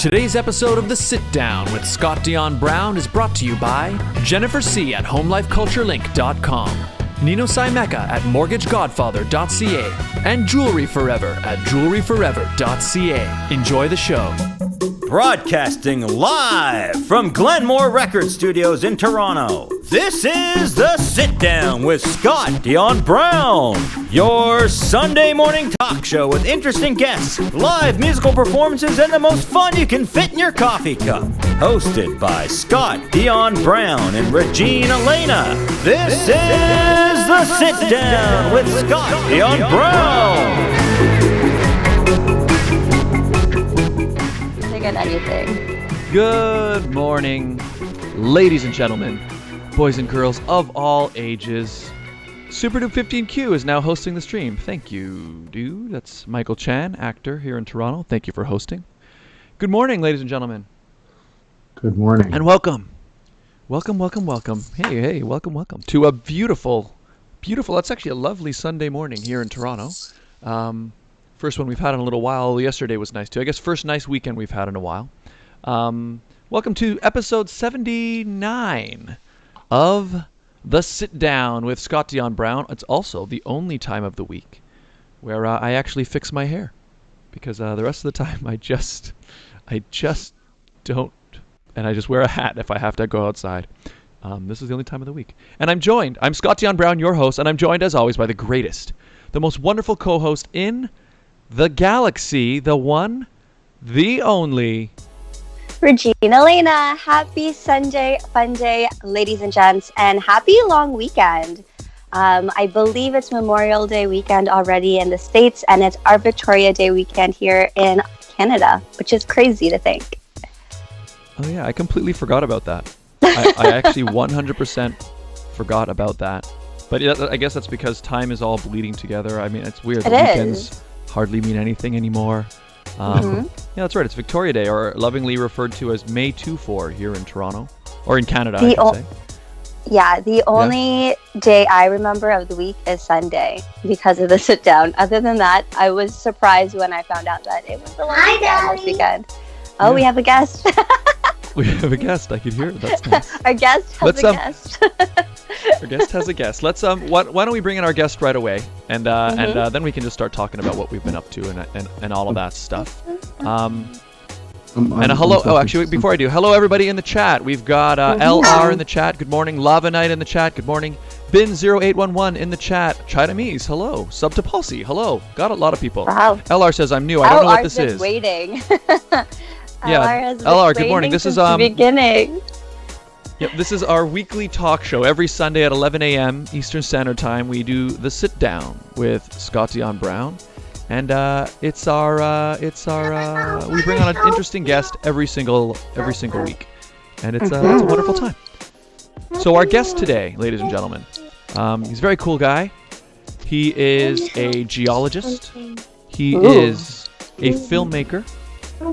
Today's episode of The Sit Down with Scott Dion Brown is brought to you by Jennifer C. at HomeLifeCultureLink.com, Nino Simeka at MortgageGodfather.ca, and Jewelry Forever at JewelryForever.ca. Enjoy the show. Broadcasting live from Glenmore Record Studios in Toronto, this is The Sit Down with Scott Dion Brown, your Sunday morning talk show with interesting guests, live musical performances, and the most fun you can fit in your coffee cup. Hosted by Scott Dion Brown and Regine Alaina, this is The Sit Down with Scott Dion Brown. Anything. Good morning, ladies and gentlemen, boys and girls of all ages. SuperDude15Q is now hosting the stream. Thank you, dude. That's Michael Chan, actor here in Toronto. Thank you for hosting. Good morning, ladies and gentlemen. Good morning. And welcome. Welcome. Hey, welcome to a beautiful, that's actually a lovely Sunday morning here in Toronto. First one we've had in a little while. Yesterday was nice too. I guess first nice weekend we've had in a while. Welcome to episode 79 of The Sit Down with Scott Dion Brown. It's also the only time of the week where I actually fix my hair, because the rest of the time I just don't, and I just wear a hat if I have to go outside. This is the only time of the week. And I'm Scott Dion Brown, your host, and I'm joined as always by the greatest, the most wonderful co-host in the galaxy, the one, the only, Regine Alaina. Happy Sunday, fun day, ladies and gents, and happy long weekend. I believe it's Memorial Day weekend already in the States, and it's our Victoria Day weekend here in Canada, which is crazy to think. Oh yeah, I completely forgot about that. I actually 100% forgot about that. But I guess that's because time is all bleeding together. I mean, it's weird. The weekends hardly mean anything anymore. Yeah, that's right. It's Victoria Day, or lovingly referred to as May 24 here in Toronto, or in Canada, I should say. Yeah, the only day I remember of the week is Sunday because of the sit down. Other than that, I was surprised when I found out that it was the long weekend this weekend. Oh, we have a guest. We have a guest. I could hear it. That's nice. Our guest has a guest. Our guest has a guest. Let's why don't we bring in our guest right away, and then we can just start talking about what we've been up to and all of that stuff. And a hello. Oh, actually, before I do, hello everybody in the chat. We've got LR in the chat. Good morning. Lava Knight in the chat. Good morning. Bin0811 in the chat. Chinamise. Hello. Sub to Pulsey. Hello. Got a lot of people. Wow. LR says I'm new. I don't know what this is. Waiting. Yeah. LR. Good morning. This is beginning. Yep, this is our weekly talk show. Every Sunday at 11 a.m. Eastern Standard Time, we do the Sit Down with Scott Dion Brown, and it's our we bring on an interesting guest every single week, and it's a wonderful time. So our guest today, ladies and gentlemen, he's a very cool guy. He is a geologist. He is a filmmaker,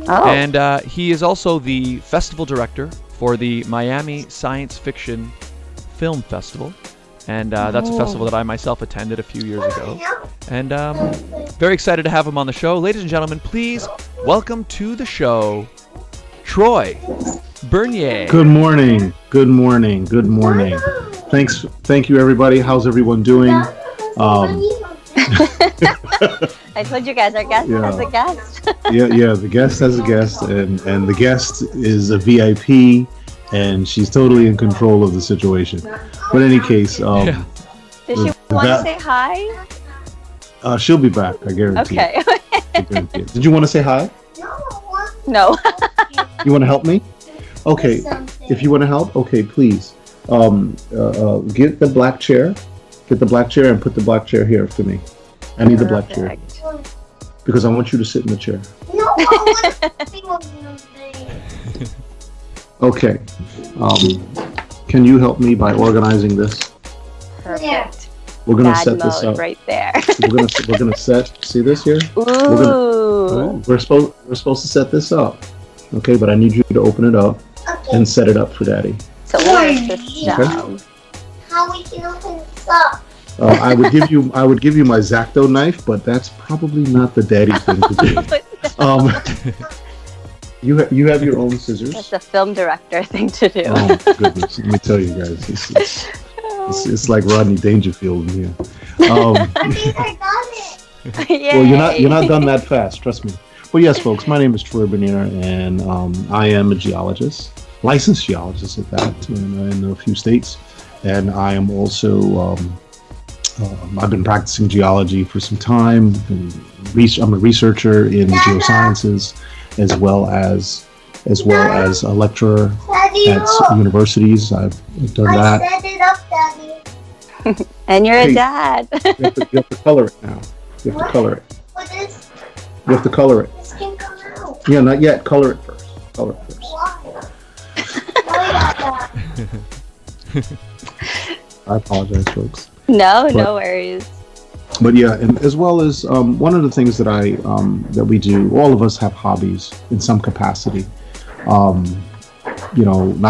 and he is also the festival director for the Miami Science Fiction Film Festival, and that's a festival that I myself attended a few years ago, and very excited to have him on the show. Ladies and gentlemen, please welcome to the show, Troy Bernier. Good morning. Thank you everybody. How's everyone doing? I told you guys, our guest has a guest. yeah, the guest has a guest, and the guest is a VIP, and she's totally in control of the situation. But in any case, does she want to say hi? She'll be back, I guarantee. Okay. I guarantee it. Did you want to say hi? No. You want to help me? Okay. If you want to help, okay, please. Get the black chair. Get the black chair and put the black chair here for me. I need the black chair. Because I want you to sit in the chair. No, okay. Can you help me by organizing this? Perfect. We're gonna set this up right there. we're gonna set. See this here? Ooh. We're supposed to set this up. Okay, but I need you to open it up and set it up for Daddy. So where's the system? How we can open this up? I would give you my X-Acto knife, but that's probably not the daddy thing to do. You have your own scissors. That's a film director thing to do. Oh my goodness! Let me tell you guys, it's like Rodney Dangerfield in here. I think I got it. Yay. Well, you're not done that fast. Trust me. Well, yes, folks. My name is Troy Bernier, and I am a geologist, licensed geologist at that, in a few states, and I am also. I've been practicing geology for some time. I'm a researcher in geosciences, as well as a lecturer Daddy, at universities. I've done I that. set it up, Daddy. And you're Hey. a dad. You have to color it now. You have to color it. What is You have to color it. this can come out? Yeah, not yet. Color it first. Color it first. Why? Why that? I apologize, folks. No But- worries. But yeah, and as well as one of the things that that we do, all of us have hobbies in some capacity. Not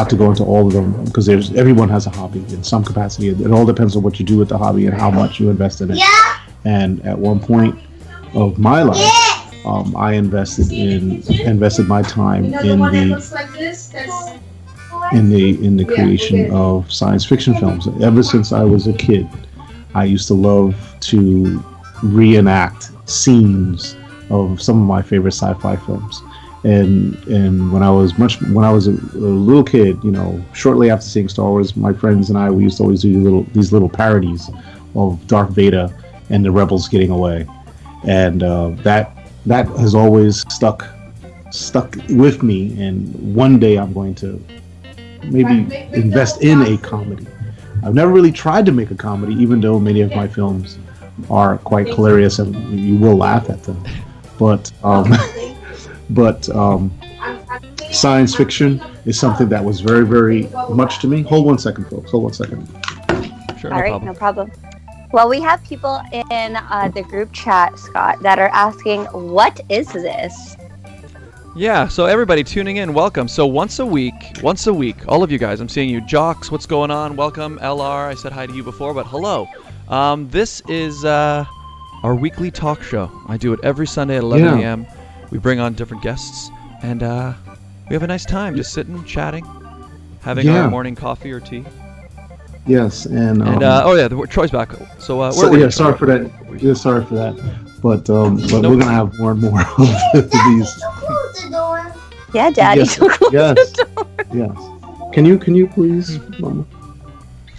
to go into all of them because everyone has a hobby in some capacity. It all depends on what you do with the hobby and how much you invest in it. Yeah. And at one point of my life, I invested my time in the creation of science fiction films. Ever since I was a kid, I used to love to reenact scenes of some of my favorite sci-fi films. And when I was a little kid, shortly after seeing Star Wars, my friends and we used to always do these little parodies of Darth Vader and the rebels getting away, and that has always stuck with me. And one day I'm going to maybe invest in a comedy. I've never really tried to make a comedy, even though many of my films are quite hilarious and you will laugh at them. But science fiction is something that was very, very much to me. Hold one second, folks. Hold one second. Sure, All right, no problem. Well, we have people in the group chat, Scott, that are asking, what is this? Yeah, so everybody tuning in, welcome. So once a week, all of you guys, I'm seeing you. Jocks, what's going on? Welcome. LR, I said hi to you before, but hello. This is our weekly talk show. I do it every Sunday at 11 a.m. We bring on different guests, and we have a nice time just sitting, chatting, having our morning coffee or tea. Yes, and Troy's back. So sorry for that. Yeah, sorry for that. But we're gonna have more and more of these. Close the door. Yeah, Daddy. Yes. Yes. Can you please, Mama,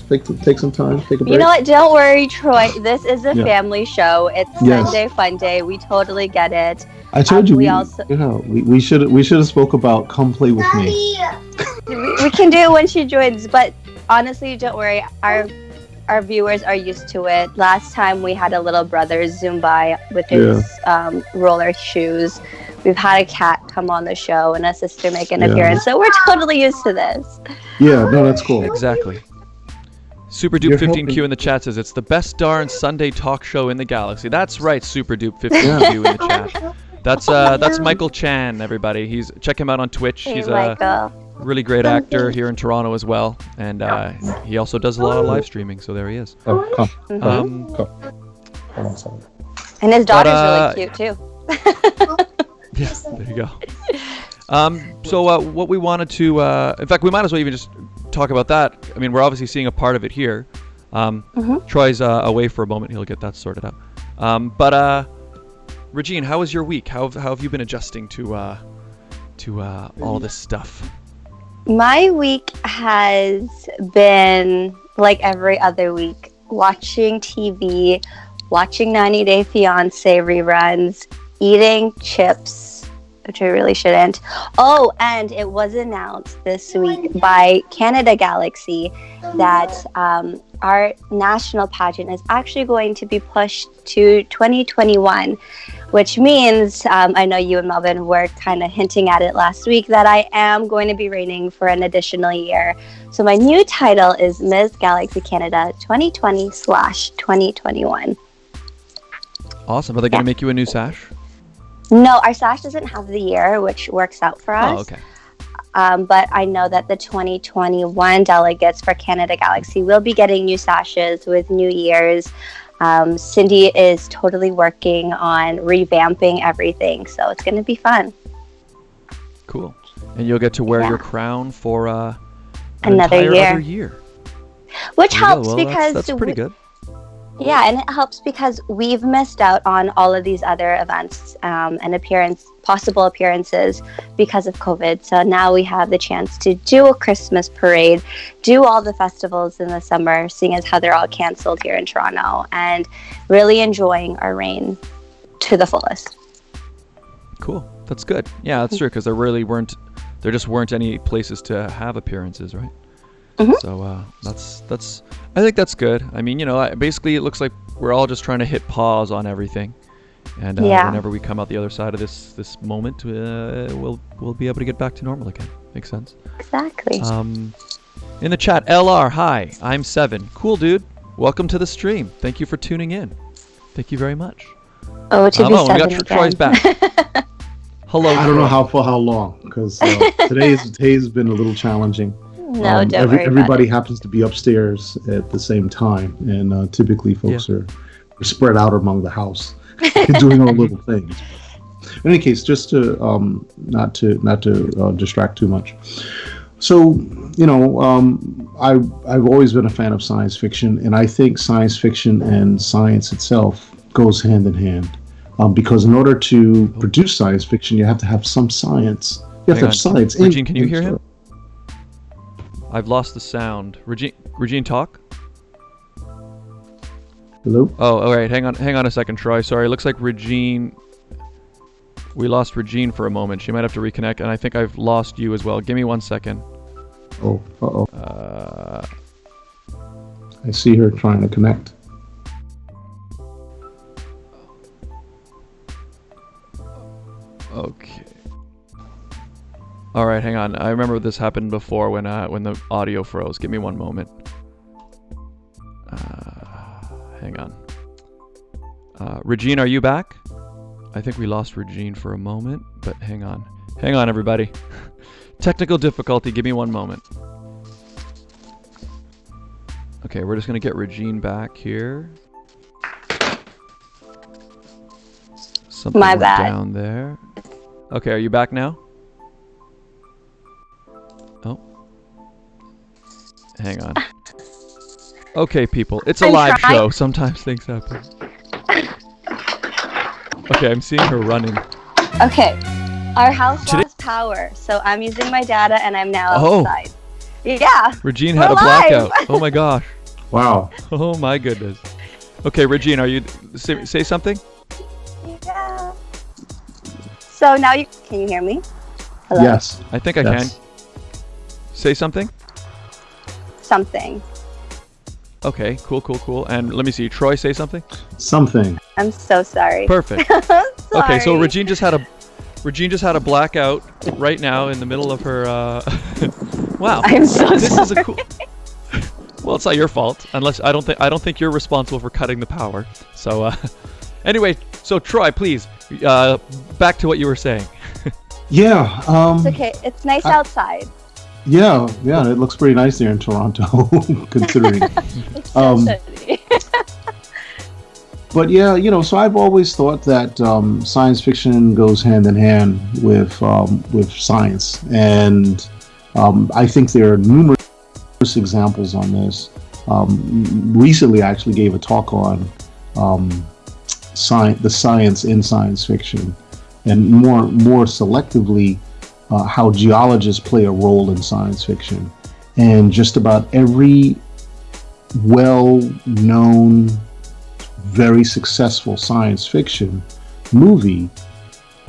take some time, take a break? You know what? Don't worry, Troy. This is a family show. It's Sunday Fun Day. We totally get it. I told you. We should have spoke about come play with me. Daddy. We can do it when she joins, but honestly, don't worry. Our viewers are used to it. Last time we had a little brother zoom by with his roller shoes. We've had a cat come on the show and a sister make an appearance, so we're totally used to this. Yeah, no, that's cool. Exactly. Super Dupe 15Q in the chat says it's the best darn Sunday talk show in the galaxy. That's right, Super Dupe 15Q in the chat. That's Michael Chan, everybody. Check him out on Twitch. Hey, He's Michael. really great actor here in Toronto as well, and he also does a lot of live streaming. So there he is. Oh, come. Um, Come. Hold on a second. And his daughter's really cute too. Yeah, there you go. So what we wanted to, in fact, we might as well even just talk about that. I mean, we're obviously seeing a part of it here. Troy's away for a moment; he'll get that sorted out. But Regine, how was your week? How have you been adjusting to all this stuff? My week has been like every other week, watching TV, watching 90 Day Fiancé reruns, eating chips, which I really shouldn't. Oh, and it was announced this week by Canada Galaxy that our national pageant is actually going to be pushed to 2021, which means, I know you and Melvin were kind of hinting at it last week, that I am going to be reigning for an additional year. So my new title is Ms. Galaxy Canada 2020/2021. Awesome. Are they going to make you a new sash? No, our sash doesn't have the year, which works out for us. Oh, okay. But I know that the 2021 delegates for Canada Galaxy will be getting new sashes with new years. Cindy is totally working on revamping everything, so it's going to be fun. cool. And you'll get to wear Yeah. your crown for Another entire year. other year. Which There you go. helps Well, because that's pretty good. Yeah, and it helps because we've missed out on all of these other events and possible appearances because of COVID. So now we have the chance to do a Christmas parade, do all the festivals in the summer, seeing as how they're all canceled here in Toronto, and really enjoying our reign to the fullest. Cool. That's good. Yeah, that's true, because there just weren't any places to have appearances, right? Mhm. So I think that's good. I mean, basically it looks like we're all just trying to hit pause on everything, and Yeah. whenever we come out the other side of this moment, we'll be able to get back to normal again. Makes sense. Exactly. In the chat, LR, hi, I'm 7. Cool, dude. Welcome to the stream. Thank you for tuning in. Thank you very much. Oh, to be we got seven Troy's again. back. Hello. I don't know Troy. for how long, because today's been a little challenging. No, don't worry Everybody about happens to be upstairs at the same time, and typically folks are spread out among the house, doing our little things. In any case, just to not to distract too much. So, I've always been a fan of science fiction, and I think science fiction and science itself goes hand in hand. Because in order to produce science fiction, you have to have some science. You have to have science. Regine, can you hear him? I've lost the sound. Regine, talk. Hello? Oh, all right. Hang on a second, Troy. Sorry. It looks like Regine. We lost Regine for a moment. She might have to reconnect, and I think I've lost you as well. Give me 1 second. Oh, uh-oh. I see her trying to connect. Okay. All right, hang on. I remember this happened before when the audio froze. Give me 1 moment. Hang on. Regine, are you back? I think we lost Regine for a moment, but hang on. Hang on, everybody. Technical difficulty. Give me 1 moment. Okay, we're just going to get Regine back here. Something My went bad. down there. Okay, are you back now? Oh. Hang on. Okay, people. It's a I'm live trying. show. Sometimes things happen. Okay, I'm seeing her running. Okay. Our house lost power, so I'm using my data and I'm now outside. Yeah. Regine We're had a live. blackout. Oh my gosh. Wow. Oh my goodness. Okay, Regine, are you... Say something? Yeah. So now can you hear me? Hello? Yes. I think I Yes. can. Say something? Something. Okay, cool. And let me see. Troy, say something? Something. I'm so sorry. Perfect. Sorry. Okay, so Regine just had a blackout right now in the middle of her. Wow. I'm so This is a sorry. cool. Well, it's not your fault, unless I don't think you're responsible for cutting the power. So, anyway, so Troy, please, back to what you were saying. Yeah. It's okay. It's nice outside. Yeah. It looks pretty nice there in Toronto, considering. It's so sunny. But yeah, so I've always thought that science fiction goes hand in hand with science, and I think there are numerous examples on this. Recently, I actually gave a talk on the science in science fiction, and more selectively, how geologists play a role in science fiction, and just about every well-known, very successful science fiction movie,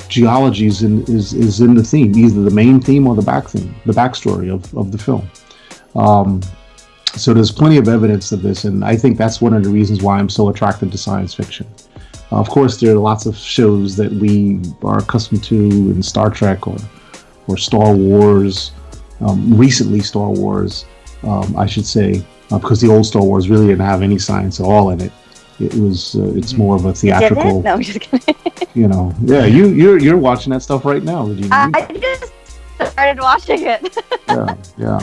geology is in the theme, either the main theme or the backstory of the film. So there's plenty of evidence of this, and I think that's one of the reasons why I'm so attracted to science fiction. Of course, there are lots of shows that we are accustomed to in Star Trek or Star Wars. Recently, Star Wars, I should say, because the old Star Wars really didn't have any science at all in it. It's more of a theatrical. No, I'm just kidding. Yeah, you're watching that stuff right now, Regine. I just started watching it. Yeah.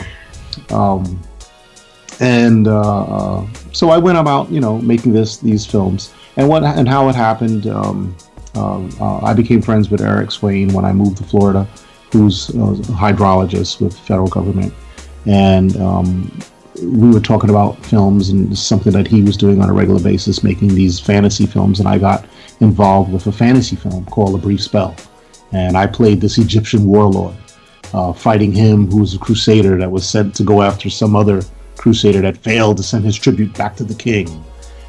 So I went about, making these films, and how it happened. I became friends with Eric Swain when I moved to Florida, who's a hydrologist with the federal government, and we were talking about films and something that he was doing on a regular basis, making these fantasy films, and I got involved with a fantasy film called A Brief Spell, and I played this Egyptian warlord, fighting him who was a crusader that was sent to go after some other crusader that failed to send his tribute back to the king.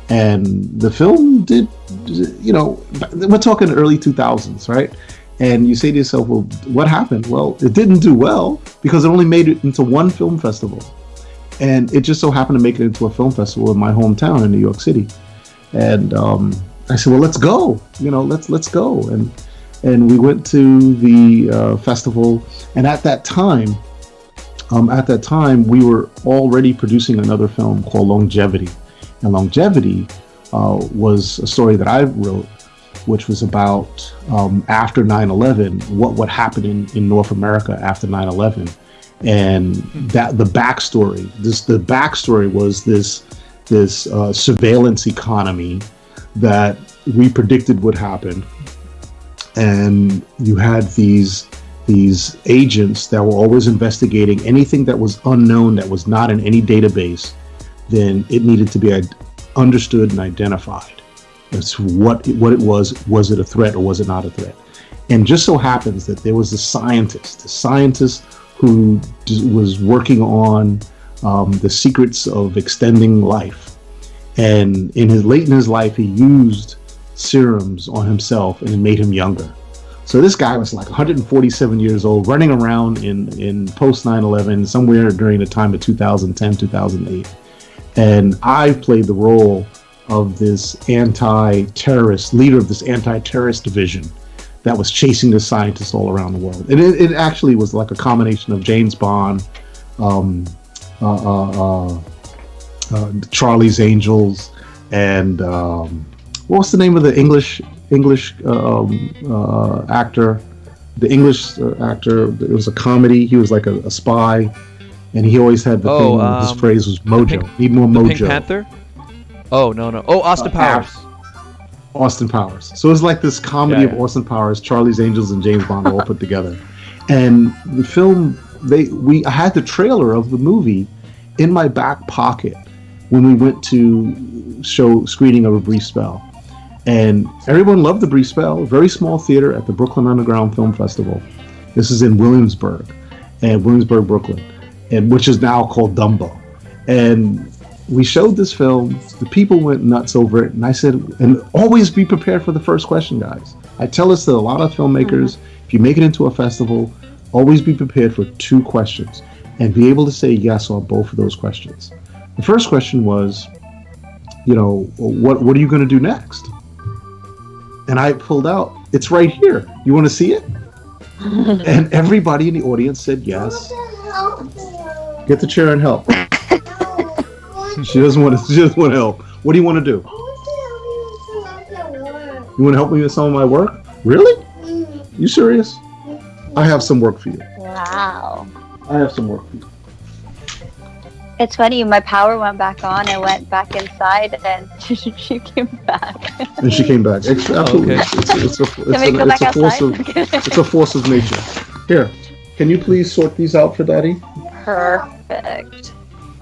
And the film did, we're talking early 2000s, right? And you say to yourself, well, what happened? Well, it didn't do well because it only made it into one film festival. And it just so happened to make it into a film festival in my hometown in New York City. And I said, well, let's go. Let's go. And we went to the festival. And at that time, we were already producing another film called Longevity. And Longevity was a story that I wrote, which was about after 9/11, what would happen in North America after 9/11. And that the backstory was this surveillance economy that we predicted would happen, and you had these agents that were always investigating anything that was unknown, that was not in any database. Then it needed to be understood and identified as what it was. Was it a threat or was it not a threat? And just so happens that there was a scientist who was working on the secrets of extending life. And late in his life, he used serums on himself and it made him younger. So this guy was like 147 years old, running around in post 9/11, somewhere during the time of 2010, 2008. And I played the role of this leader of this anti-terrorist division that was chasing the scientists all around the world. And it actually was like a combination of James Bond, Charlie's Angels, and what's the name of the English actor? The English actor. It was a comedy. He was like a spy, and he always had the thing. His phrase was "Mojo." Need more mojo. Pink Panther? Oh no! Oh, Austin Powers. Austin Powers. So it was like this comedy of Austin Powers, Charlie's Angels, and James Bond all put together. And the film, I had the trailer of the movie in my back pocket when we went to screening of A Brief Spell. And everyone loved The Brief Spell, very small theater at the Brooklyn Underground Film Festival. This is in Williamsburg, Brooklyn, and which is now called Dumbo. And we showed this film, the people went nuts over it, and I said, and always be prepared for the first question, guys. I tell this to a lot of filmmakers, if you make it into a festival, always be prepared for 2 questions, and be able to say yes on both of those questions. The first question was, what are you going to do next? And I pulled out, it's right here. You want to see it? And everybody in the audience said yes. Get the chair and help. She doesn't want to help. What do you want to do? You want to help me with some of my work? Really? You serious? I have some work for you. Wow. I have some work for you. It's funny, my power went back on, I went back inside, and she came back. And she came back. Absolutely. Okay. It's a force of nature. Here, can you please sort these out for Daddy? Perfect.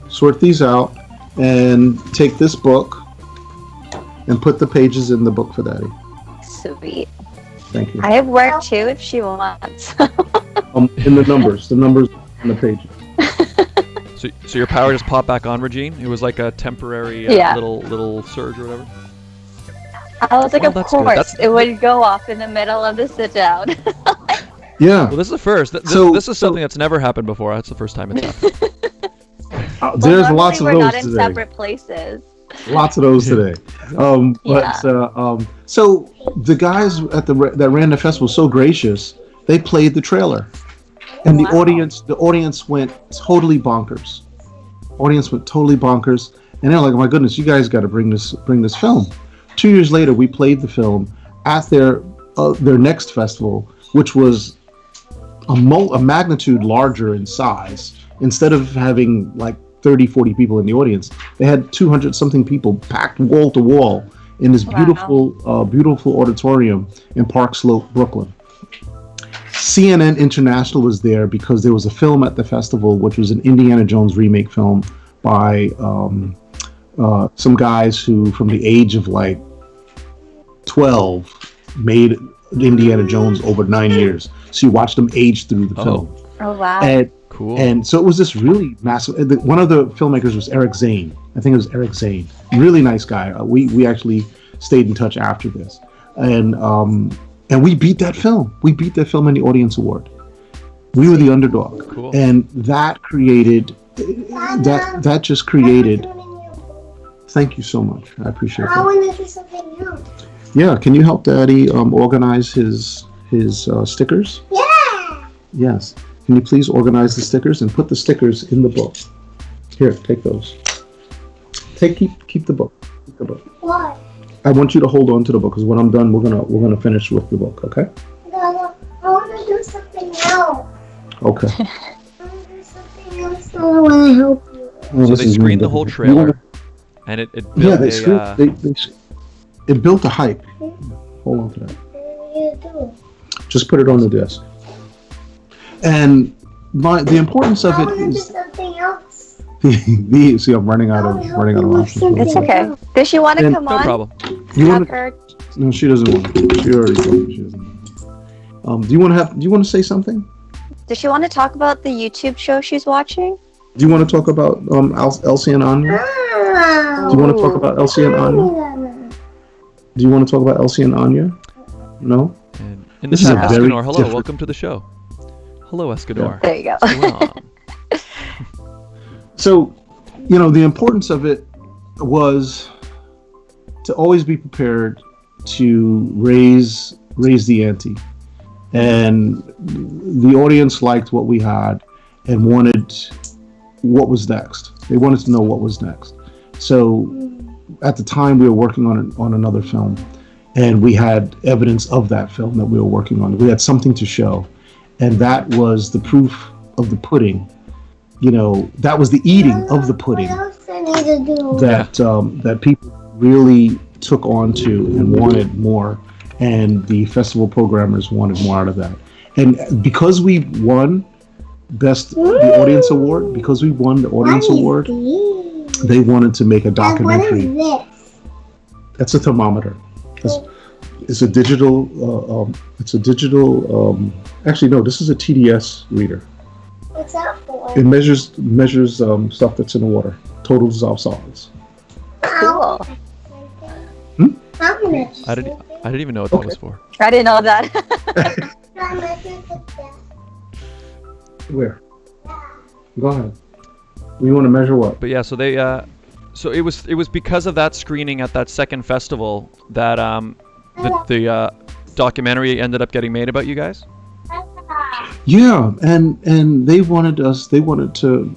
Sort these out and take this book and put the pages in the book for Daddy. Sweet. Thank you. I have work too if she wants. In the numbers on the pages. So your power just popped back on, Regine? It was like a temporary little surge or whatever? I was like, Well, of that's good. course, it would go off in the middle of the sit down. Yeah. Well, this is the first. This is something that's never happened before. That's the first time it's happened. There's lots of we're those not in today. separate places. Lots of those today. So the guys that ran the festival were so gracious. They played the trailer, and the audience went totally bonkers. And they're like, "Oh my goodness, you guys got to bring this film." 2 years later, we played the film at their next festival, which was a magnitude larger in size. Instead of having like 30, 40 people in the audience, they had 200 something people packed wall to wall in this beautiful auditorium in Park Slope, Brooklyn. CNN International was there because there was a film at the festival, which was an Indiana Jones remake film by some guys who, from the age of like 12, made Indiana Jones over 9 years. So you watched them age through the film. Oh, wow. And, Cool. And so it was this really massive. One of the filmmakers was Eric Zane. I think it was Eric Zane. Really nice guy. We actually stayed in touch after this, and we beat that film. We beat that film in the Audience Award. We were the underdog, Cool. and that created that just created. Thank you so much. I appreciate I that. want to do something else. Yeah, can you help Daddy organize his stickers? Yeah. Yes. Can you please organize the stickers and put the stickers in the book? Here, take those. Keep the book. Keep the book. What? I want you to hold on to the book because when I'm done, we're gonna finish with the book. Okay? No, I want to do something else. Okay. I want to do something else. I want to help you. Oh, So this they is screened the really whole difficult. You trailer, wanna- and it Yeah, built it built a hype. Hold on to that. What do you do? Just put it on the desk. And the importance of I it want to do is something else. see, I'm running out of options. It's okay. Does she want to And- come no on? problem. You Have want her. No, she doesn't want to. She already told me she doesn't want to. Do you want to say something? Does she want to talk about the YouTube show she's watching? Do you want to talk about Elsie and Anya? Do you want to talk about Elsie and Anya? Do you want to talk about Elsie and Anya? No? And in the This is chat, a very Escanor, hello, different- welcome to the show. Hello, Escanor. There you go. What's going on? So, the importance of it was to always be prepared to raise the ante. And the audience liked what we had and wanted what was next. They wanted to know what was next. So at the time we were working on another film, and we had evidence of that film that we were working on. We had something to show, and that was the proof of the pudding. That was the eating of the pudding What else I need to do? that people really took on to and wanted more, and the festival programmers wanted more out of that. And because we won the audience award, they wanted to make a documentary. What is this? That's a thermometer. It's a digital. Actually, no. This is a TDS reader. What's that for? It measures stuff that's in the water. Total dissolved solids. Cool. How much? I didn't even know what that was for. I didn't know that. Where? Go ahead. You want to measure what? But yeah, so they so it was because of that screening at that second festival that the documentary ended up getting made about you guys. Yeah, and they wanted to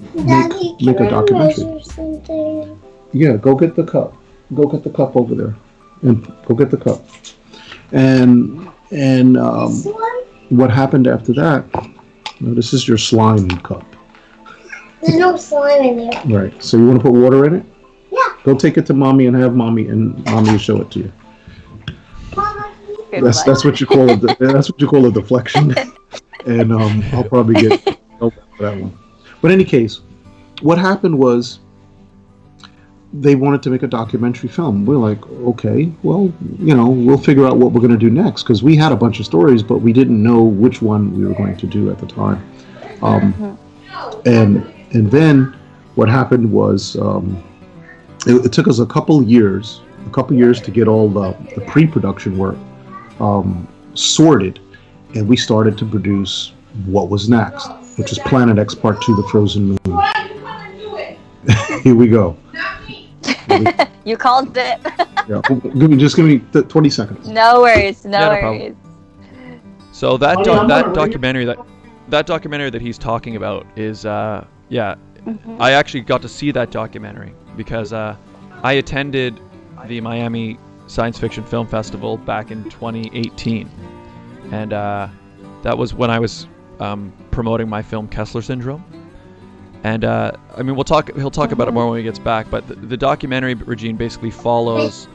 make a documentary. Yeah, go get the cup. Go get the cup over there, and go get the cup. And This one? what happened after that? This is your slime cup, There's no slime in there. right? So you want to put water in it? Yeah. Go take it to mommy and have mommy will show it to you. Mama, Good That's one. what you call it. That's what you call a deflection. And I'll probably get help for that one. But in any case, what happened was they wanted to make a documentary film. We're like, okay, well, we'll figure out what we're going to do next, because we had a bunch of stories, but we didn't know which one we were going to do at the time. And then what happened was it took us a couple years to get all the pre-production work sorted, and we started to produce what was next, which is Planet X Part 2, The Frozen Moon. Here we go. You called it. Yeah. Give me 20 seconds. No worries. No Yeah, no problem. worries. So that documentary that he's talking about is I actually got to see that documentary because I attended the Miami Science Fiction Film Festival back in 2018, and that was when I was promoting my film Kessler Syndrome. And he'll talk about it more when he gets back. But the documentary, Regine, basically follows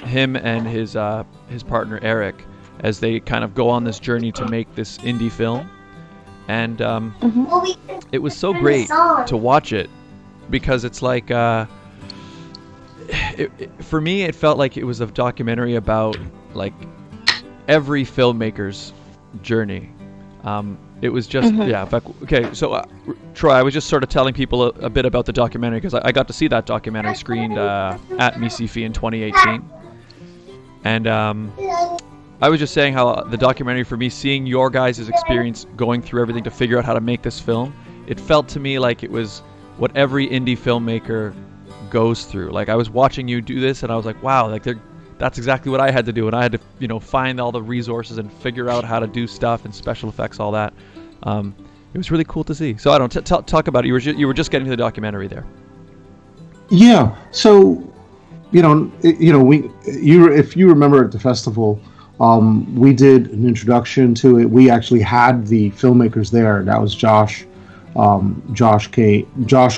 him and his partner Eric as they kind of go on this journey to make this indie film. And it was so great to watch it, because it's like, for me, it felt like it was a documentary about like every filmmaker's journey. It was just, but, okay, so Troy, I was just sort of telling people a bit about the documentary, because I got to see that documentary screened at MiSciFi in 2018. And I was just saying how the documentary, for me, seeing your guys' experience going through everything to figure out how to make this film, it felt to me like it was what every indie filmmaker goes through. Like, I was watching you do this, and I was like, wow, like that's exactly what I had to do, and I had to, find all the resources and figure out how to do stuff and special effects, all that. It was really cool to see. So I don't talk about it. You were just getting to the documentary there. Yeah. So, if you remember at the festival, we did an introduction to it. We actually had the filmmakers there. That was Josh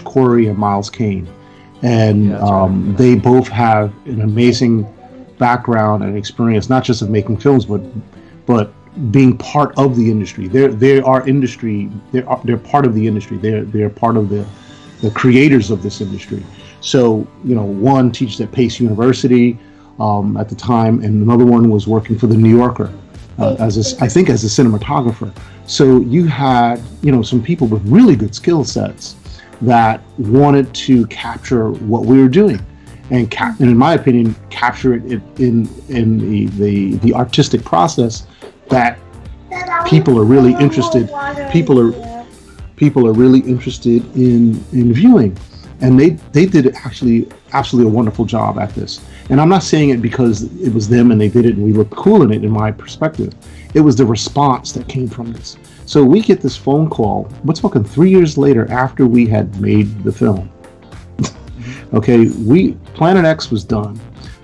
Corey, and Miles Kane, and right. They both have an amazing background and experience, not just of making films, but being part of the industry. They are industry. They're part of the industry. They're part of the creators of this industry. So one teaches at Pace University at the time, and another one was working for the New Yorker as a cinematographer. So you had some people with really good skill sets that wanted to capture what we were doing. And in my opinion, capture it in the artistic process that people are really interested. People are really interested in viewing, and they did actually absolutely a wonderful job at this. And I'm not saying it because it was them and they did it and we looked cool in it. In my perspective, it was the response that came from this. So we get this phone call. We're talking 3 years later after we had made the film. Okay, Planet X was done.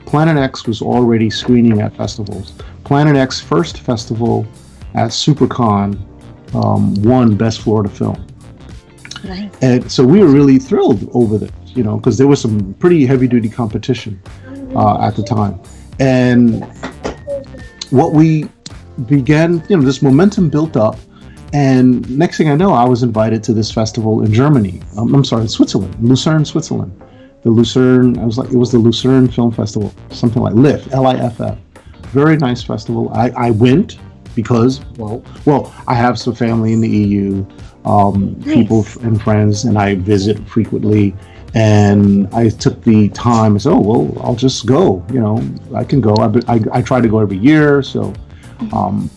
Planet X was already screening at festivals. Planet X first festival at SuperCon won Best Florida Film. Nice. And so we were really thrilled over this, because there was some pretty heavy-duty competition at the time. And what we began, this momentum built up. And next thing I know, I was invited to this festival in Germany. Switzerland, Lucerne, Switzerland. It was the Lucerne Film Festival, something like LIFF, L-I-F-F. Very nice festival. I went because, I have some family in the EU, people and friends, and I visit frequently. And I took the time and said, I'll just go. I can go. I try to go every year, so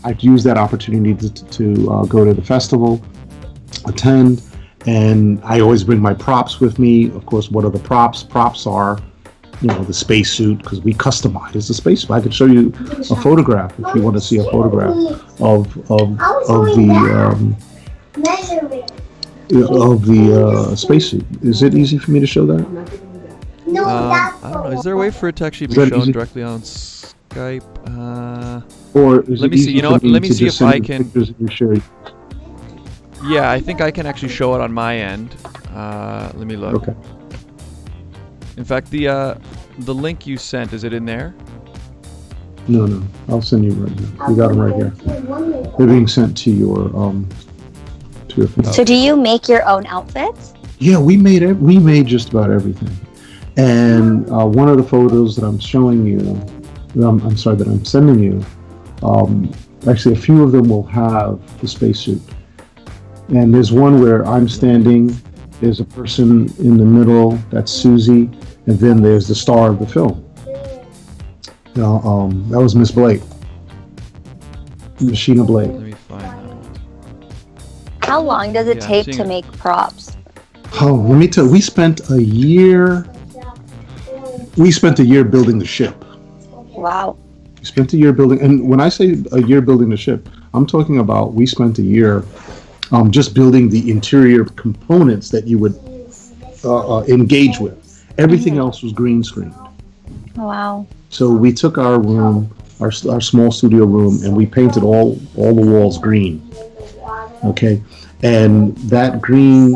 I've used that opportunity to go to the festival, attend. And I always bring my props with me. Of course, what are the props? Props are, the spacesuit, because we customize the spacesuit. I could show you a photograph if you want to see a photograph of the spacesuit. Is it easy for me to show that? No, I don't know. Is there a way for it to actually be shown easy? directly on Skype? Or is let it me see. easy for me Let me to see just if I send can. pictures and share? Yeah, I think I can actually show it on my end. Let me look. Okay. In fact, the link you sent, is it in there? No. I'll send you right now. We got them right here. They're being sent to your phone. So do you make your own outfits? Yeah, we made just about everything. And one of the photos that I'm showing you, that I'm sending you, actually a few of them will have the spacesuit. And there's one where I'm standing, there's a person in the middle, that's Susie, and then there's the star of the film. That was Miss Blake. Sheena Blake. Let me find that one. How long does it take to make props? Oh, let me tell you, we spent a year building the ship. Wow. We spent a year building, and when I say a year building the ship, I'm talking about we spent a year just building the interior components that you would engage with. Everything else was green screened. Wow. So we took our room, our small studio room, and we painted all the walls green. Okay, and that green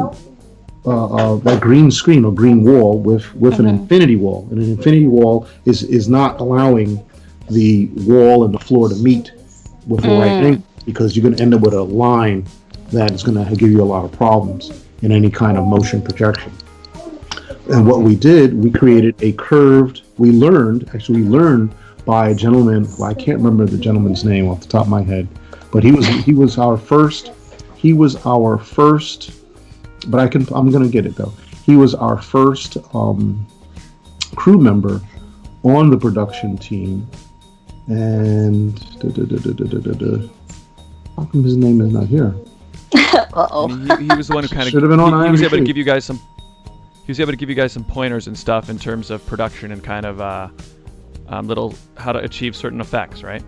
screen or green wall with an infinity wall, and an infinity wall is not allowing the wall and the floor to meet. with the right ink, because you're going to end up with a line that is going to give you a lot of problems in any kind of motion projection. And what we did, we created a curved, we learned by a gentleman, well, I can't remember the gentleman's name off the top of my head, but he was our first, but I'm going to get it though. He was our first crew member on the production team, and how come his name is not here? Uh-oh. He was the one who kind of should have been on. He was able to give you guys some. He was able to give you guys some pointers and stuff in terms of production and kind of little how to achieve certain effects, right?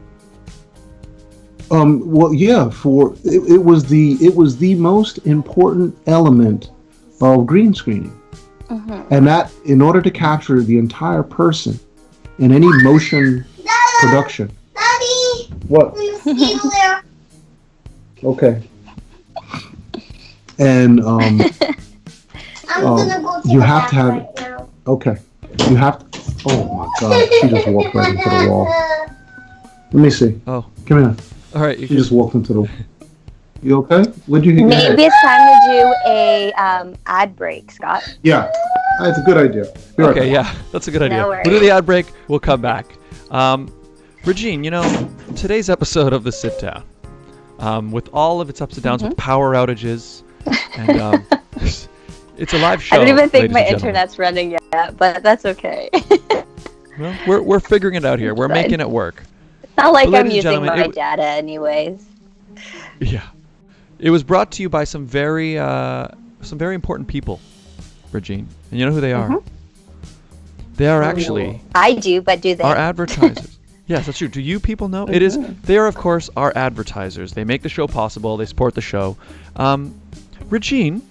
Well, yeah. It was the most important element of green screening, and that in order to capture the entire person in any motion production. Daddy! What? Stay there. Okay. And I'm gonna go to you the have to have. back right now. Okay. You have to. Oh my God! She just walked right into the wall. Let me see. Oh, Come here. all right. She just walked into the. You okay? What'd you hear? Maybe it's time to do a ad break, Scott. Yeah, that's a good idea. Be right Okay, back. yeah, that's a good idea. No We'll do worries. the ad break. We'll come back. Regine, today's episode of The Sit Down, with all of its ups and downs, with power outages, and it's a live show. I don't even think ladies my and gentlemen. internet's running yet, but that's okay. Well, we're figuring it out here. We're Fine. making it work. It's not like But I'm ladies and using gentlemen, my data anyways. Yeah, it was brought to you by some very important people, Regine, and you know who they are? They are actually I do, but do they? our advertisers. Yes, that's true. Do you people know? It is. They are, of course, our advertisers. They make the show possible. They support the show. Regine,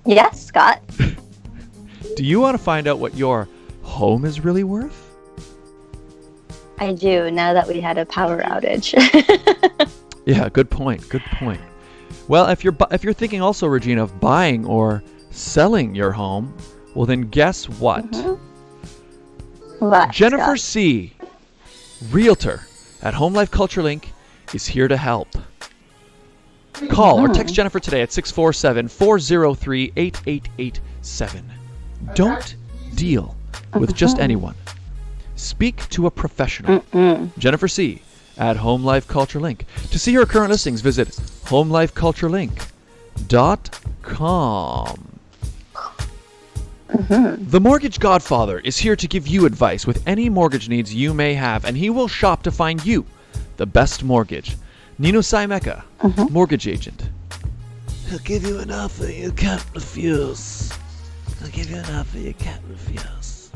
Yes, Scott. do you want to find out what your home is really worth? I do, now that we had a power outage. Yeah, good point. Good point. Well, if you're thinking also, Regina, of buying or selling your home, well then guess what? What, Jennifer Scott? C., Realtor at Home Life Culture Link, is here to help. Call or text Jennifer today at 647-403-8887. Don't deal with just anyone. Speak to a professional. Jennifer C. at Home Life Culture Link. To see her current listings, visit homelifeculturelink.com. The Mortgage Godfather is here to give you advice with any mortgage needs you may have, and he will shop to find you the best mortgage. Nino Saimeka, mortgage agent. He'll give you an offer you can't refuse. He'll give you an offer you can't refuse.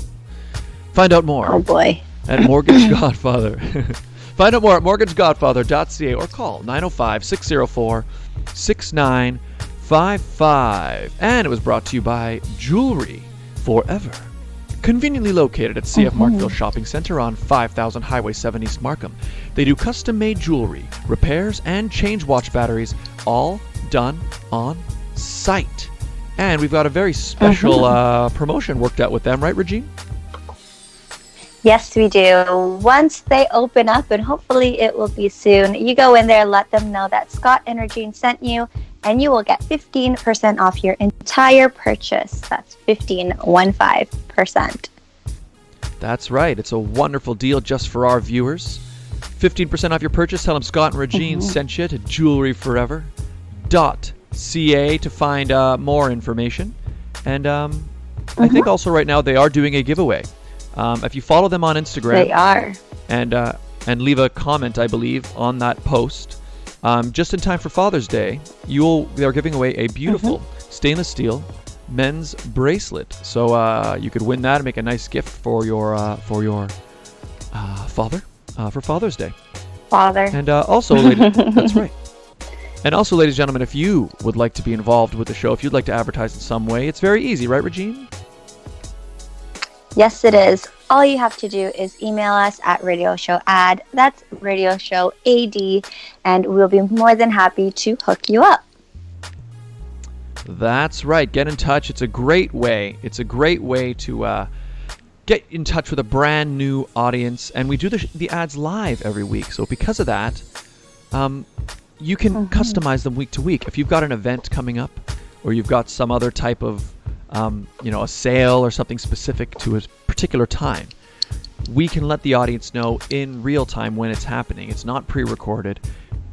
Find out more Oh boy. at Mortgage Godfather. Find out more at mortgagegodfather.ca or call 905-604-6955. And it was brought to you by Jewelry Forever. Conveniently located at CF Markville Shopping Center on 5000 Highway 7 East Markham. They do custom-made jewelry, repairs, and change watch batteries, all done on site. And we've got a very special promotion worked out with them, right, Regine? Yes, we do. Once they open up, and hopefully it will be soon, you go in there, let them know that Scott and Regine sent you, and you will get 15% off your entire purchase. That's 15%. That's right. It's a wonderful deal just for our viewers. 15% off your purchase. Tell them Scott and Regine sent you to jewelryforever.ca to find more information. And I think also right now they are doing a giveaway. If you follow them on Instagram, They are. and leave a comment, I believe, on that post, just in time for Father's Day, they're giving away a beautiful stainless steel men's bracelet. So you could win that and make a nice gift for your father for Father's Day. Father. And also, that's right. And also, ladies and gentlemen, if you would like to be involved with the show, if you'd like to advertise in some way, it's very easy, right, Regine? Yes, it is. All you have to do is email us at Radio Show Ad. That's Radio Show AD, and we'll be more than happy to hook you up. That's right. Get in touch. It's a great way. It's a great way to get in touch with a brand new audience, and we do the ads live every week. So because of that, you can customize them week to week. If you've got an event coming up, or you've got some other type of, a sale or something specific to a particular time, we can let the audience know in real time when it's happening. It's not pre-recorded.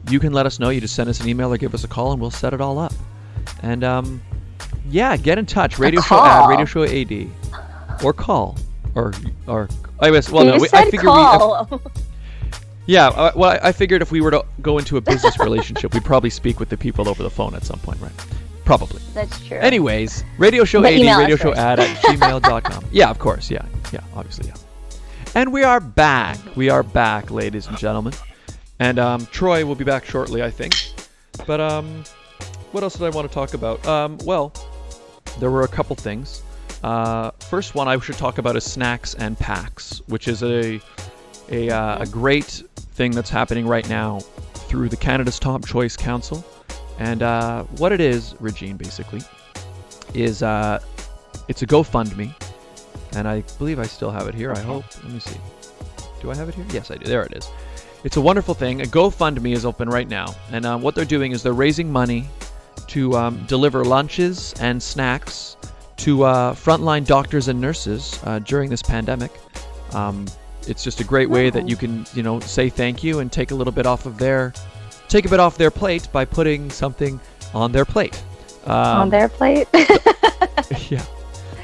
You can let us know. You just send us an email or give us a call, and we'll set it all up. And get in touch. Radio show ad, radio show AD, or call, or I guess. Well, no, I figured call. I figured if we were to go into a business relationship, we'd probably speak with the people over the phone at some point, right? Probably. That's true. Anyways, radio show But AD, email us radio show first. ad at gmail.com. Yeah, of course. Yeah, obviously, yeah. And we are back. We are back, ladies and gentlemen. And Troy will be back shortly, I think. But what else did I want to talk about? Well, there were a couple things. First one I should talk about is snacks and packs, which is a great thing that's happening right now through the Canada's Top Choice Council. And what it is, Regine, basically, is it's a GoFundMe. And I believe I still have it here, I hope. Let me see. Do I have it here? Yes, I do. There it is. It's a wonderful thing. A GoFundMe is open right now. And what they're doing is they're raising money to deliver lunches and snacks to frontline doctors and nurses during this pandemic. It's just a great way that you can, say thank you and take a little bit off their plate by putting something on their plate. On their plate? Yeah.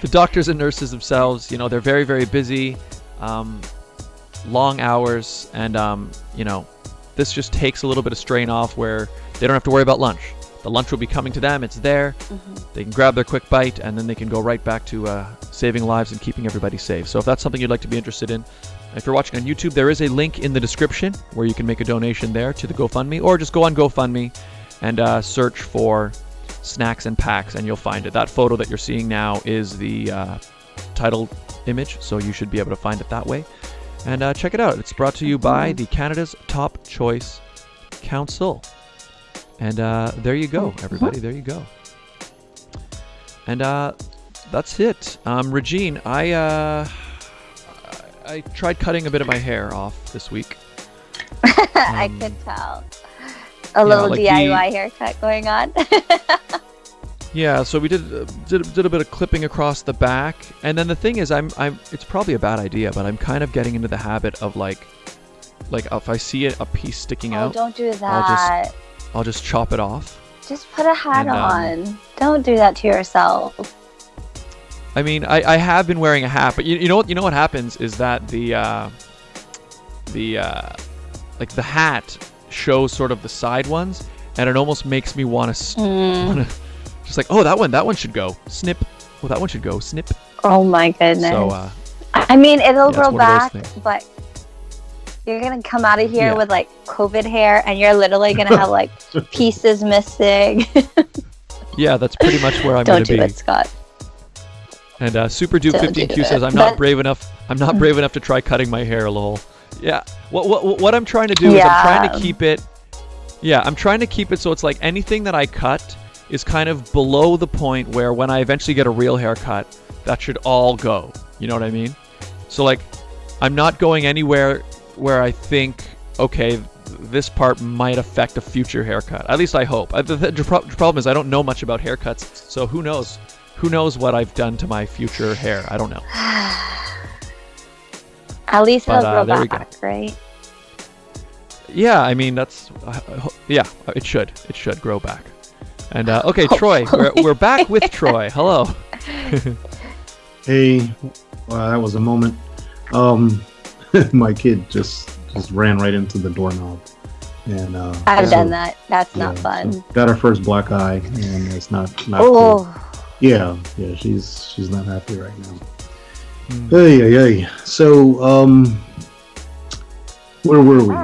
The doctors and nurses themselves, they're very, very busy, long hours, and, this just takes a little bit of strain off where they don't have to worry about lunch. The lunch will be coming to them. It's there. They can grab their quick bite, and then they can go right back to saving lives and keeping everybody safe. So if that's something you'd like to be interested in, if you're watching on YouTube, there is a link in the description where you can make a donation there to the GoFundMe, or just go on GoFundMe and search for snacks and packs, and you'll find it. That photo that you're seeing now is the title image, so you should be able to find it that way. And check it out. It's brought to you by the Canada's Top Choice Council. And there you go, everybody. There you go. And that's it. Regine, I tried cutting a bit of my hair off this week. I could tell. A little DIY haircut going on. Yeah, so we did a bit of clipping across the back, and then the thing is, it's probably a bad idea, but I'm kind of getting into the habit of like if I see a piece sticking out, don't do that. I'll just chop it off. Just put a hat on. Don't do that to yourself. I mean, I have been wearing a hat, but you know what happens is that the hat shows sort of the side ones, and it almost makes me want to just like, oh, that one should go snip. Oh, that one should go snip. Oh my goodness. So I mean, it'll grow back, but you're gonna come out of here with like COVID hair, and you're literally gonna have like pieces missing. Yeah, that's pretty much where I'm gonna be. Don't do it, Scott. And Super Duke 15Q says I'm not brave enough to try cutting my hair, lol. Yeah. What I'm trying to do is I'm trying to keep it. Yeah, I'm trying to keep it so it's like anything that I cut is kind of below the point where when I eventually get a real haircut, that should all go. You know what I mean? So like, I'm not going anywhere where I think, okay, this part might affect a future haircut. At least I hope. The problem is I don't know much about haircuts, so who knows? Who knows what I've done to my future hair? I don't know. At least it'll grow back, right? Yeah, I mean that's it should grow back. And okay, Troy, we're back with Troy. Hello. Hey, that was a moment. My kid just ran right into the doorknob, and I've done that. That's not fun. So got her first black eye, and it's not cool. Yeah, she's not happy right now. Hey. So, where were we?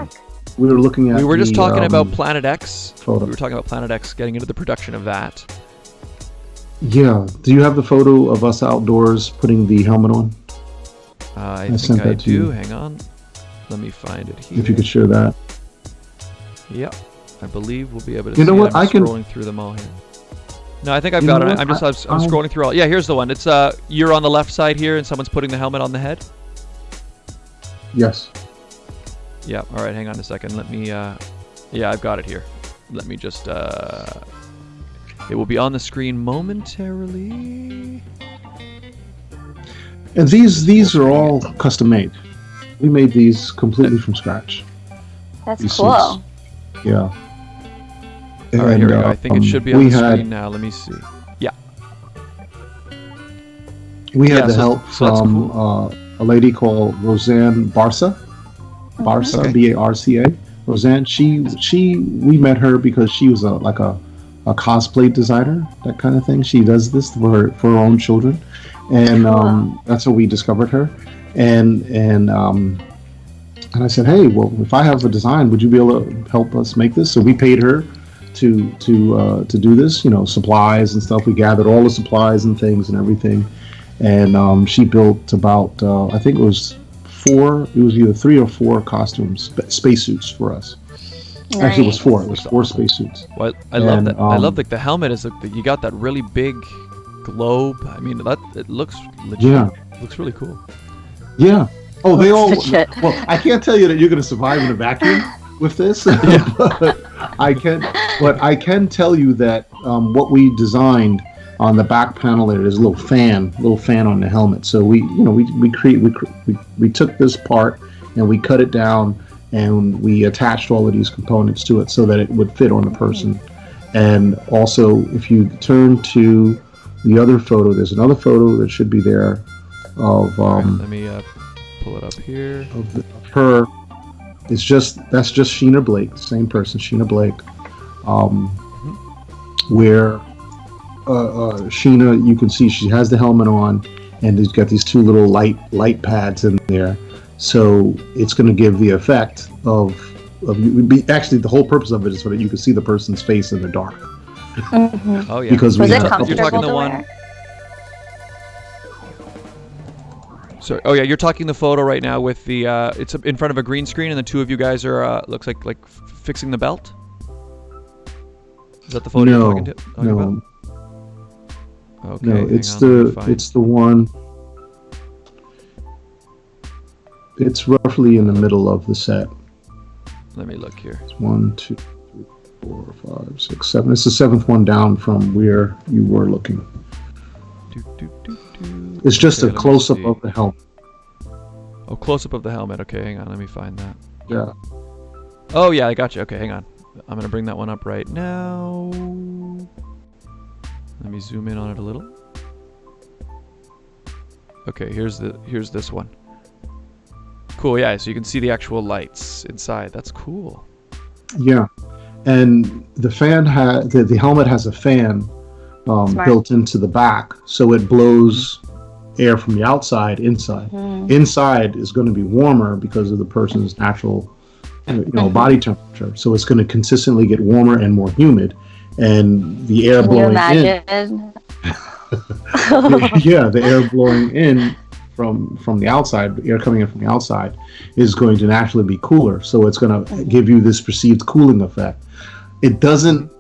We were looking at. We were just talking about Planet X. Photo. We were talking about Planet X, getting into the production of that. Yeah. Do you have the photo of us outdoors putting the helmet on? I think I do. Hang on. Let me find it here. If you could share that. Yep. I believe we'll be able to see it. What? I'm scrolling through them all here. No, I think I've You got know it. what? I'm scrolling through all. Yeah, here's the one. It's you're on the left side here, and someone's putting the helmet on the head. Yes. Yeah. All right. Hang on a second. Let me. Yeah, I've got it here. Let me just. It will be on the screen momentarily. And these are all custom made. We made these completely from scratch. That's These cool. suits. Yeah. All right, here we go. I think it should be on the screen now. Let me see. Yeah. We had Yeah, the so- help so that's from a lady called Roseanne Barca. Barca, Okay. Barca. Roseanne. We met her because she was a cosplay designer, that kind of thing. She does this for her own children, and that's how we discovered her. And I said, hey, well, if I have a design, would you be able to help us make this? So we paid her to do this, supplies and stuff. We gathered all the supplies and things and everything, and she built about I think it was either 3 or 4 costumes, spacesuits for us. Actually, it was 4. It was 4 spacesuits. Well, I love that. I love like the helmet is you got that really big globe. I mean, it looks legit. Yeah. It looks really cool. Yeah. Oh, they all. Legit. Well, I can't tell you that you're going to survive in a vacuum with this, but I can tell you that what we designed on the back panel there's a little fan on the helmet. So we took this part and we cut it down and we attached all of these components to it so that it would fit on the person. And also, if you turn to the other photo, there's another photo that should be there of All right, let me pull it up here. of her. That's just Sheena Blake, same person, Sheena Blake. Where Sheena, you can see she has the helmet on, and it's got these 2 little light pads in there. So it's going to give the effect of you. Actually, the whole purpose of it is so that you can see the person's face in the dark. Mm-hmm. Oh yeah. Because Was we it have- comfortable You're talking the to one. wear? Sorry. Oh yeah, you're talking the photo right now with the. It's in front of a green screen, and the 2 of you guys are looks like fixing the belt. Is that the photo you're talking about? Okay. No, hang it's on, let me find- the one. It's roughly in the middle of the set. Let me look here. It's 1, 2, 3, 4, 5, 6, 7. It's the 7th one down from where you were looking. It's just Okay, a let me close up see. of the helmet. Oh, close up of the helmet. Okay, hang on. Let me find that. Yeah. Oh yeah, I got you. Okay, hang on. I'm gonna bring that one up right now. Let me zoom in on it a little. Okay, here's this one. Cool, yeah. So you can see the actual lights inside. That's cool. Yeah, and the fan the helmet has a fan Smart. built into the back, so it blows air from the outside inside. Mm. Inside is going to be warmer because of the person's natural, body temperature. So it's going to consistently get warmer and more humid, and the air Can you blowing imagine? yeah, the air blowing in from the outside, the air coming in from the outside, is going to naturally be cooler. So it's going to give you this perceived cooling effect. It doesn't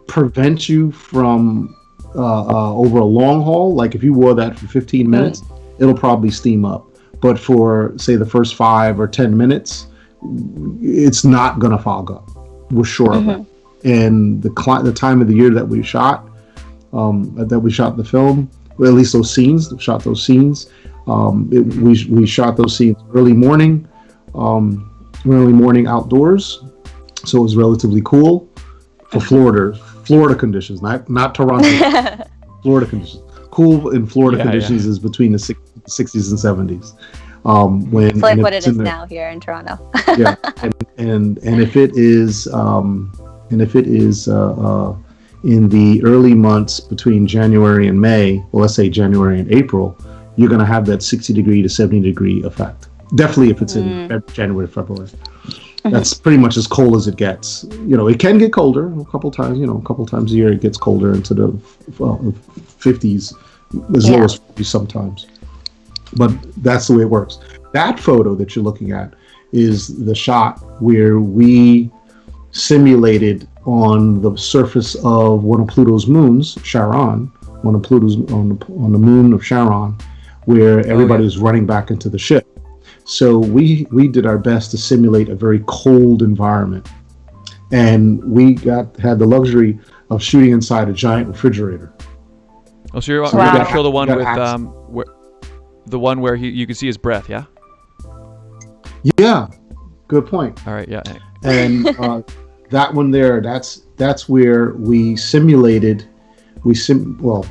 prevent you from over a long haul. Like if you wore that for 15 minutes, it'll probably steam up. But for say the first 5 or 10 minutes, it's not going to fog up. We're sure of it. And the time of the year that we shot the film, well, at least those scenes, we shot those scenes early morning outdoors, so it was relatively cool for Florida conditions, not Toronto. Florida conditions. Cool in Florida conditions is between the 60s and 70s. It's like what it is now here in Toronto. Yeah, and if it is in the early months between January and May, well, let's say January and April, you're going to have that 60 degree to 70 degree effect. Definitely if it's in January, February. That's pretty much as cold as it gets. It can get colder a couple times a year. It gets colder into the 50s, as low as 50s sometimes. But that's the way it works. That photo that you're looking at is the shot where we simulated on the surface of one of Pluto's moons, Charon, one of Pluto's on the moon of Charon, where everybody was running back into the ship. So we did our best to simulate a very cold environment, and we had the luxury of shooting inside a giant refrigerator. Oh, so you're going to show the one with where you can see his breath, yeah? Yeah, good point. All right, yeah. And that one there, that's where we simulated. Well,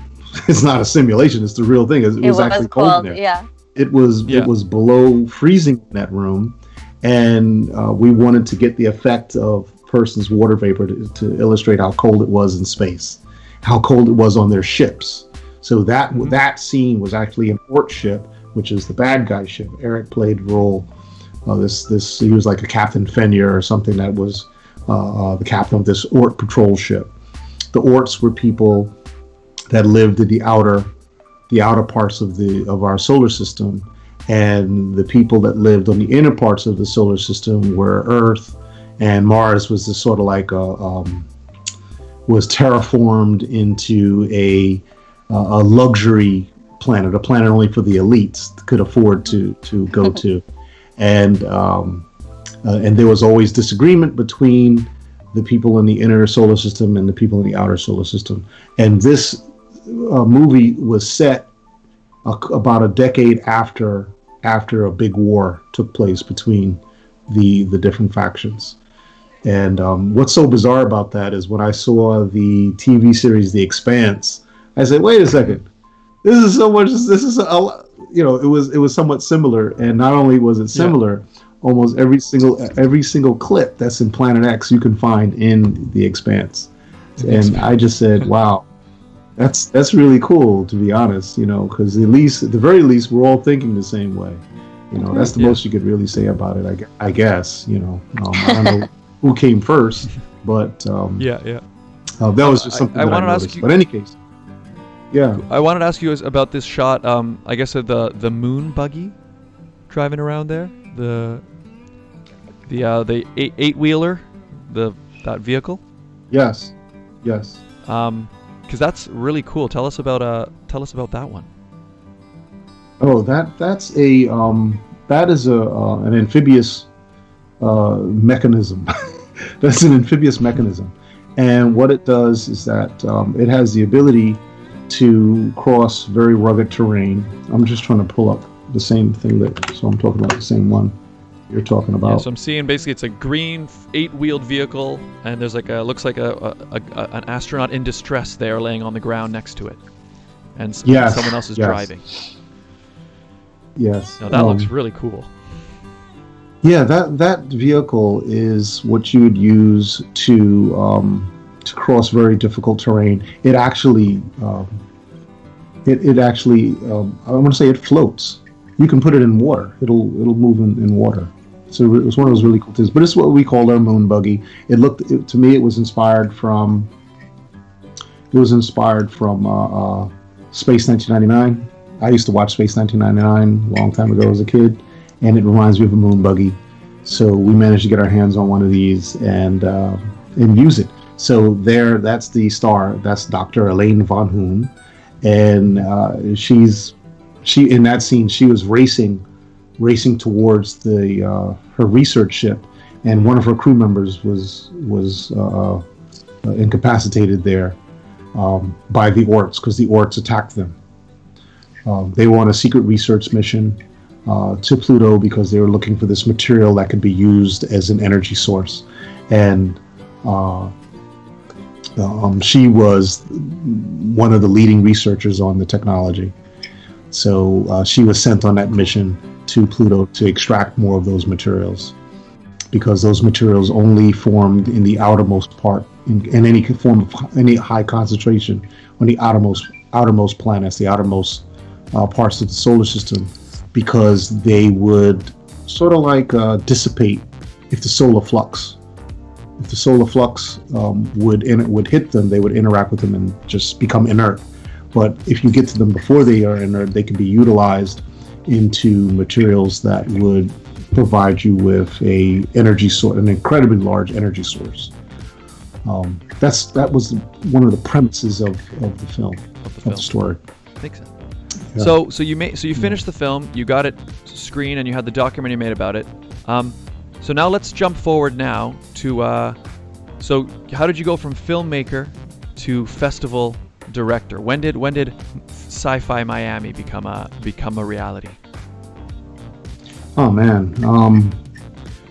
it's not a simulation; it's the real thing. It was actually cold in there. Yeah. It was below freezing in that room, and we wanted to get the effect of person's water vapor to illustrate how cold it was in space, how cold it was on their ships. So that scene was actually an Oort ship, which is the bad guy ship. Eric played the role. He was like a Captain Fenrir or something that was the captain of this Oort patrol ship. The Oorts were people that lived in the outer parts of our solar system, and the people that lived on the inner parts of the solar system were Earth, and Mars was this sort of like was terraformed into a luxury planet, a planet only for the elites could afford to go to, and there was always disagreement between the people in the inner solar system and the people in the outer solar system, and this movie was set about a decade after a big war took place between the different factions. And what's so bizarre about that is when I saw the TV series The Expanse, I said, wait a second, it was somewhat similar. And not only was it similar, almost every single clip that's in Planet X you can find in The Expanse. And I just said, wow, that's really cool, to be honest, because at the very least we're all thinking the same way. That's the most you could really say about it, I guess. I don't know who came first, but that was just something I wanted to ask you. But in any case, I wanted to ask you about this shot. I guess of the moon buggy driving around there, the 8-wheeler, that vehicle. Yes. Because that's really cool. Tell us about that one. Oh, that's an amphibious mechanism. That's an amphibious mechanism, and what it does is that it has the ability to cross very rugged terrain. I'm just trying to pull up the same thing so I'm talking about the same one you're talking about. Yeah, so I'm seeing basically it's a green 8-wheeled vehicle, and there's looks like an astronaut in distress there laying on the ground next to it, and someone else is driving. Yes. Now that looks really cool. Yeah, that vehicle is what you would use to cross very difficult terrain. It actually, I want to say it floats. You can put it in water. It'll move in water. So it was one of those really cool things. But it's what we call our moon buggy. To me, it was inspired from Space 1999. I used to watch Space 1999 a long time ago as a kid, and it reminds me of a moon buggy. So we managed to get our hands on one of these and use it. So that's the star. That's Dr. Alaina von Hoon, and she in that scene she was racing towards her research ship, and one of her crew members was incapacitated there by the Oorts because the Oorts attacked them. They were on a secret research mission to Pluto because they were looking for this material that could be used as an energy source, and she was one of the leading researchers on the technology. So she was sent on that mission to Pluto to extract more of those materials, because those materials only formed in the outermost part, in any form of any high concentration on the outermost planets, the outermost parts of the solar system, because they would sort of like dissipate if the solar flux would hit them. They would interact with them and just become inert. But if you get to them before they are inert, they can be utilized into materials that would provide you with an incredibly large energy source. That was one of the premises of the film, of the story. Makes sense. Yeah. So you finished the film, you got it screened, and you had the documentary made about it. So now let's jump forward now to. So how did you go from filmmaker to festival director? When did Sci-Fi Miami become a reality? Oh man.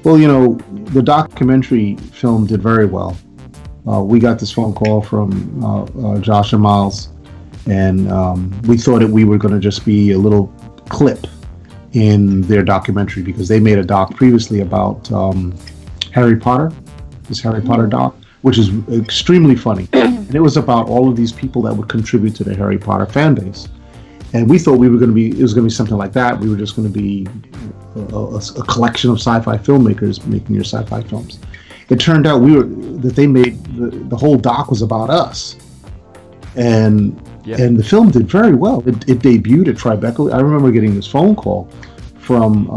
Well, the documentary film did very well. We got this phone call from Josh and Miles, and we thought that we were going to just be a little clip in their documentary, because they made a doc previously about Harry Potter, this Harry Potter doc, which is extremely funny. And it was about all of these people that would contribute to the Harry Potter fan base. And we thought it was going to be something like that. We were just going to be a collection of sci-fi filmmakers making your sci-fi films. It turned out they made the whole doc was about us. And the film did very well. It debuted at Tribeca. I remember getting this phone call from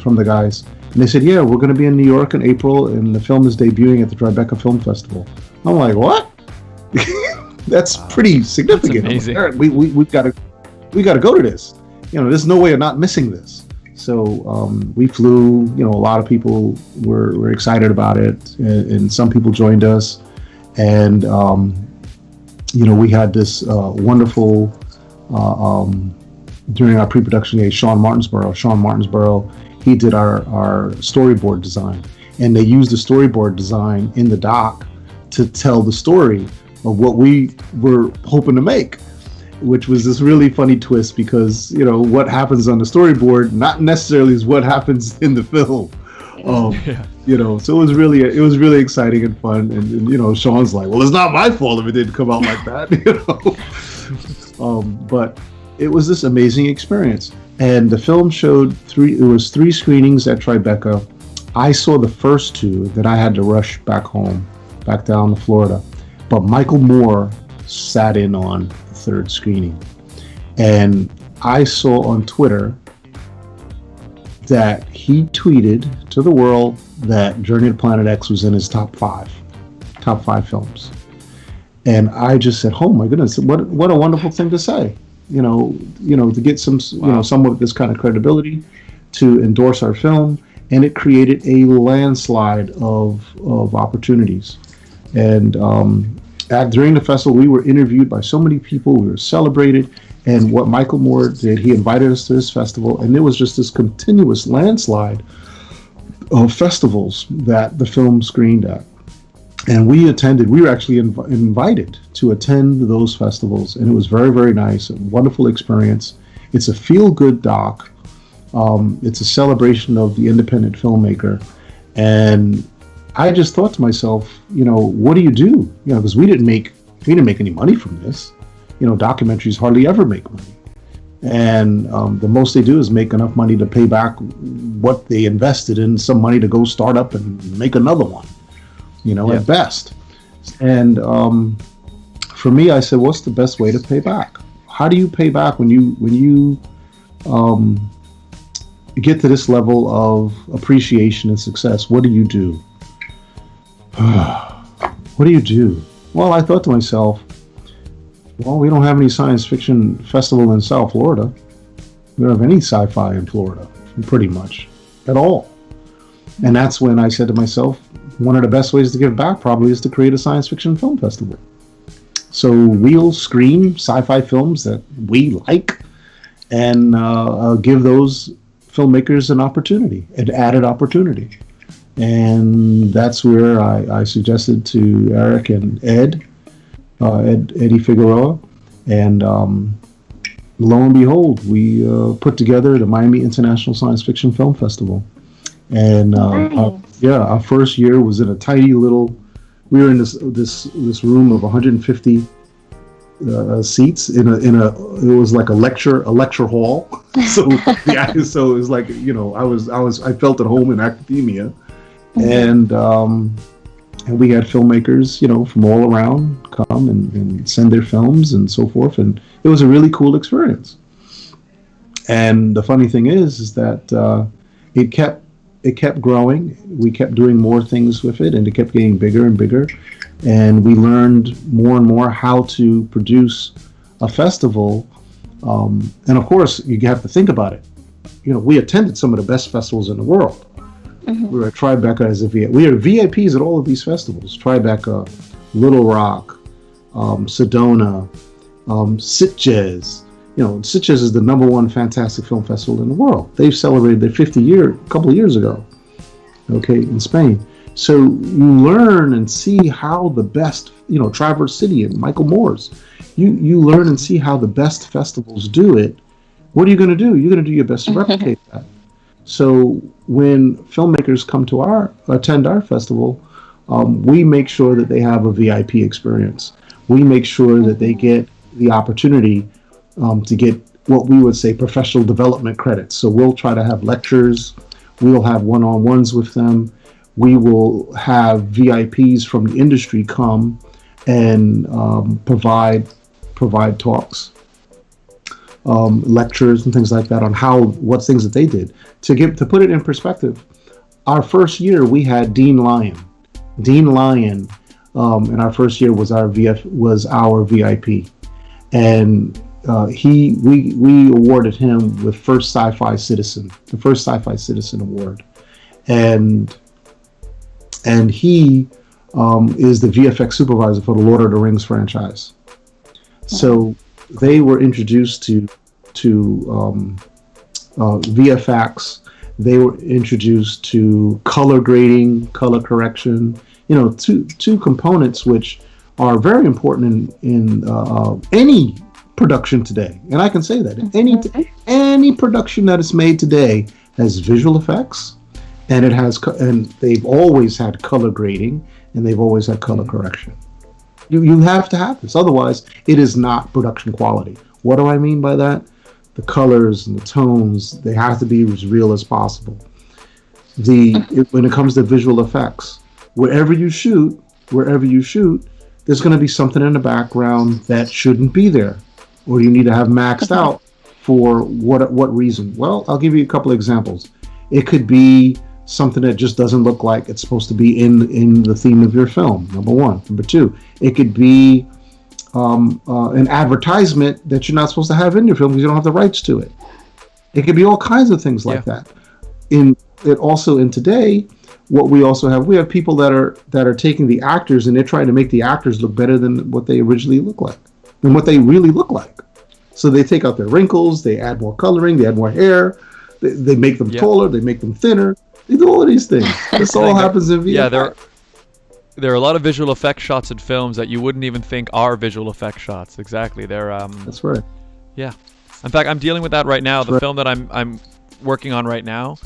the guys, and they said, "Yeah, we're going to be in New York in April, and the film is debuting at the Tribeca Film Festival." I'm like, "What?" That's pretty significant. That's amazing. Like, we've got to go to this. There's no way of not missing this. So we flew. A lot of people were excited about it, and some people joined us, and we had this wonderful, during our pre-production day, Sean Martinsborough, he did our storyboard design. And they used the storyboard design in the doc to tell the story of what we were hoping to make, which was this really funny twist, because, what happens on the storyboard not necessarily is what happens in the film. So it was really exciting and fun, and Sean's like, well, it's not my fault if it didn't come out like that, but it was this amazing experience. And the film showed three screenings at Tribeca. I saw the first two, then I had to rush back down to Florida, but Michael Moore sat in on the third screening, and I saw on Twitter that he tweeted to the world that Journey to Planet X was in his top five films. And I just said, oh my goodness, what a wonderful thing to say. To get somewhat of this kind of credibility to endorse our film. And it created a landslide of opportunities. And during the festival, we were interviewed by so many people, we were celebrated. And what Michael Moore did, he invited us to this festival, and there was just this continuous landslide of festivals that the film screened at. And we were actually invited to attend those festivals, and it was very, very nice, a wonderful experience. It's a feel-good doc. It's a celebration of the independent filmmaker. And I just thought to myself, what do you do? Because we didn't make any money from this. Documentaries hardly ever make money. And the most they do is make enough money to pay back what they invested in, some money to go start up and make another one, at best. And for me, I said, what's the best way to pay back? How do you pay back when you get to this level of appreciation and success? What do you do? What do you do? Well, I thought to myself, well, we don't have any science fiction festival in South Florida. We don't have any sci-fi in Florida, pretty much, at all. And that's when I said to myself, one of the best ways to give back probably is to create a science fiction film festival. So we'll screen sci-fi films that we like and give those filmmakers an added opportunity. And that's where I suggested to Eric and Eddie Figueroa, and lo and behold, we put together the Miami International Science Fiction Film Festival. And our first year was in a tiny little. We were in this room of 150 seats in a. It was like a lecture hall. So so it was like I felt at home in academia, and we had filmmakers from all around come and send their films and so forth, and it was a really cool experience. And the funny thing is that it kept growing. We kept doing more things with it, and it kept getting bigger and bigger. and we learned more and more how to produce a festival. And of course, you have to think about it. We attended some of the best festivals in the world. We were at Tribeca as a VIP. We are VIPs at all of these festivals. Tribeca, Little Rock, Sedona, Sitges. Sitges is the #1 fantastic film festival in the world. They've celebrated their 50th year a couple of years ago, in Spain. So you learn and see how the best, Traverse City and Michael Moore's. You learn and see how the best festivals do it. What are you going to do? You're going to do your best to replicate that. So when filmmakers come to attend our festival, we make sure that they have a VIP experience. We make sure that they get the opportunity to get what we would say professional development credits. So we'll try to have lectures. We'll have one-on-ones with them. We will have VIPs from the industry come and provide talks, lectures and things like that on what things that they did. To put it in perspective, our first year we had Dean Lyon. Dean Lyon in our first year was our VIP, and we awarded him with the first Sci-Fi Citizen Award, and he is the VFX supervisor for the Lord of the Rings franchise. So they were introduced to VFX. They were introduced to color grading, color correction. Two components which are very important in any production today. And I can say that any production that is made today has visual effects, and they've always had color grading, and they've always had color correction. You have to have this, otherwise it is not production quality. What do I mean by that? The colors and the tones, they have to be as real as possible. When it comes to visual effects, wherever you shoot, there's going to be something in the background that shouldn't be there, or you need to have maxed out for what reason? Well, I'll give you a couple of examples. It could be something that just doesn't look like it's supposed to be in the theme of your film, number one. Number two, it could be an advertisement that you're not supposed to have in your film because you don't have the rights to it. It could be all kinds of things like that. In today, what we have people that are taking the actors and they're trying to make the actors look better than what they originally look like, than what they really look like. So they take out their wrinkles, they add more coloring, they add more hair, they make them taller, they make them thinner. They do all of these things. This all happens in VFX. Yeah, there are a lot of visual effects shots in films that you wouldn't even think are visual effects shots. Exactly. That's right. Yeah. In fact, I'm dealing with that right now. The film that I'm working on right now,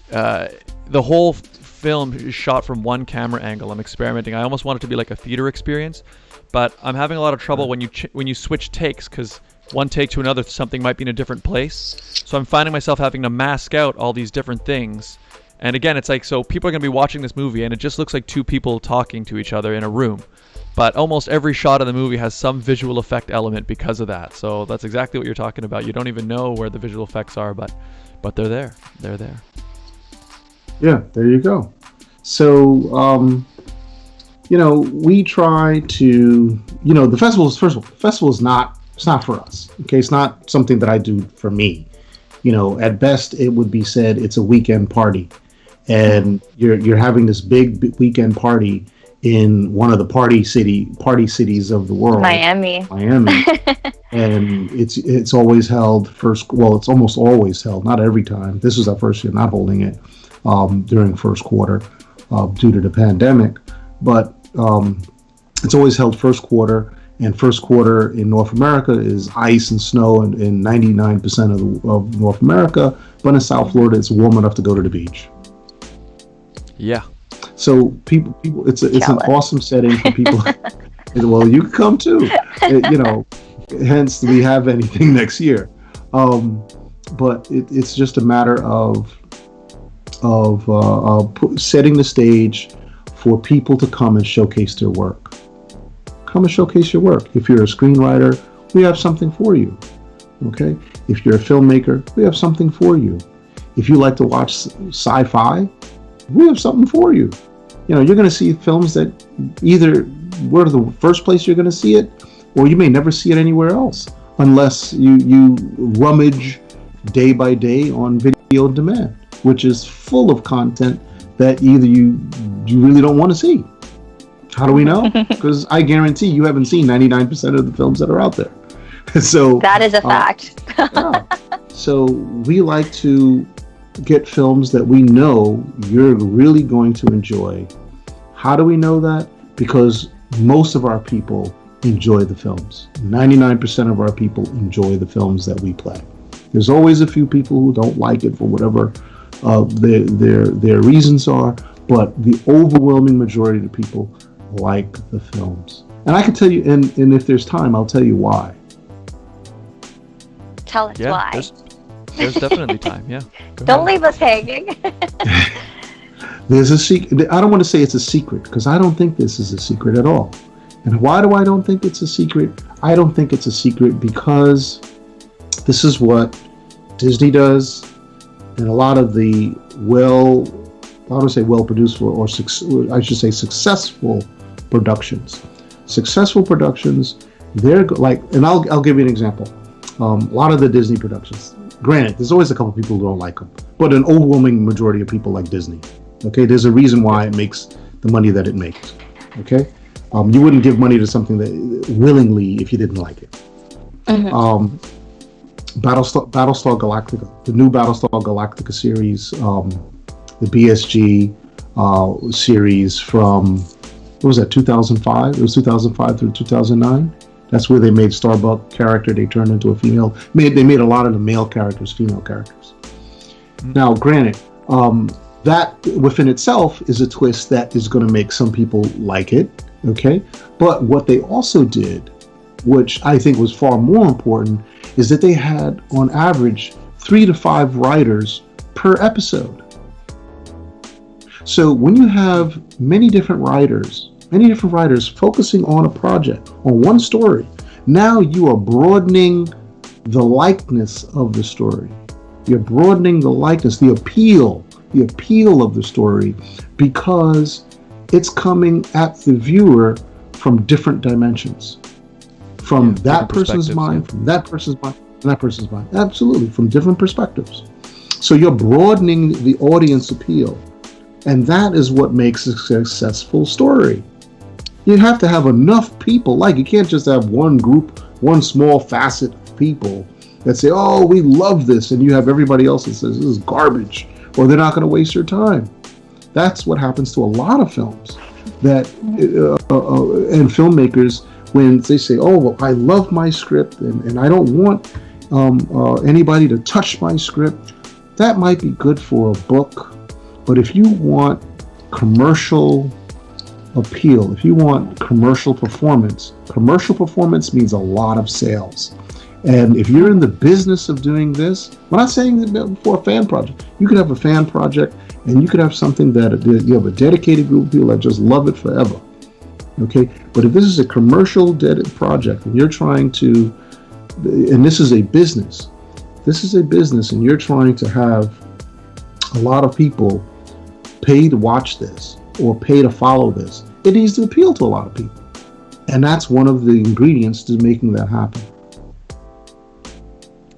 the whole film is shot from one camera angle. I'm experimenting. I almost want it to be like a theater experience, but I'm having a lot of trouble when you switch takes, because one take to another, something might be in a different place. So I'm finding myself having to mask out all these different things. And again, it's like, so people are going to be watching this movie and it just looks like two people talking to each other in a room. But almost every shot of the movie has some visual effect element because of that. So that's exactly what you're talking about. You don't even know where the visual effects are, but they're there. They're there. Yeah, there you go. So, we try to, the festival is not, it's not for us. Okay. It's not something that I do for me. At best it would be said it's a weekend party, and you're having this big weekend party in one of the party cities of the world, Miami, and it's always held it's almost always held, not every time. This was our first year not holding it during first quarter due to the pandemic, but it's always held first quarter. And first quarter in North America is ice and snow in 99% of North America, but in South Florida it's warm enough to go to the beach. Yeah. So people, it's an awesome setting for people. Well, you can come too. Hence we have anything next year. But it's just a matter of setting the stage for people to come and showcase their work. Come and showcase your work. If you're a screenwriter, we have something for you. Okay? If you're a filmmaker, we have something for you. If you like to watch sci-fi, we have something for you. You're going to see films that either where the first place you're going to see it, or you may never see it anywhere else unless you rummage day by day on video on demand, which is full of content that either you really don't want to see. How do we know? Because I guarantee you haven't seen 99% of the films that are out there. So that is a fact. yeah. So we like to get films that we know you're really going to enjoy. How do we know that? Because most of our people enjoy the films. 99% of our people enjoy the films that we play. There's always a few people who don't like it for whatever their reasons are, but the overwhelming majority of the people like the films. And I can tell you, and if there's time, I'll tell you why. Tell us why. There's definitely time, yeah. Don't leave us hanging. There's a secret. I don't want to say it's a secret, because I don't think this is a secret at all. And why do I don't think it's a secret? I don't think it's a secret because this is what Disney does, and a lot of the I don't say well-produced or I should say successful productions. Successful productions, they're like, and I'll give you an example. A lot of the Disney productions, granted, there's always a couple people who don't like them, but an overwhelming majority of people like Disney. Okay, there's a reason why it makes the money that it makes. Okay, you wouldn't give money to something that willingly if you didn't like it. Mm-hmm. Battlestar Galactica, the new Battlestar Galactica series, the BSG series from, what was that, 2005? It was 2005 through 2009. That's where they made Starbuck character, they turned into a female. They made a lot of the male characters female characters. Mm-hmm. Now, granted, that within itself is a twist that is going to make some people like it, okay? But what they also did, which I think was far more important, is that they had, on average, 3 to 5 writers per episode. So when you have many different writers focusing on a project, on one story, now you are broadening the likeness of the story. You're broadening the likeness, the appeal of the story, because it's coming at the viewer from different dimensions. From that person's mind, from that person's mind, from that person's mind. Absolutely, from different perspectives. So you're broadening the audience appeal. And that is what makes a successful story. You have to have enough people, you can't just have one group, one small facet of people that say, oh, we love this, and you have everybody else that says this is garbage, or they're not going to waste your time. That's what happens to a lot of films. That and filmmakers, when they say, oh, well, I love my script, and I don't want anybody to touch my script, that might be good for a book. But if you want commercial appeal, if you want commercial performance means a lot of sales. And if you're in the business of doing this, I'm not saying that for a fan project. You could have a fan project, and you could have something that you have a dedicated group of people that just love it forever. Okay? But if this is a commercial project, and you're trying to, and this is a business, and you're trying to have a lot of people pay to watch this or pay to follow this, it needs to appeal to a lot of people. And that's one of the ingredients to making that happen.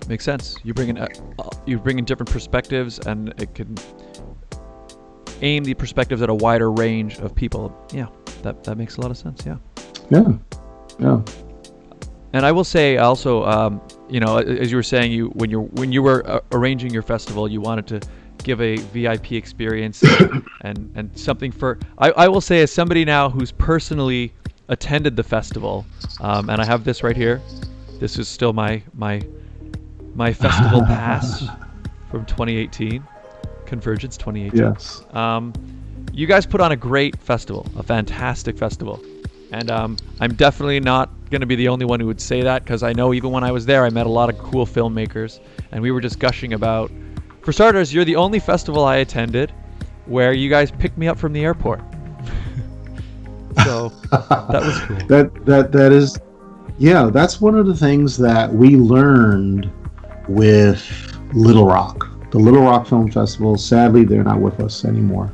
Makes sense. You bring in different perspectives, and it can aim the perspectives at a wider range of people. Yeah, that makes a lot of sense. Yeah. Yeah. And I will say also, as you were saying, when you were arranging your festival, you wanted to give a VIP experience and something for. I will say, as somebody now who's personally attended the festival, and I have this right here. This is still my festival pass from 2018, Convergence 2018. Yes. You guys put on a great festival, a fantastic festival, and I'm definitely not going to be the only one who would say that, because I know even when I was there, I met a lot of cool filmmakers, and we were just gushing about. For starters, you're the only festival I attended where you guys picked me up from the airport. So that was cool. That is, yeah, that's one of the things that we learned with Little Rock. The Little Rock Film Festival, sadly, they're not with us anymore.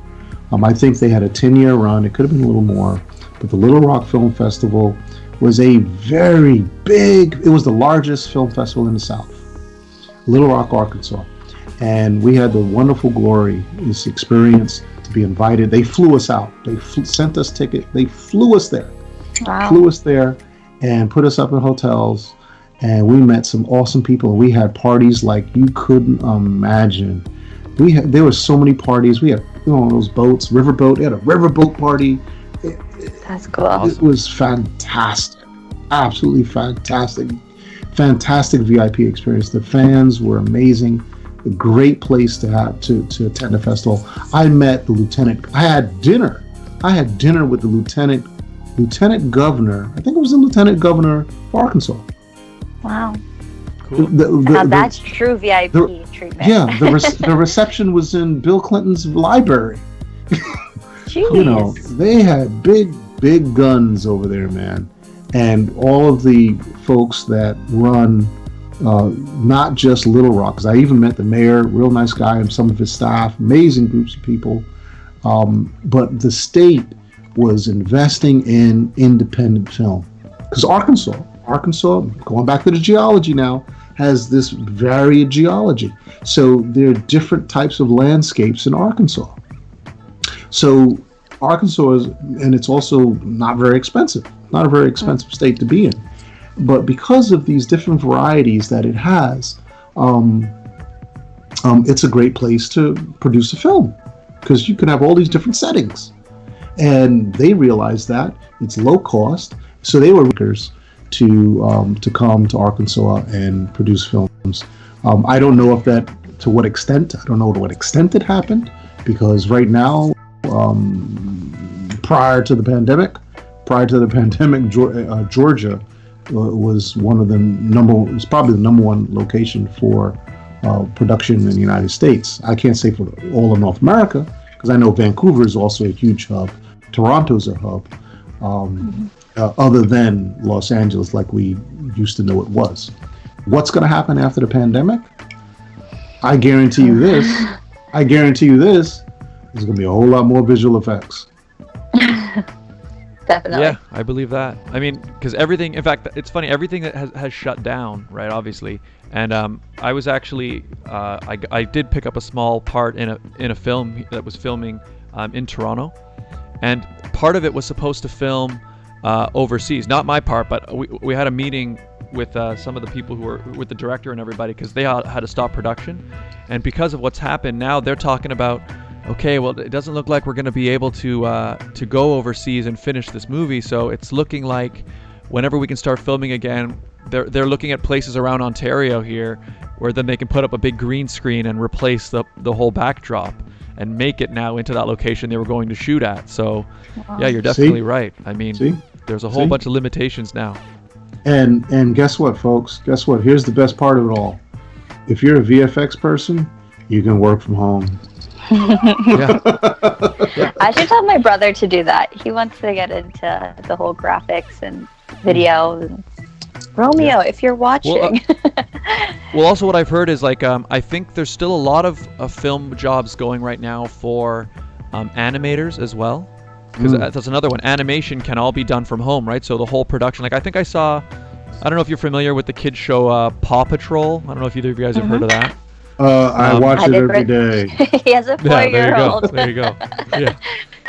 I think they had a 10-year run. It could have been a little more, but the Little Rock Film Festival was a very big, it was the largest film festival in the South, Little Rock, Arkansas. And we had the wonderful glory, this experience to be invited. They flew us out. They sent us tickets. They flew us there. Wow. Flew us there and put us up in hotels. And we met some awesome people. We had parties like you couldn't imagine. There were so many parties. We had those boats, riverboat. We had a riverboat party. That's cool. It was fantastic. Absolutely fantastic. Fantastic VIP experience. The fans were amazing. A great place to have to attend a festival. I met the lieutenant. I had dinner with the lieutenant governor. I think it was the lieutenant governor of Arkansas. Wow. Cool. That's true VIP treatment. Yeah, the reception was in Bill Clinton's library. Jeez. You know, they had big guns over there, man. And all of the folks that run not just Little Rock, because I even met the mayor, real nice guy, and some of his staff, amazing groups of people. But the state was investing in independent film. Because Arkansas, going back to the geology now, has this varied geology. So there are different types of landscapes in Arkansas. So Arkansas is, and it's also not very expensive, not a very expensive state to be in. But because of these different varieties that it has, it's a great place to produce a film because you can have all these different settings. And they realized that it's low cost, so they were makers to come to Arkansas and produce films. I don't know if that, to what extent, I don't know to what extent it happened, because right now, prior to the pandemic, Georgia was one of the probably the number one location for production in the United States. I can't say for all of North America, because I know Vancouver is also a huge hub. Toronto's a hub, other than Los Angeles, like we used to know it was. What's going to happen after the pandemic? I guarantee you this. There's going to be a whole lot more visual effects. Definitely. Yeah, I believe that. I mean, because everything, in fact, it's funny, everything that has shut down, right, obviously. And I was actually, I did pick up a small part in a film that was filming in Toronto. And part of it was supposed to film overseas. Not my part, but we had a meeting with some of the people who were with the director and everybody, because they had to stop production. And because of what's happened now, they're talking about, okay, well, it doesn't look like we're going to be able to go overseas and finish this movie. So it's looking like whenever we can start filming again, they're looking at places around Ontario here where then they can put up a big green screen and replace the whole backdrop and make it now into that location they were going to shoot at. So yeah, you're definitely right. I mean, there's a whole bunch of limitations now. And guess what, folks? Guess what? Here's the best part of it all. If you're a VFX person, you can work from home. Yeah. I should tell my brother to do that. He wants to get into the whole graphics and video. Romeo, if you're watching. Well, also what I've heard is like I think there's still a lot of film jobs going right now for animators as well, because that's another one. Animation can all be done from home, right? So the whole production, like I think I saw, I don't know if you're familiar with the kids show Paw Patrol. I don't know if either of you guys have heard of that. I watch it every day. He has a 4-year-old. There you go. Yeah.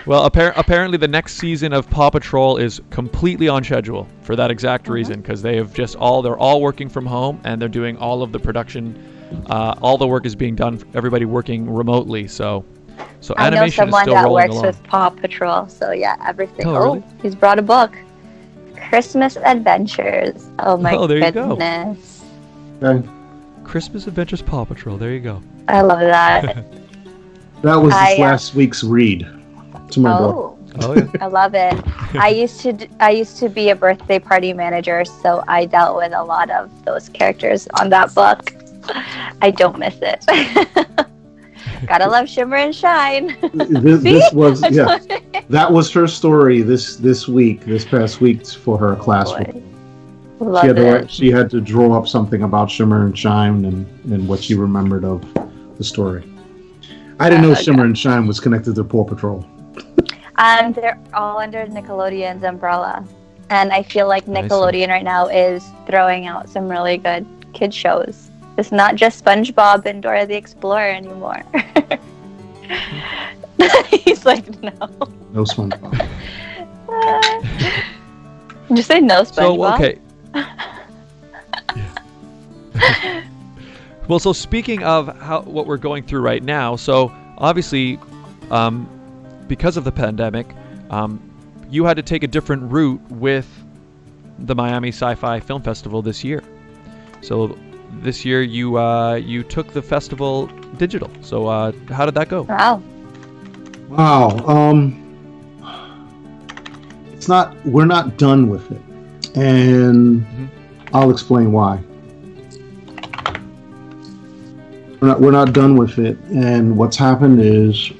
Well, apparently the next season of Paw Patrol is completely on schedule for that exact reason, because they have they're all working from home and they're doing all of the production. All the work is being done, everybody working remotely. So animation is still rolling along. I know someone that works with Paw Patrol, so yeah, everything. Oh, really? He's brought a book. Christmas Adventures. Oh my goodness. Okay. Christmas Adventures Paw Patrol. There you go. I love that. That was this last week's read to my book. Oh yeah. I love it. I used to be a birthday party manager, so I dealt with a lot of those characters on that book. I don't miss it. Gotta love Shimmer and Shine. That was her story this past week for her classwork. She had to draw up something about Shimmer and Shine and what she remembered of the story. I didn't know Shimmer and Shine was connected to Paw Patrol. They're all under Nickelodeon's umbrella. And I feel like I see. Nickelodeon right now is throwing out some really good kid shows. It's not just SpongeBob and Dora the Explorer anymore. He's like, no. No SpongeBob. Just say no SpongeBob. So, okay. Well, so speaking of what we're going through right now, so obviously, because of the pandemic, you had to take a different route with the Miami Sci-Fi Film Festival this year. So this year you took the festival digital. So how did that go? Wow. We're not done with it, and I'll explain why. We're not done with it, and what's happened is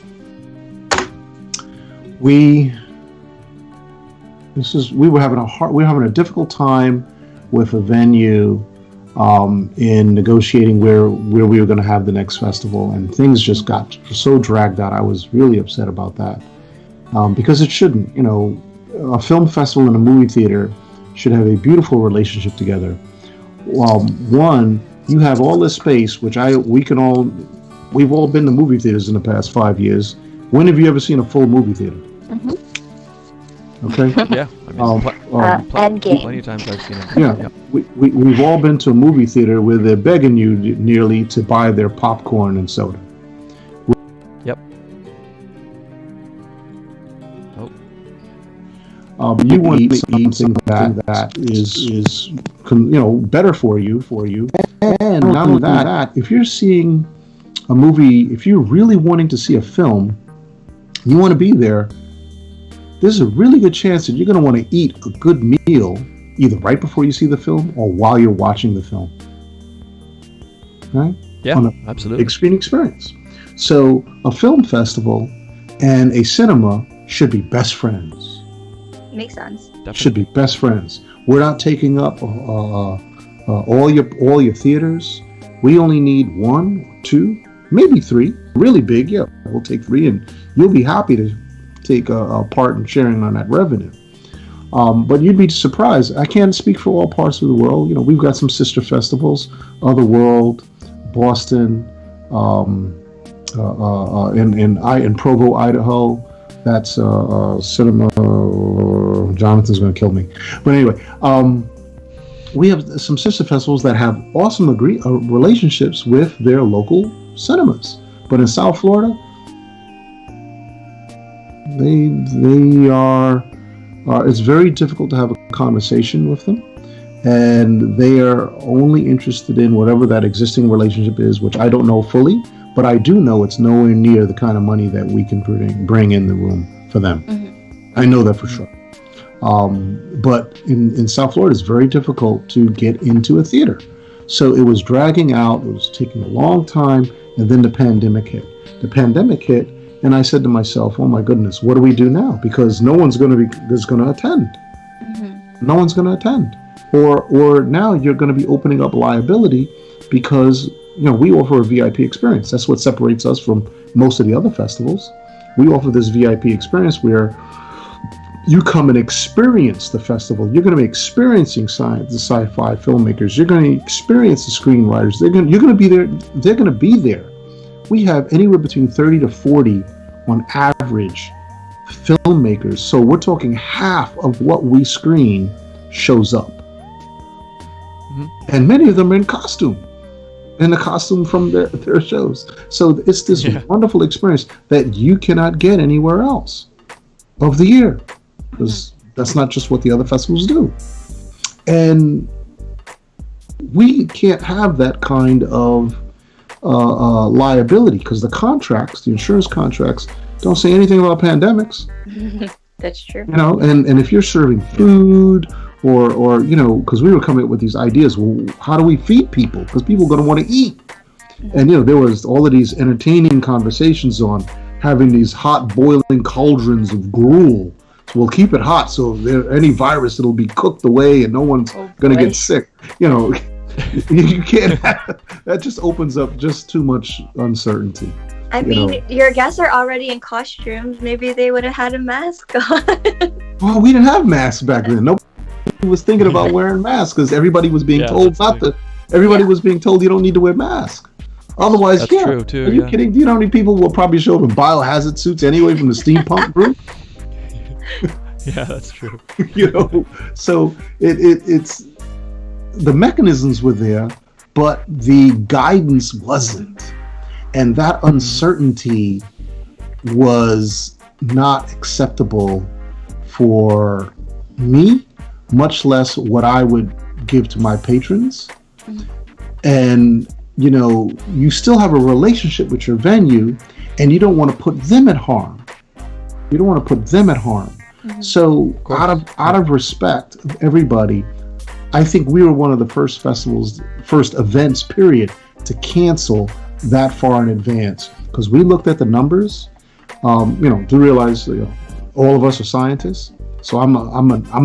we were having a difficult time with a venue in negotiating where we were going to have the next festival, and things just got so dragged out. I was really upset about that because it shouldn't. A film festival and a movie theater should have a beautiful relationship together. One, you have all this space, which we've all been to movie theaters in the past 5 years. When have you ever seen a full movie theater? Okay. Yeah. I mean, plenty of times I've seen it. Yeah. Yep. We've all been to a movie theater where they're begging you nearly to buy their popcorn and soda. Yep. You want to eat something that is better for you. And not only that, if you're seeing a movie, if you're really wanting to see a film, you want to be there. There's a really good chance that you're going to want to eat a good meal either right before you see the film or while you're watching the film. Right? Yeah, absolutely. Big screen experience. So a film festival and a cinema should be best friends. Makes sense. Definitely. Should be best friends. We're not taking up all your theaters. We only need 1, 2, maybe 3. Really big, yeah. We'll take 3, and you'll be happy to take a part in sharing on that revenue. But you'd be surprised. I can't speak for all parts of the world. We've got some sister festivals, Otherworld, Boston, in Provo, Idaho. That's cinema. Jonathan's going to kill me. But anyway, we have some sister festivals that have awesome relationships with their local cinemas. But in South Florida, they are. It's very difficult to have a conversation with them, and they are only interested in whatever that existing relationship is, which I don't know fully. But I do know it's nowhere near the kind of money that we can bring in the room for them. Mm-hmm. I know that for sure. But in South Florida, it's very difficult to get into a theater. So it was dragging out. It was taking a long time. And then the pandemic hit. And I said to myself, oh, my goodness, what do we do now? Because no one's going to attend. Mm-hmm. No one's going to attend. Or now you're going to be opening up liability because we offer a VIP experience. That's what separates us from most of the other festivals. We offer this VIP experience where you come and experience the festival. You're going to be experiencing the sci-fi filmmakers. You're going to experience the screenwriters. You're going to be there. They're going to be there. We have anywhere between 30 to 40 on average filmmakers. So we're talking half of what we screen shows up. Mm-hmm. And many of them are in costume. In the costume from their shows. So it's this wonderful experience that you cannot get anywhere else of the year. Because that's not just what the other festivals do. And we can't have that kind of liability because the insurance contracts don't say anything about pandemics. That's true. And if you're serving food or because we were coming up with these ideas, well, how do we feed people? Because people are going to want to eat. And there was all of these entertaining conversations on having these hot boiling cauldrons of gruel. So we'll keep it hot so if there's any virus, it'll be cooked away and no one's going to get sick. You can't have, that just opens up just too much uncertainty. I mean, your guests are already in costumes. Maybe they would have had a mask on. Well, we didn't have masks back then. Nobody was thinking about wearing masks because everybody was being told not to. Everybody was being told you don't need to wear masks. Otherwise, that's true too. Are you kidding? Do you know how many people will probably show up in biohazard suits anyway from the steampunk group? Yeah, that's true. So it's the mechanisms were there, but the guidance wasn't. And that uncertainty was not acceptable for me, much less what I would give to my patrons. And, you still have a relationship with your venue, and you don't want to put them at harm. So out of respect of everybody, I think we were one of the first events, period, to cancel that far in advance, because we looked at the numbers. Do realize all of us are scientists, so I'm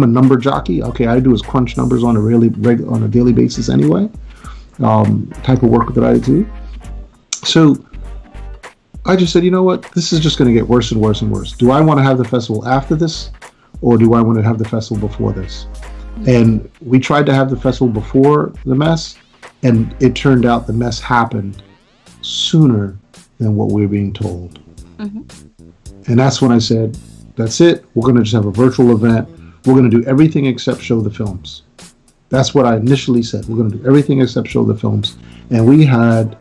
a number jockey. Okay, I do is crunch numbers on a daily basis anyway. Type of work that I do. So I just said, you know what, this is just going to get worse and worse and worse. Do I want to have the festival after this, or do I want to have the festival before this? And we tried to have the festival before the mess, and it turned out the mess happened sooner than what we were being told. And that's when I said, that's it. We're going to just have a virtual event. We're going to do everything except show the films. That's what I initially said. We're going to do everything except show the films. And we had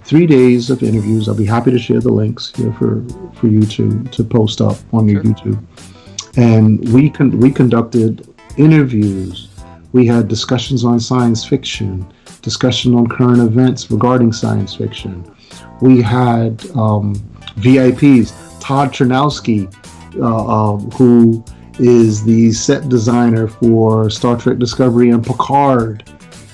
3 days of interviews. I'll be happy to share the links here for you to post up on your YouTube. And we conducted interviews. We had discussions on science fiction, discussion on current events regarding science fiction. We had VIPs, Todd Chernowski, who is the set designer for Star Trek Discovery and Picard.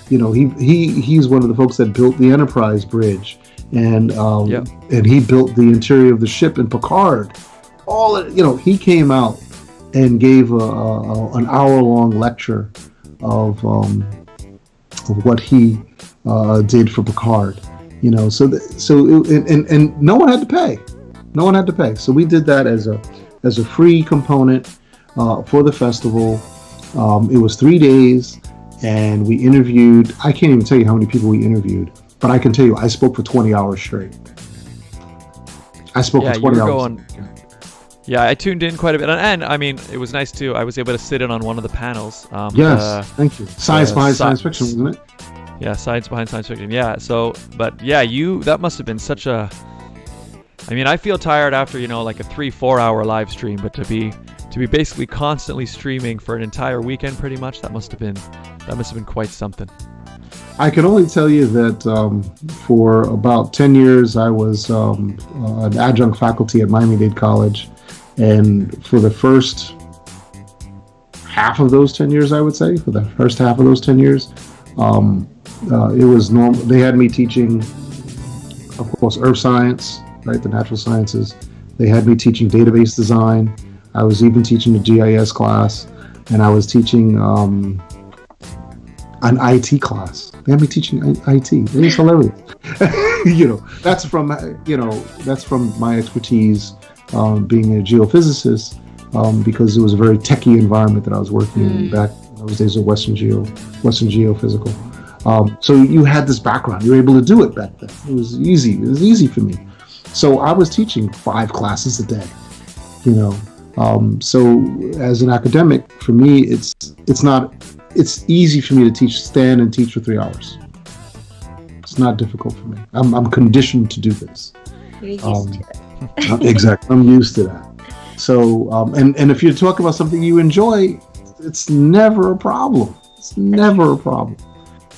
He's one of the folks that built the Enterprise bridge, and he built the interior of the ship in Picard. He came out and gave an hour-long lecture of what he did for Picard. And no one had to pay. No one had to pay. So we did that as a free component for the festival. It was 3 days, and we interviewed. I can't even tell you how many people we interviewed, but I can tell you I spoke for 20 hours straight. I spoke for 20 hours. Yeah, I tuned in quite a bit, and I mean, it was nice too. I was able to sit in on one of the panels. Yes, thank you. Science behind science fiction, wasn't it? Yeah, science behind science fiction. Yeah. So, but yeah, that must have been such a. I mean, I feel tired after like a 3-4 hour live stream, but to be basically constantly streaming for an entire weekend, pretty much, that must have been quite something. I can only tell you that for about 10 years, I was an adjunct faculty at Miami-Dade College. And for the first half of those 10 years, it was normal. They had me teaching, of course, earth science, right, the natural sciences. They had me teaching database design. I was even teaching a GIS class, and I was teaching an IT class. They had me teaching IT. It was hilarious. That's from my expertise. Being a geophysicist, because it was a very techie environment that I was working in back in those days of Western Geophysical. So you had this background. You were able to do it back then. It was easy. It was easy for me. So I was teaching 5 classes a day. So as an academic, for me, it's easy for me to stand and teach for 3 hours. It's not difficult for me. I'm conditioned to do this. You're used to it. Exactly. I'm used to that. So, and if you're talking about something you enjoy, it's never a problem.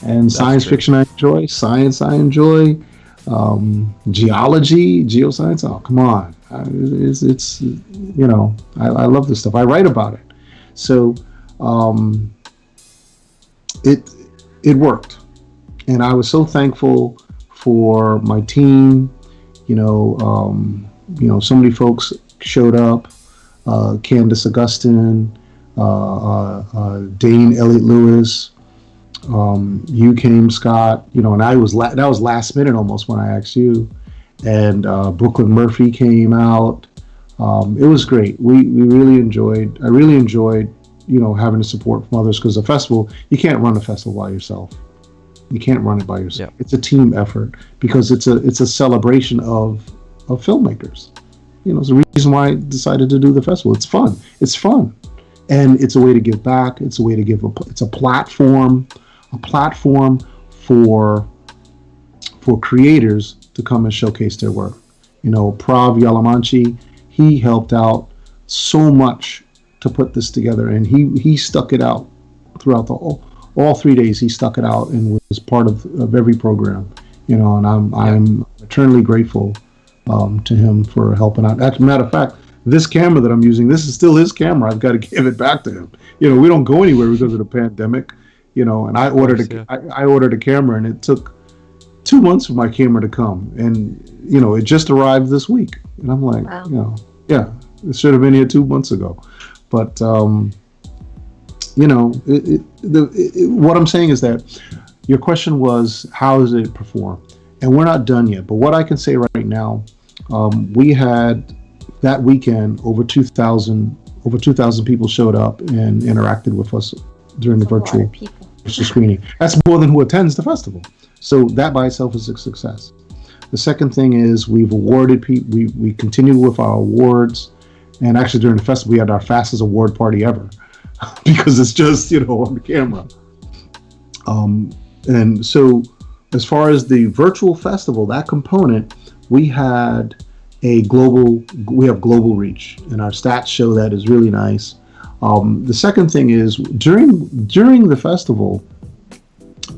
And science fiction I enjoy, science I enjoy, geology, geoscience. Oh, come on. It's I love this stuff. I write about it. So, it worked. And I was so thankful for my team. So many folks showed up. Candace Augustine, Dane Elliott Lewis, you came, Scott. And that was last minute almost when I asked you. and Brooklyn Murphy came out. It was great. I really enjoyed, having the support from others, because the festival, you can't run a festival by yourself. You can't run it by yourself. Yeah. It's a team effort, because it's a celebration of filmmakers. It's the reason why I decided to do the festival. It's fun. And it's a way to give back. It's a way to it's a platform for creators to come and showcase their work. Prav Yalamanchi, he helped out so much to put this together, and he stuck it out throughout all 3 days. He stuck it out and was part of every program, and I'm eternally grateful to him for helping out. As a matter of fact, this camera that I'm using, this is still his camera. I've got to give it back to him. We don't go anywhere because of the pandemic, and I ordered a camera, and it took 2 months for my camera to come, and it just arrived this week, and I'm like, wow. It should have been here 2 months ago. But what I'm saying is that your question was, how does it perform? And we're not done yet. But what I can say right now, we had that weekend over 2,000 people showed up and interacted with us during the virtual screening. That's more than who attends the festival. So that by itself is a success. The second thing is we've awarded people. We continue with our awards, and actually during the festival we had our fastest award party ever because it's just on the camera. And so as far as the virtual festival, that component, we have global reach, and our stats show that is really nice. The second thing is during the festival,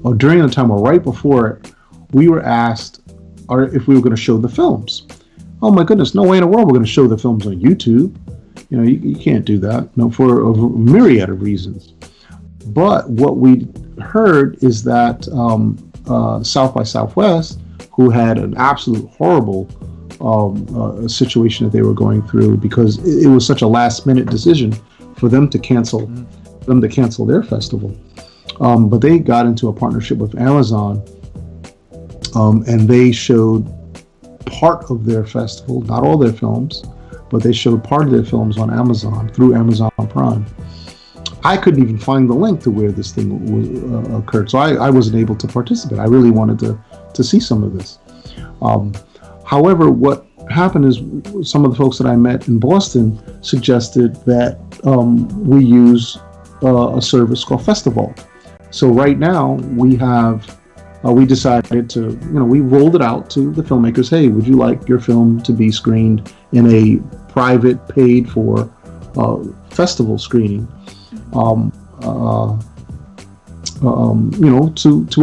or during the time or right before it, we were asked if we were going to show the films. Oh my goodness, no way in the world we're going to show the films on YouTube. You can't do that, for a myriad of reasons. But what we heard is that South by Southwest, who had an absolute horrible situation that they were going through, because it was such a last-minute decision for them to cancel their festival. But they got into a partnership with Amazon, and they showed part of their festival, not all their films, but they showed part of their films on Amazon through Amazon Prime. I couldn't even find the link to where this thing occurred, so I wasn't able to participate. I really wanted to see some of this. However, what happened is some of the folks that I met in Boston suggested that we use a service called Festivault. So right now we decided to, we rolled it out to the filmmakers. Hey, would you like your film to be screened in a private, paid for festival screening? To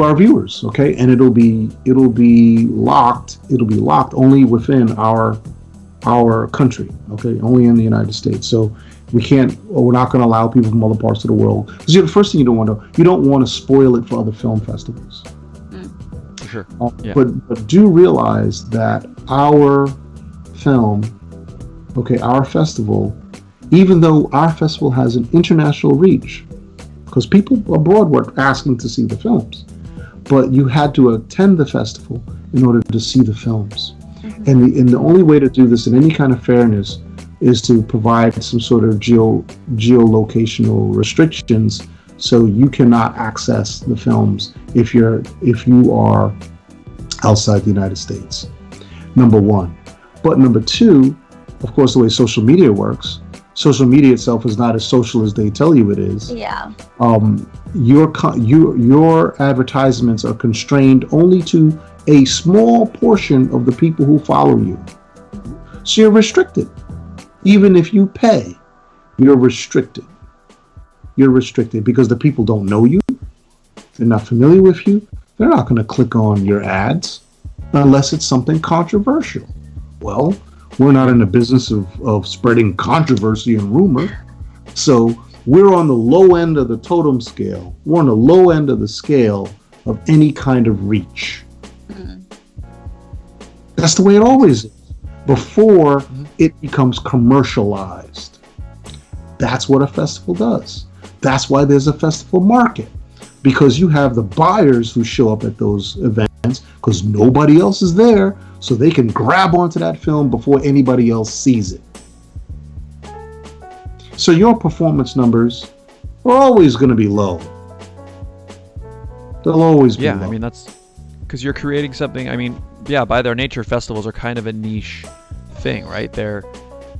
our viewers, okay, and it'll be locked only within our country, okay, only in the United States. So we're not going to allow people from other parts of the world, because the first thing you don't want to spoil it for other film festivals. Sure. Yeah. But do realize that our film, okay, our festival, even though our festival has an international reach, because people abroad were asking to see the films, but you had to attend the festival in order to see the films. Mm-hmm. And the only way to do this in any kind of fairness is to provide some sort of geolocational restrictions, so you cannot access the films if you are outside the United States. Number one. But number two, of course, the way social media works, social media itself is not as social as they tell you it is. Yeah. Your advertisements are constrained only to a small portion of the people who follow you. So you're restricted. Even if you pay, you're restricted. You're restricted because the people don't know you. They're not familiar with you. They're not going to click on your ads unless it's something controversial. Well, we're not in the business of spreading controversy and rumor. So we're on the low end of the totem scale. We're on the low end of the scale of any kind of reach. Mm-hmm. That's the way it always is. Before it becomes commercialized. That's what a festival does. That's why there's a festival market. Because you have the buyers who show up at those events because nobody else is there. so they can grab onto that film before anybody else sees it. So your performance numbers are always going to be low. They'll always be low. I mean, that's because you're creating something. I mean, yeah, by their nature, festivals are kind of a niche thing, right? They're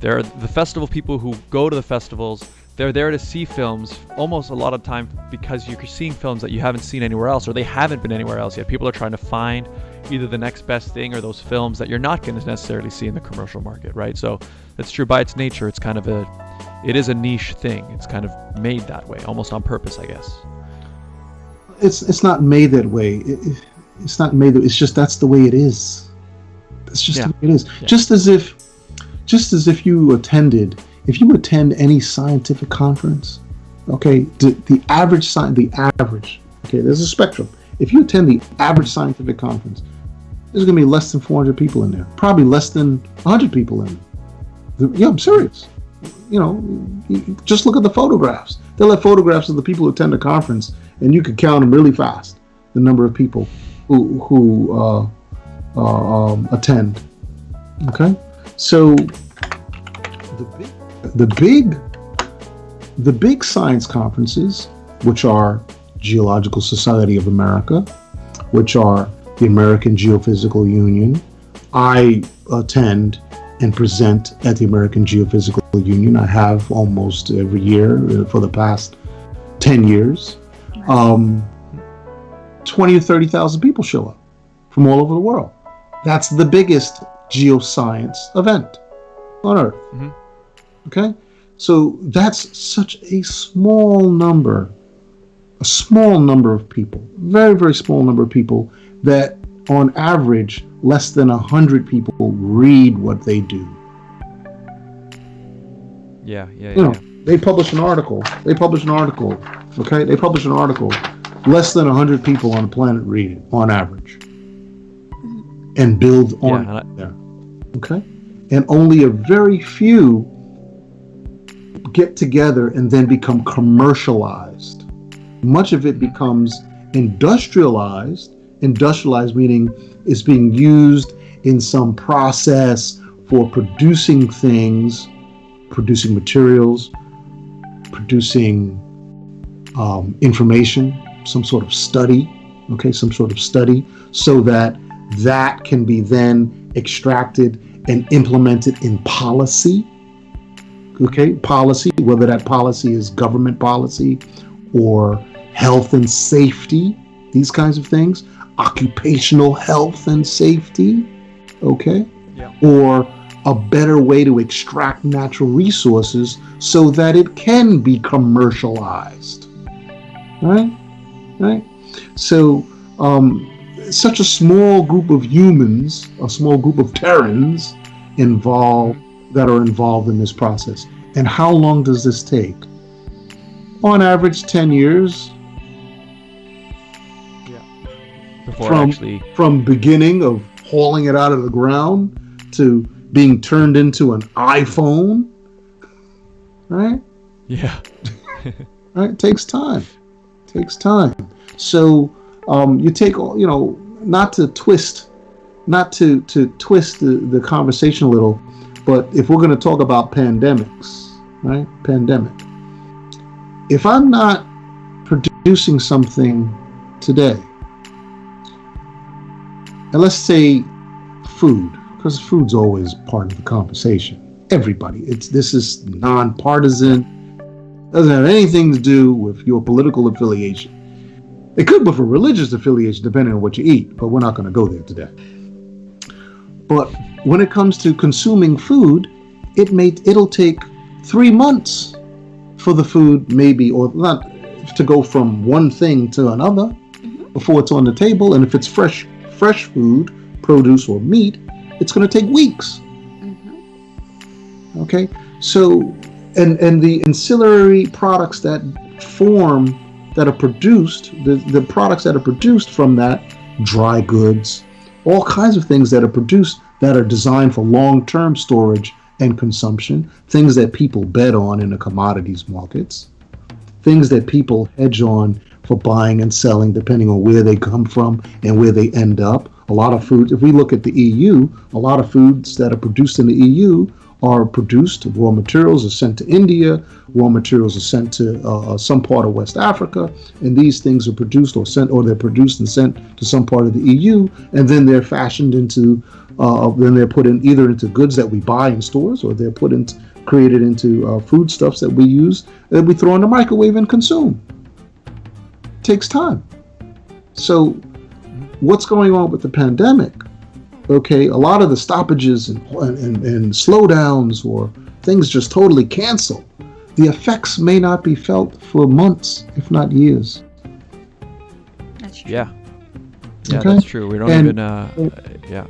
the festival people who go to the festivals. They're there to see films almost a lot of time because you're seeing films that you haven't seen anywhere else, or they haven't been anywhere else yet. People are trying to find either the next best thing or those films that you're not going to necessarily see in the commercial market, right? So that's true by its nature. It's kind of it is a niche thing. It's kind of made that way, almost on purpose, I guess. It's not made that way. It's not made. It's just that's the way it is. That's just the way it is. Yeah. Just as if you attend any scientific conference, okay, the average, okay, there's a spectrum. If you attend the average scientific conference, there's going to be less than 400 people in there, probably less than 100 people in there. Yeah, I'm serious. You know, just look at the photographs. They'll have photographs of the people who attend the conference, and you could count them really fast, the number of people who attend. Okay, so the big science conferences, which are Geological Society of America, which are the American Geophysical Union. I attend and present at the American Geophysical Union. I have almost every year for the past 10 years. 20 or 30,000 people show up from all over the world. That's the biggest geoscience event on Earth. Mm-hmm. Okay? So that's such a small number of people, very, very small number of people that on average, less than 100 people read what they do. Yeah. They publish an article. Okay? They publish an article. Less than 100 people on the planet read it on average. And build on it there. Okay? And only a very few get together and then become commercialized. Much of it becomes industrialized. Industrialized meaning it's being used in some process for producing things, producing materials, producing information, some sort of study, so that can be then extracted and implemented in policy. Okay, policy, whether that policy is government policy or health and safety, these kinds of things, occupational health and safety, okay, or a better way to extract natural resources so that it can be commercialized, right? So, such a small group of humans, a small group of Terrans that are involved in this process. And how long does this take? On average, 10 years. From beginning of hauling it out of the ground to being turned into an iPhone, right? Yeah. Right? It takes time. So you take, not to twist the conversation a little, but if we're going to talk about pandemics, right? Pandemic. If I'm not producing something today, and let's say food, because food's always part of the conversation. Everybody, this is non-partisan, doesn't have anything to do with your political affiliation. It could with a religious affiliation, depending on what you eat, but we're not going to go there today. But when it comes to consuming food, it'll take 3 months for the food, maybe, or not, to go from one thing to another before it's on the table. And if it's fresh food, produce or meat, it's going to take weeks. Okay, so and the ancillary products that are produced, the products that are produced from that, dry goods, all kinds of things that are produced that are designed for long-term storage and consumption, things that people bet on in the commodities markets, things that people hedge on for buying and selling depending on where they come from and where they end up. A lot of foods, if we look at the EU, a lot of foods that are produced in the EU are produced, raw materials are sent to India, raw materials are sent to some part of West Africa, and these things are produced they're produced and sent to some part of the EU, and then they're fashioned into, then they're put in either into goods that we buy in stores, or they're created into foodstuffs that we use, that we throw in the microwave and consume. It takes time. So what's going on with the pandemic? Okay, a lot of the stoppages and slowdowns or things just totally cancel. The effects may not be felt for months, if not years. That's true. Yeah, Okay? that's true. We don't even. Yeah.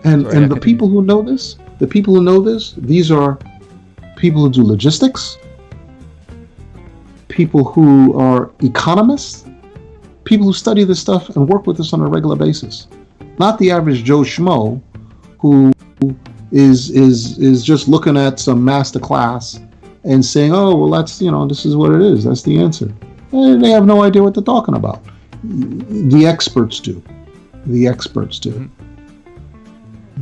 And Sorry, the people who know this, these are people who do logistics, people who are economists, people who study this stuff and work with this on a regular basis. Not the average Joe Schmo who is just looking at some master class and saying, oh, well, that's, this is what it is. That's the answer. And they have no idea what they're talking about. The experts do.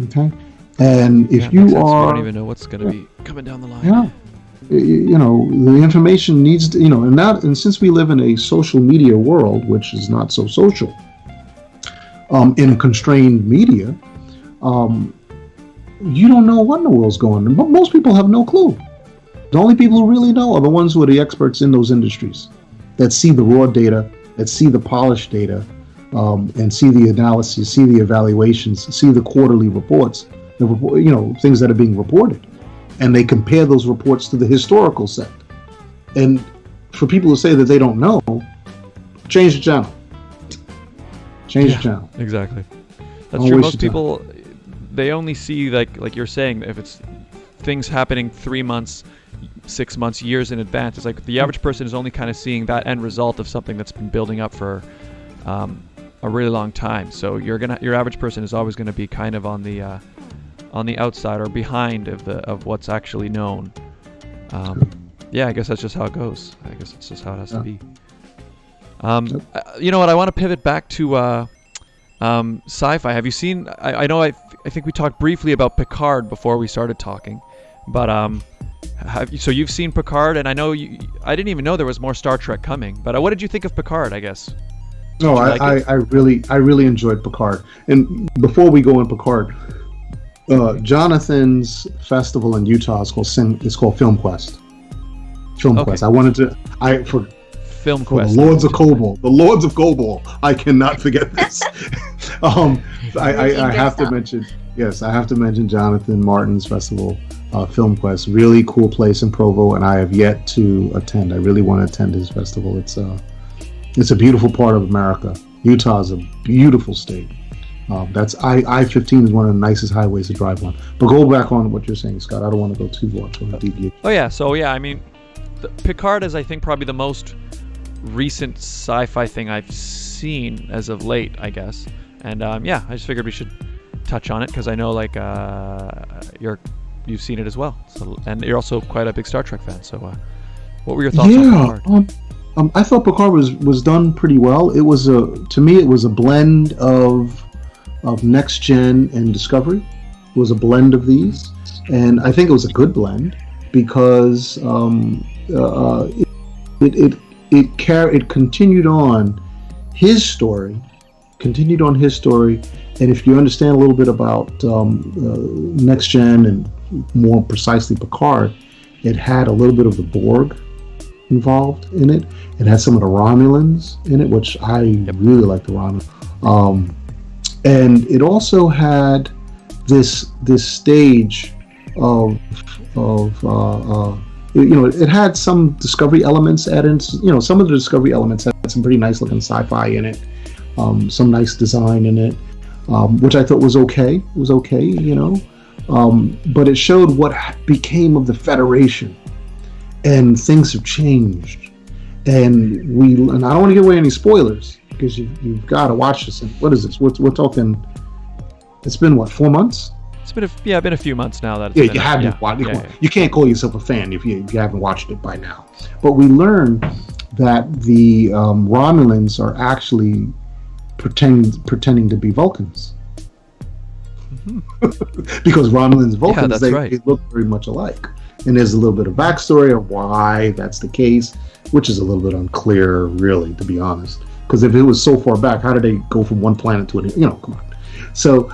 Okay? And if you are... I don't even know what's going to be coming down the line. Yeah. The information needs to, and since we live in a social media world, which is not so social, in constrained media, you don't know what in the world's going on. Most people have no clue. The only people who really know are the ones who are the experts in those industries, that see the raw data, that see the polished data, and see the analysis, see the evaluations, see the quarterly reports, things that are being reported. And they compare those reports to the historical set. And for people who say that they don't know, change the channel. Change the channel. Exactly. That's Don't true. waste Most your people, they only see, like you're saying, if it's things happening 3 months, 6 months, years in advance. It's like the average person is only kind of seeing that end result of something that's been building up for a really long time. So your average person is always going to be kind of on the outside or behind of what's actually known. Yeah, I guess that's just how it goes. I guess it's just how it has to be. You know what? I want to pivot back to sci-fi. Have you seen? I know. I think we talked briefly about Picard before we started talking, but so you've seen Picard, and I know I didn't even know there was more Star Trek coming. But what did you think of Picard? I guess. No, I really enjoyed Picard. And before we go in Picard, Jonathan's festival in Utah is called FilmQuest. FilmQuest. Okay. For FilmQuest. The Lords of Cobol. I cannot forget this. I have to mention. Yes, I have to mention Jonathan Martin's festival, FilmQuest. Really cool place in Provo, and I have yet to attend. I really want to attend his festival. It's a beautiful part of America. Utah is a beautiful state. That's I-15 is one of the nicest highways to drive on. But go back on what you're saying, Scott. I don't want to go too far to a deviation. Oh yeah, so yeah, I mean, Picard is, I think, probably the most recent sci-fi thing I've seen as of late, I guess. And yeah, I just figured we should touch on it because I know like you've seen it as well, so, and you're also quite a big Star Trek fan. So, what were your thoughts on Picard? I thought Picard was done pretty well. It was to me it was a blend of Next Gen and Discovery. It was a blend of these, and I think it was a good blend because it continued on his story, and if you understand a little bit about Next Gen and more precisely Picard, it had a little bit of the Borg involved in it. It had some of the Romulans in it, which I really like the Romulans. And it also had this stage of it had some Discovery elements added. Some of the Discovery elements had some pretty nice looking sci-fi in it, some nice design in it, which I thought was okay. It was okay, but it showed what became of the Federation, and things have changed. And I don't want to give away any spoilers because you've got to watch this. And what is this? We're talking. It's been what, 4 months? It's been a few months now that you haven't watched it. You can't call yourself a fan if you haven't watched it by now. But we learned that the Romulans are actually pretending to be Vulcans. Because Romulans and Vulcans, they look very much alike. And there's a little bit of backstory of why that's the case, which is a little bit unclear, really, to be honest. Because if it was so far back, how did they go from one planet to another? Come on. So,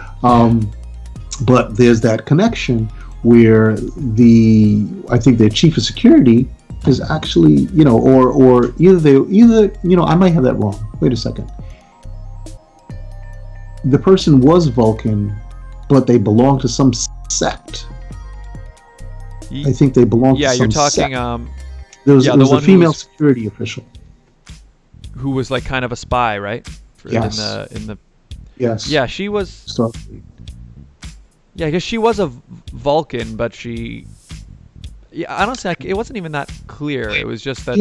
but there's that connection where I think their chief of security is actually, or either, I might have that wrong. Wait a second. The person was Vulcan, but they belong to some sect. I think they belong to some you're talking. Sect. There was a female security official who was like kind of a spy, right? Yes. In the. Yes. Yeah, she was. Starfleet. Yeah, I guess she was a Vulcan, but she. Yeah, I don't say it wasn't even that clear. It was just that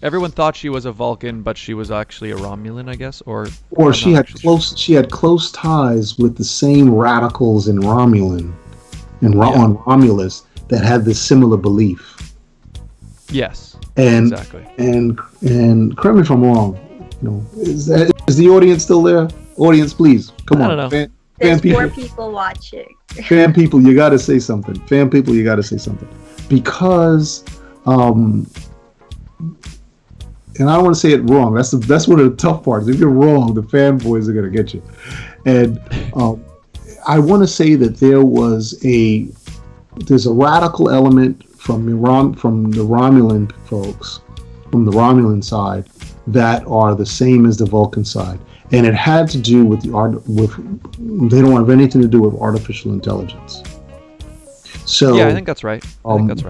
everyone thought she was a Vulcan, but she was actually a Romulan, I guess, or she had close ties with the same radicals in Romulan on Romulus that had this similar belief. Yes. And exactly. And correct me if I'm wrong. Is the audience still there? Audience, please come on. I don't know. There's 4 people watching. Fan people, you got to say something. Fan people, you got to say something. Because, and I don't want to say it wrong. That's one of the tough parts. If you're wrong, the fanboys are going to get you. And I want to say that there's a radical element from the Romulan folks, from the Romulan side, that are the same as the Vulcan side. And it had to do with they don't have anything to do with artificial intelligence. So yeah, I think that's right.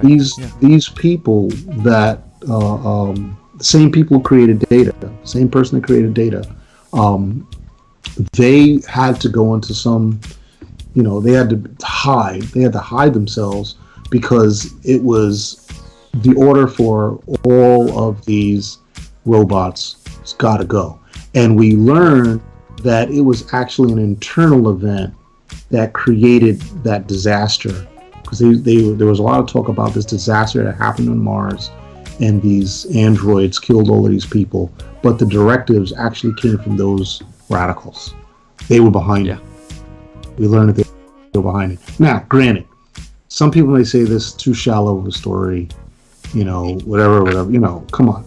These people that the same people who created data, same person that created data, they had to go into some, they had to hide themselves, because it was the order for all of these robots. It's got to go. And we learned that it was actually an internal event that created that disaster. Because there was a lot of talk about this disaster that happened on Mars, and these androids killed all of these people. But the directives actually came from those radicals. They were behind it. We learned that they were behind it. Now, granted, some people may say this is too shallow of a story, whatever, come on.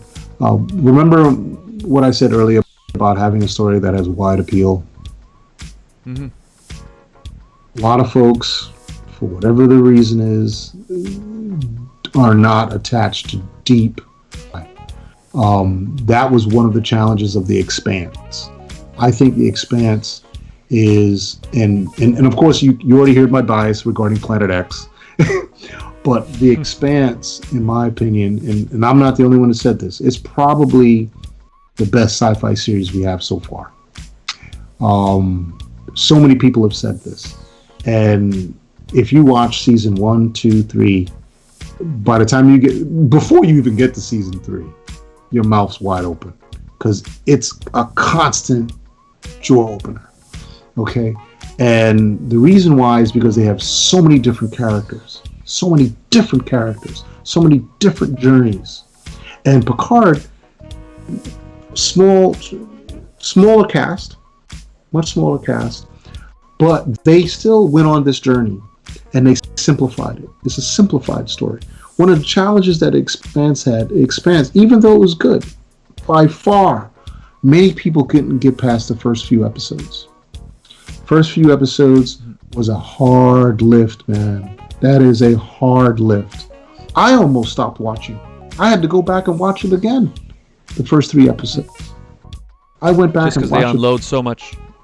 Remember what I said earlier about having a story that has wide appeal? Mm-hmm. A lot of folks, for whatever the reason is, are not attached to deep. That was one of the challenges of The Expanse. I think The Expanse is, and of course you already heard my bias regarding Planet X, but The Expanse, in my opinion, and I'm not the only one who said this, it's probably the best sci-fi series we have so far. So many people have said this, and if you watch season 1, 2, 3, by the time before you even get to season 3, your mouth's wide open, because it's a constant jaw opener. Okay, and the reason why is because they have so many different characters, so many different journeys, and Picard, smaller cast, much smaller cast, but they still went on this journey, and they simplified it. It's a simplified story. One of the challenges that Expanse, even though it was good, by far, many people couldn't get past the first few episodes. First few episodes was a hard lift, man. That is a hard lift. I almost stopped watching. I had to go back and watch it again. The first 3 episodes. I went back just and because watched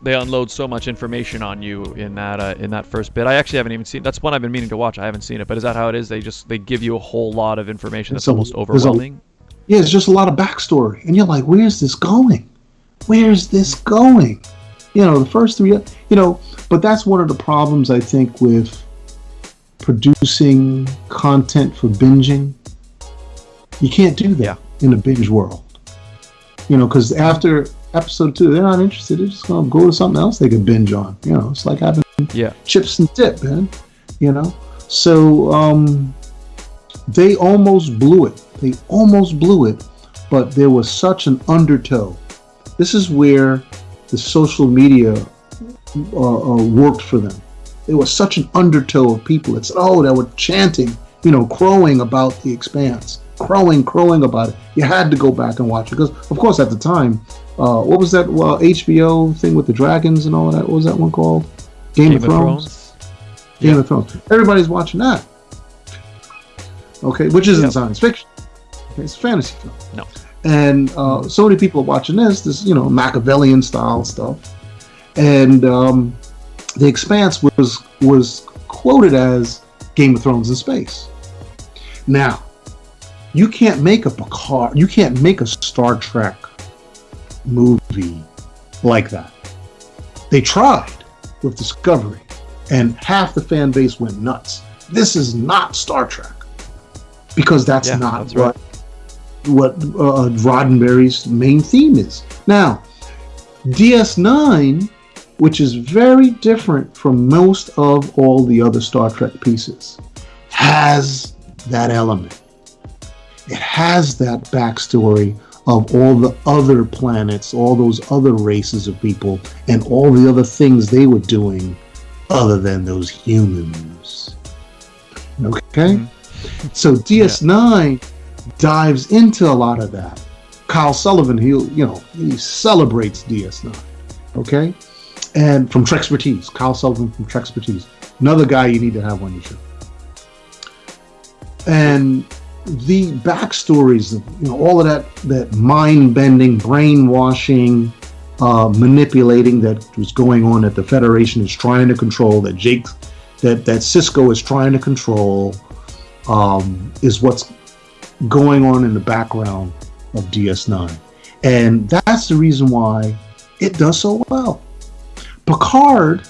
they unload so much information on you in that first bit. I actually haven't even seen. That's one I've been meaning to watch. I haven't seen it, but is that how it is? They give you a whole lot of information that's almost overwhelming. It's just a lot of backstory, and you're like, where's this going? The first 3, but that's one of the problems, I think, with producing content for binging. You can't do that in a binge world. Because after episode 2, they're not interested. They're just going to go to something else they can binge on. It's like having chips and dip, man. So they almost blew it. But there was such an undertow. This is where the social media worked for them. There was such an undertow of people that said, oh, that were chanting, crowing about the Expanse, crowing about it. You had to go back and watch it because, of course, at the time, what was that HBO thing with the dragons and all of that? What was that one called? Game of Thrones. Game of Thrones. Everybody's watching that. Okay, which isn't science fiction. Okay, it's fantasy film. No. And so many people are watching this Machiavellian style stuff. And The Expanse was quoted as Game of Thrones in space. Now, you can't make a Picard, you can't make a Star Trek movie like that. They tried with Discovery, and half the fan base went nuts. This is not Star Trek, because that's not what Roddenberry's main theme is. Now, DS9, which is very different from most of all the other Star Trek pieces, has that element. It has that backstory of all the other planets, all those other races of people, and all the other things they were doing other than those humans. Okay? So DS9 dives into a lot of that. Kyle Sullivan, he celebrates DS9. Okay? And from Trexpertise, Kyle Sullivan from Trexpertise, another guy you need to have on your show. And the backstories of all of that mind-bending, brainwashing, manipulating that was going on that the Federation is trying to control, that Cisco is trying to control, is what's going on in the background of DS9. And that's the reason why it does so well. Picard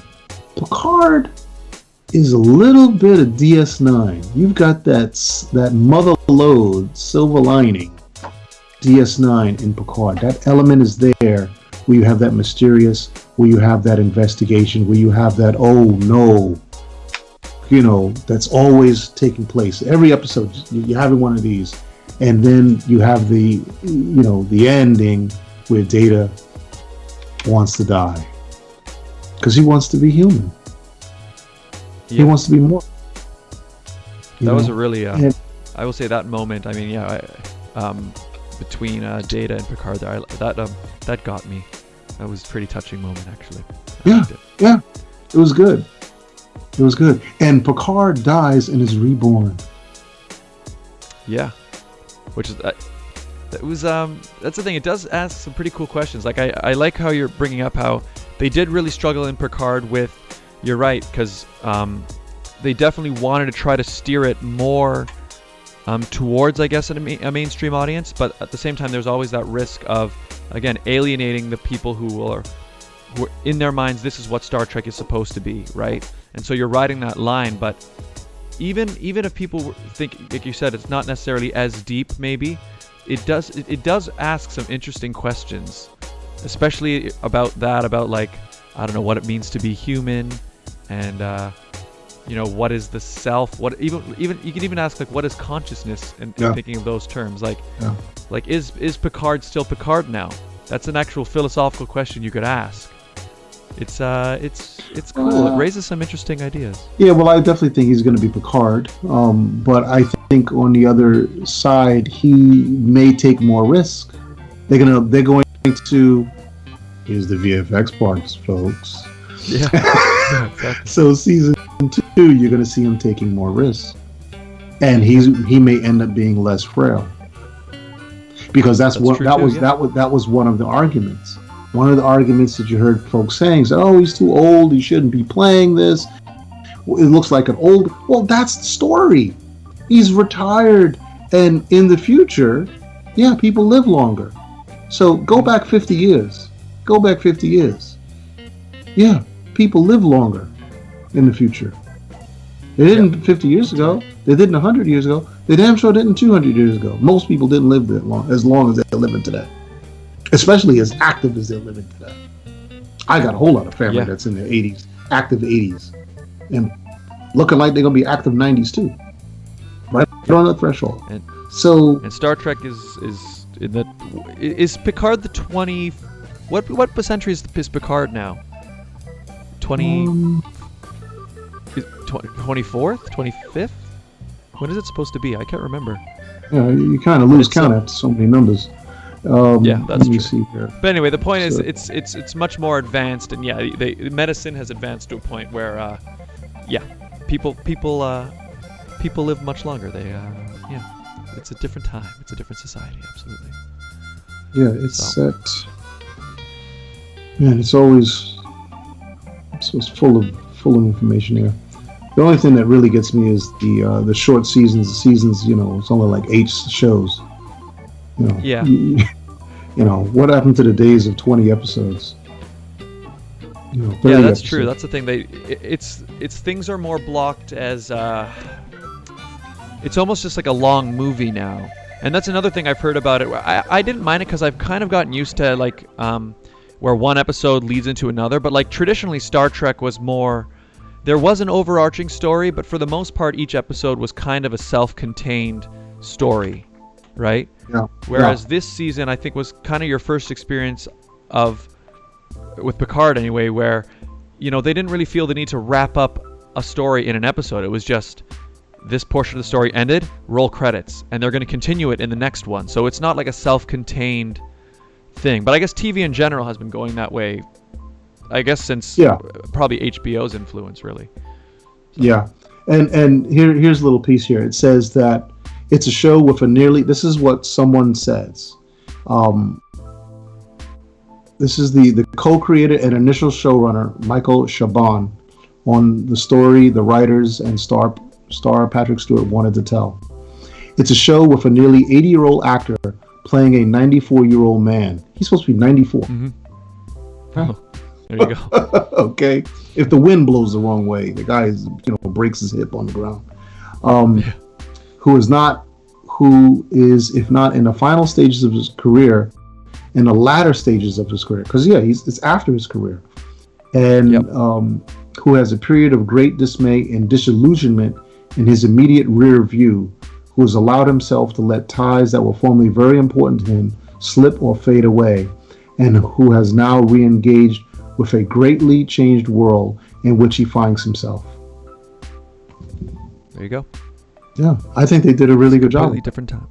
is a little bit of DS9. You've got that mother lode, silver lining, DS9 in Picard. That element is there where you have that mysterious, where you have that investigation, where you have that, oh no, that's always taking place. Every episode, you're having one of these. And then you have the ending where Data wants to die. Because he wants to be human. Yeah. He wants to be more. That was a really, I will say that moment. I mean, between Data and Picard, there, that got me. That was a pretty touching moment, actually. It was good. And Picard dies and is reborn. Yeah, which is it was that's the thing. It does ask some pretty cool questions. Like I like how you're bringing up how they did really struggle in Picard with. You're right, because they definitely wanted to try to steer it more towards, I guess, a mainstream audience. But at the same time, there's always that risk of, again, alienating the people who are in their minds. This is what Star Trek is supposed to be, right? And so you're riding that line. But even if people think, like you said, it's not necessarily as deep, maybe it does ask some interesting questions, especially about like, I don't know, what it means to be human. And what is the self? What even you can even ask, like, what is consciousness? And thinking of those terms, like is Picard still Picard now? That's an actual philosophical question you could ask. It's cool. It raises some interesting ideas. Yeah, well, I definitely think he's going to be Picard. But I think on the other side, he may take more risk. They're going to. Here's the VFX parts, folks. Yeah. Exactly. So season 2, you're going to see him taking more risks, and he may end up being less frail, because that was one of the arguments. One of the arguments that you heard folks saying is, "Oh, he's too old. He shouldn't be playing this. It looks like an old." Well, that's the story. He's retired, and in the future, people live longer. So go back 50 years. Yeah, people live longer in the future. They didn't 50 years ago. They didn't 100 years ago. They damn sure didn't 200 years ago. Most people didn't live that long as they're living today. Especially as active as they're living today. I got a whole lot of family that's in their 80s, active 80s. And looking like they're going to be active 90s too. Right on the threshold. And Star Trek is Picard the What century is Picard now? 24th, 25th? When is it supposed to be? I can't remember. Yeah, you kind of lose count after so many numbers. Yeah, that's let me true. see here. But anyway, the point is, So- it's much more advanced, and yeah, medicine has advanced to a point where, people live much longer. It's a different time. It's a different society. Absolutely. Yeah, it's set. Man, it's always it's full of information here. The only thing that really gets me is the short seasons. The seasons, it's only like 8 shows. Yeah. What happened to the days of 20 episodes? 30 Yeah, that's episodes. true. That's the thing. It's things are more blocked as it's almost just like a long movie now. And that's another thing I've heard about it. I didn't mind it because I've kind of gotten used to like where one episode leads into another. But like traditionally, Star Trek was more. There was an overarching story, but for the most part, each episode was kind of a self-contained story, right? Yeah. Whereas this season, I think, was kind of your first experience with Picard anyway, where, they didn't really feel the need to wrap up a story in an episode. It was just this portion of the story ended, roll credits, and they're going to continue it in the next one. So it's not like a self-contained thing. But I guess TV in general has been going that way, I guess, since probably HBO's influence, really. Yeah. And here's a little piece here. It says that it's a show with this is what someone says. This is the co-creator and initial showrunner, Michael Chabon, on the story the writers and star Patrick Stewart wanted to tell. It's a show with a nearly 80-year-old actor playing a 94-year-old man. He's supposed to be 94. Mm-hmm. Oh, there you go. Okay. If the wind blows the wrong way, the guy breaks his hip on the ground. Who is, if not in the final stages of his career, in the latter stages of his career. Because, it's after his career. And who has a period of great dismay and disillusionment in his immediate rear view, who has allowed himself to let ties that were formerly very important to him slip or fade away, and who has now re-engaged with a greatly changed world in which he finds himself. There you go. Yeah, I think they did a really good job. Completely different time.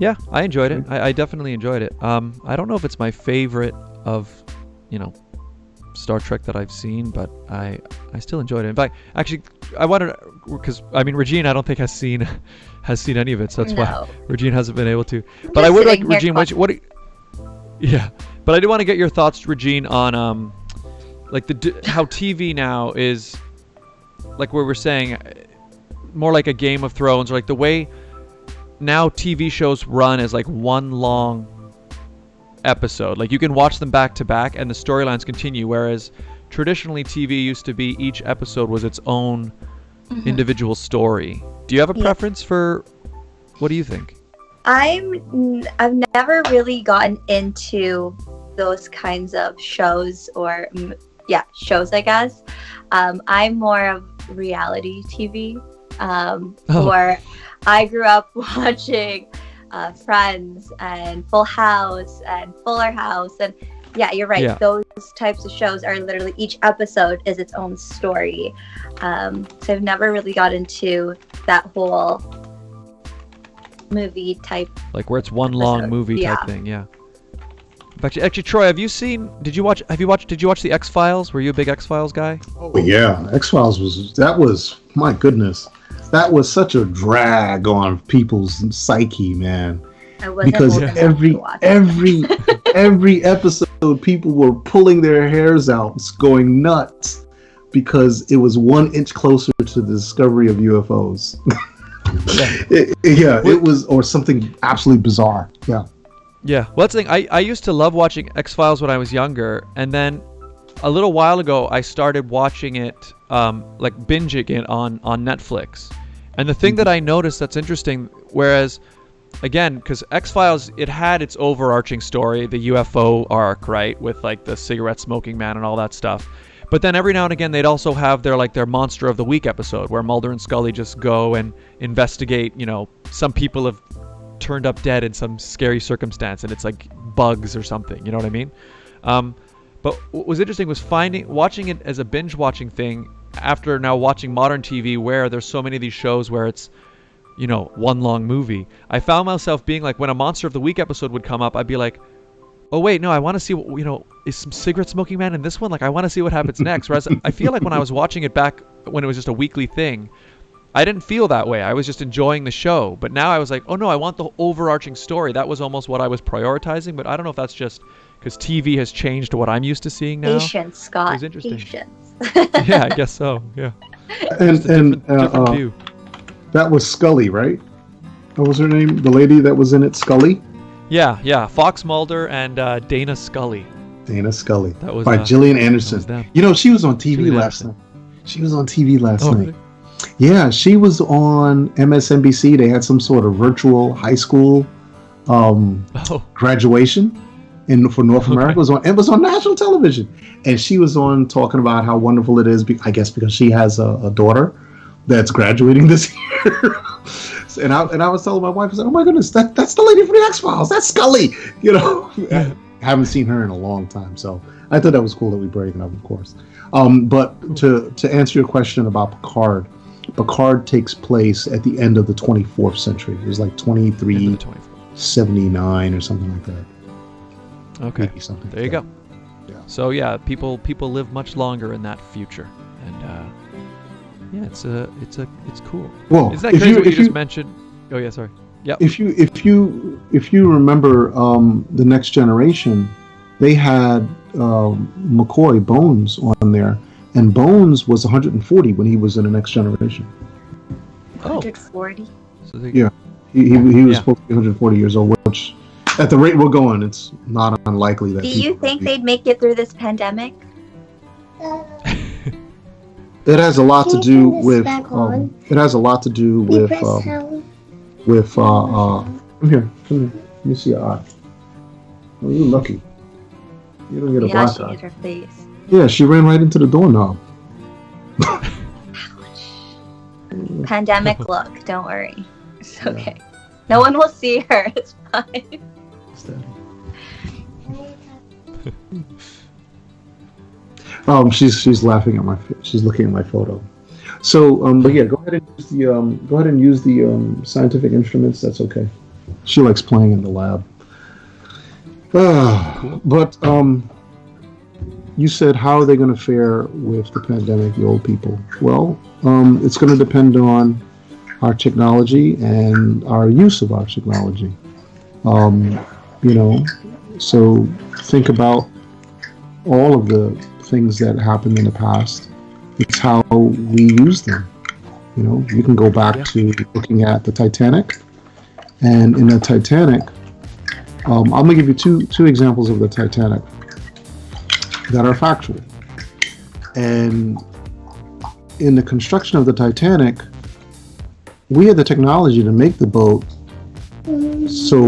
Yeah, I enjoyed it. I definitely enjoyed it. I don't know if it's my favorite of, Star Trek that I've seen, but I still enjoyed it. In fact, actually, I wanted, because Regine, I don't think has seen any of it, so that's why Regine hasn't been able to. But I would like, Regine, but I do want to get your thoughts, Regine, on how TV now is, like we were saying, more like a Game of Thrones, or like the way now TV shows run is like one long episode. Like you can watch them back to back and the storylines continue, whereas traditionally TV used to be each episode was its own individual story. Do you have a preference for, what do you think? I've never really gotten into those kinds of shows, or shows, I guess. I'm more of reality TV, or I grew up watching Friends and Full House and Fuller House, and you're right. Yeah. Those types of shows are literally each episode is its own story. So I've never really got into that whole movie type, like where it's one long movie type thing. Yeah. Actually, Troy, did you watch the X-Files? Were you a big X-Files guy? Oh yeah, X-Files was my goodness. That was such a drag on people's psyche, man. Because every episode, people were pulling their hairs out, going nuts, because it was 1 inch closer to the discovery of UFOs. It was, or something absolutely bizarre. Yeah. Yeah. Well, that's the thing. I used to love watching X-Files when I was younger, and then a little while ago, I started watching it, like binging it on Netflix. And the thing that I noticed that's interesting, whereas, again, because X-Files, it had its overarching story, the UFO arc, right, with like the cigarette smoking man and all that stuff. But then every now and again, they'd also have their Monster of the Week episode, where Mulder and Scully just go and investigate. Some people have turned up dead in some scary circumstance, and it's like bugs or something. You know what I mean? But what was interesting was watching it as a binge watching thing after now watching modern TV where there's so many of these shows where it's, you know, one long movie. I found myself being like, when a Monster of the Week episode would come up, I'd be like, oh wait, no, I want to see, you know, is some cigarette smoking man in this one? Like, I want to see what happens next. Whereas I feel like when I was watching it back when it was just a weekly thing, I didn't feel that way. I was just enjoying the show. But now I was like, oh no, I want the overarching story. That was almost what I was prioritizing. But I don't know if that's just because TV has changed to what I'm used to seeing now. Patience, Scott. It was interesting. Patience. Yeah, I guess so. Yeah. And Different view. that was Scully, right? What was her name? The lady that was in it, Scully? Yeah. Fox Mulder and Dana Scully. Dana Scully. That was by Gillian Anderson. them. You know, she was on TV Gillian last Anderson. night. She was on TV last Oh, night. really? Yeah, she was on MSNBC. They had some sort of virtual high school graduation for North America. It was on national television, and she was on talking about how wonderful it is. I guess because she has a daughter that's graduating this year. and I was telling my wife, I said, "Oh my goodness, that's the lady from the X-Files. That's Scully." You know, I haven't seen her in a long time, so I thought that was cool that we bring it up, of course. But to answer your question about Picard takes place at the end of the 24th century. It was like 2379 or something like that. Okay. Maybe something There you like go. that. Yeah. So yeah, people live much longer in that future, and yeah, it's cool. Well, Isn't that crazy what you just mentioned? Oh yeah, sorry. Yeah. If you remember the Next Generation, they had McCoy Bones on there, and Bones was 140 when he was in the Next Generation. Oh. 140. So Yeah. He was supposed to be 140 years old, which at the rate we're going, it's not unlikely that. Do you think they'd make it through this pandemic? It has a lot to Can you do turn this with. back on? It has a lot to do You with. press how? Come here. Let me see your eye. Oh, you're lucky. You don't get a Yeah, black she eye. hit her face. Yeah, she ran right into the doorknob. Pandemic look. Don't worry. It's okay. No one will see her. It's fine. She's laughing at she's looking at my photo. So, but yeah, go ahead and use the scientific instruments. That's okay. She likes playing in the lab. But you said, how are they going to fare with the pandemic, the old people? Well, it's going to depend on our technology and our use of our technology. So think about all of the things that happened in the past. It's how we use them. You can go back to looking at the Titanic, and in the Titanic, I'm going to give you two examples of the Titanic that are factual. And in the construction of the Titanic, we had the technology to make the boat so,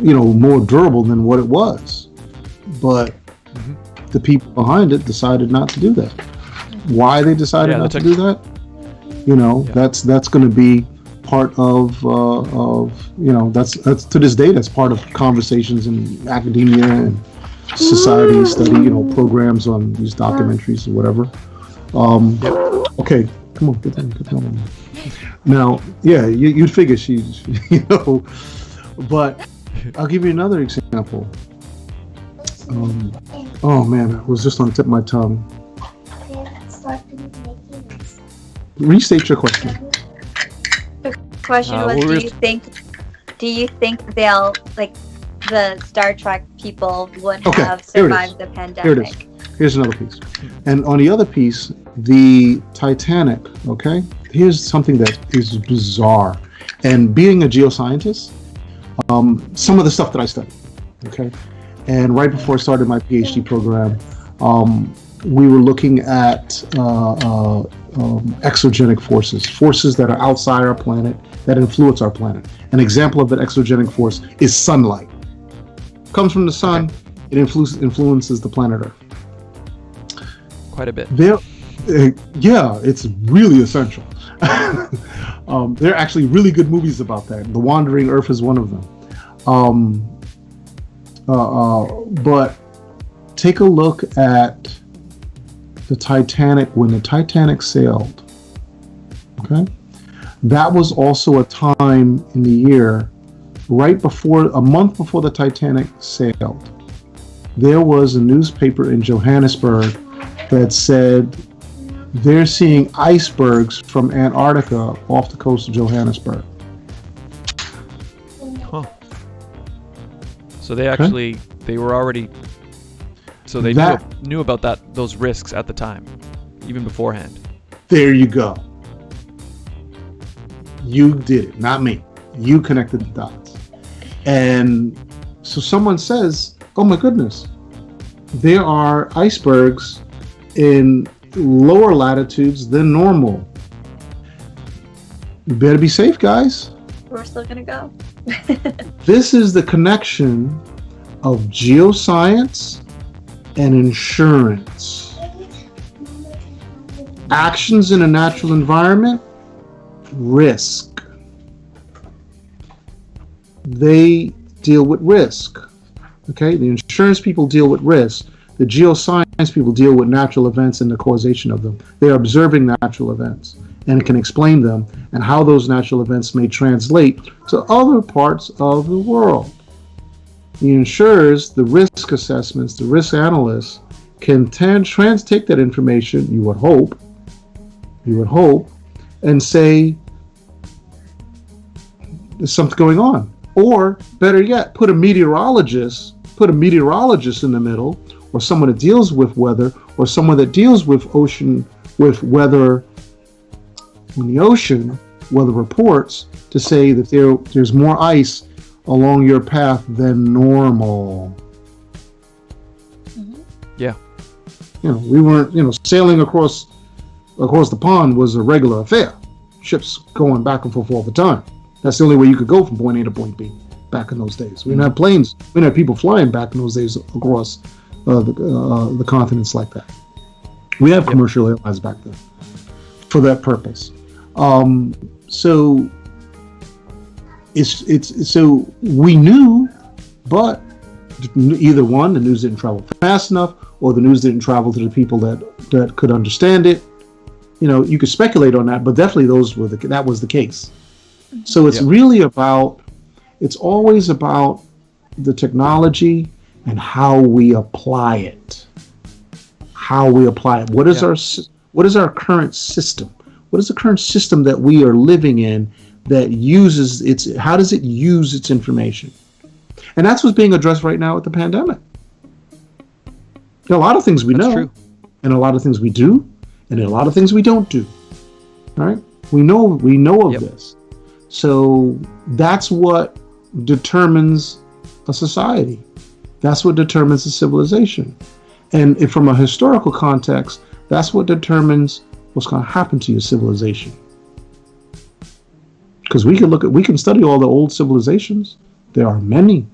more durable than what it was. But the people behind it decided not to do that. Why they decided not to do that? That's going to be part of that's to this day, that's part of conversations in academia and society study, programs on these documentaries or whatever. Okay, come on, get down. Now, yeah, you'd figure she's, but I'll give you another example. Oh man, it was just on the tip of my tongue. Restate your question. The question was, do you think they'll, like, the Star Trek people would have survived the pandemic? Here it is. Here's another piece. And on the other piece, the Titanic, okay? Here's something that is bizarre. And being a geoscientist, some of the stuff that I studied, okay? And right before I started my PhD program, we were looking at exogenic forces that are outside our planet, that influence our planet. An example of an exogenic force is sunlight. Comes from the sun, it influences the planet Earth. Quite a bit. Yeah, it's really essential. There are actually really good movies about that. The Wandering Earth is one of them. But take a look at the Titanic when the Titanic sailed. Okay, that was also a time in the year a month before the Titanic sailed. There was a newspaper in Johannesburg that said they're seeing icebergs from Antarctica off the coast of Johannesburg. Huh. So they actually, they were already, so they knew about those risks at the time, even beforehand. There you go. You did it, not me. You connected the dots. And so someone says, oh my goodness, there are icebergs in lower latitudes than normal. You better be safe, guys. We're still gonna go. This is the connection of geoscience and insurance. Actions in a natural environment, risk. They deal with risk. Okay, the insurance people deal with risk. The geoscience people deal with natural events and the causation of them. They are observing natural events and can explain them and how those natural events may translate to other parts of the world. The insurers, the risk assessments, the risk analysts can take that information, you would hope, and say there's something going on. Or better yet, put a meteorologist in the middle, or someone that deals with weather, or someone that deals with weather in the ocean, weather reports, to say that there's more ice along your path than normal. Yeah. We weren't, sailing across the pond was a regular affair. Ships going back and forth all the time. That's the only way you could go from point A to point B back in those days. We didn't have planes. We didn't have people flying back in those days across the continents like that. We have commercial airlines back then for that purpose. So we knew, but either one, the news didn't travel fast enough, or the news didn't travel to the people that could understand it. You could speculate on that, but definitely that was the case. So it's it's always about the technology and how we apply it. What is our current system? What is the current system that we are living in that how does it use its information? And that's what's being addressed right now with the pandemic. There are a lot of things we know, true. And a lot of things we do, and a lot of things we don't do. All right? We know of this. So that's what determines a society. That's what determines a civilization. And from a historical context, that's what determines what's going to happen to your civilization. Because we can study all the old civilizations. There are many,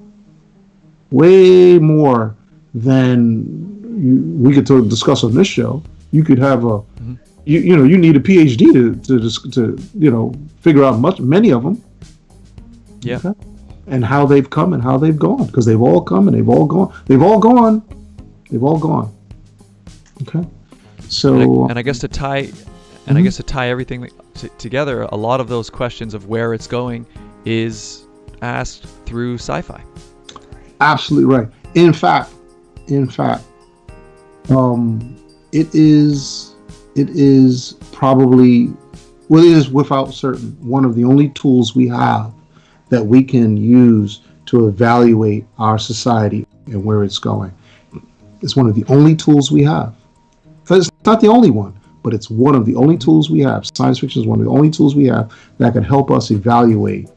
way more than we could discuss on this show. You could have you need a PhD to figure out many of them. Yeah. Okay? And how they've come and how they've gone, because they've all come and they've all gone. Okay. So and I guess to tie everything together, a lot of those questions of where it's going is asked through sci-fi. Absolutely right. In fact, it is probably, well, it is without certain one of the only tools we have that we can use to evaluate our society and where it's going. It's one of the only tools we have. It's not the only one, but it's one of the only tools we have. Science fiction is one of the only tools we have that can help us evaluate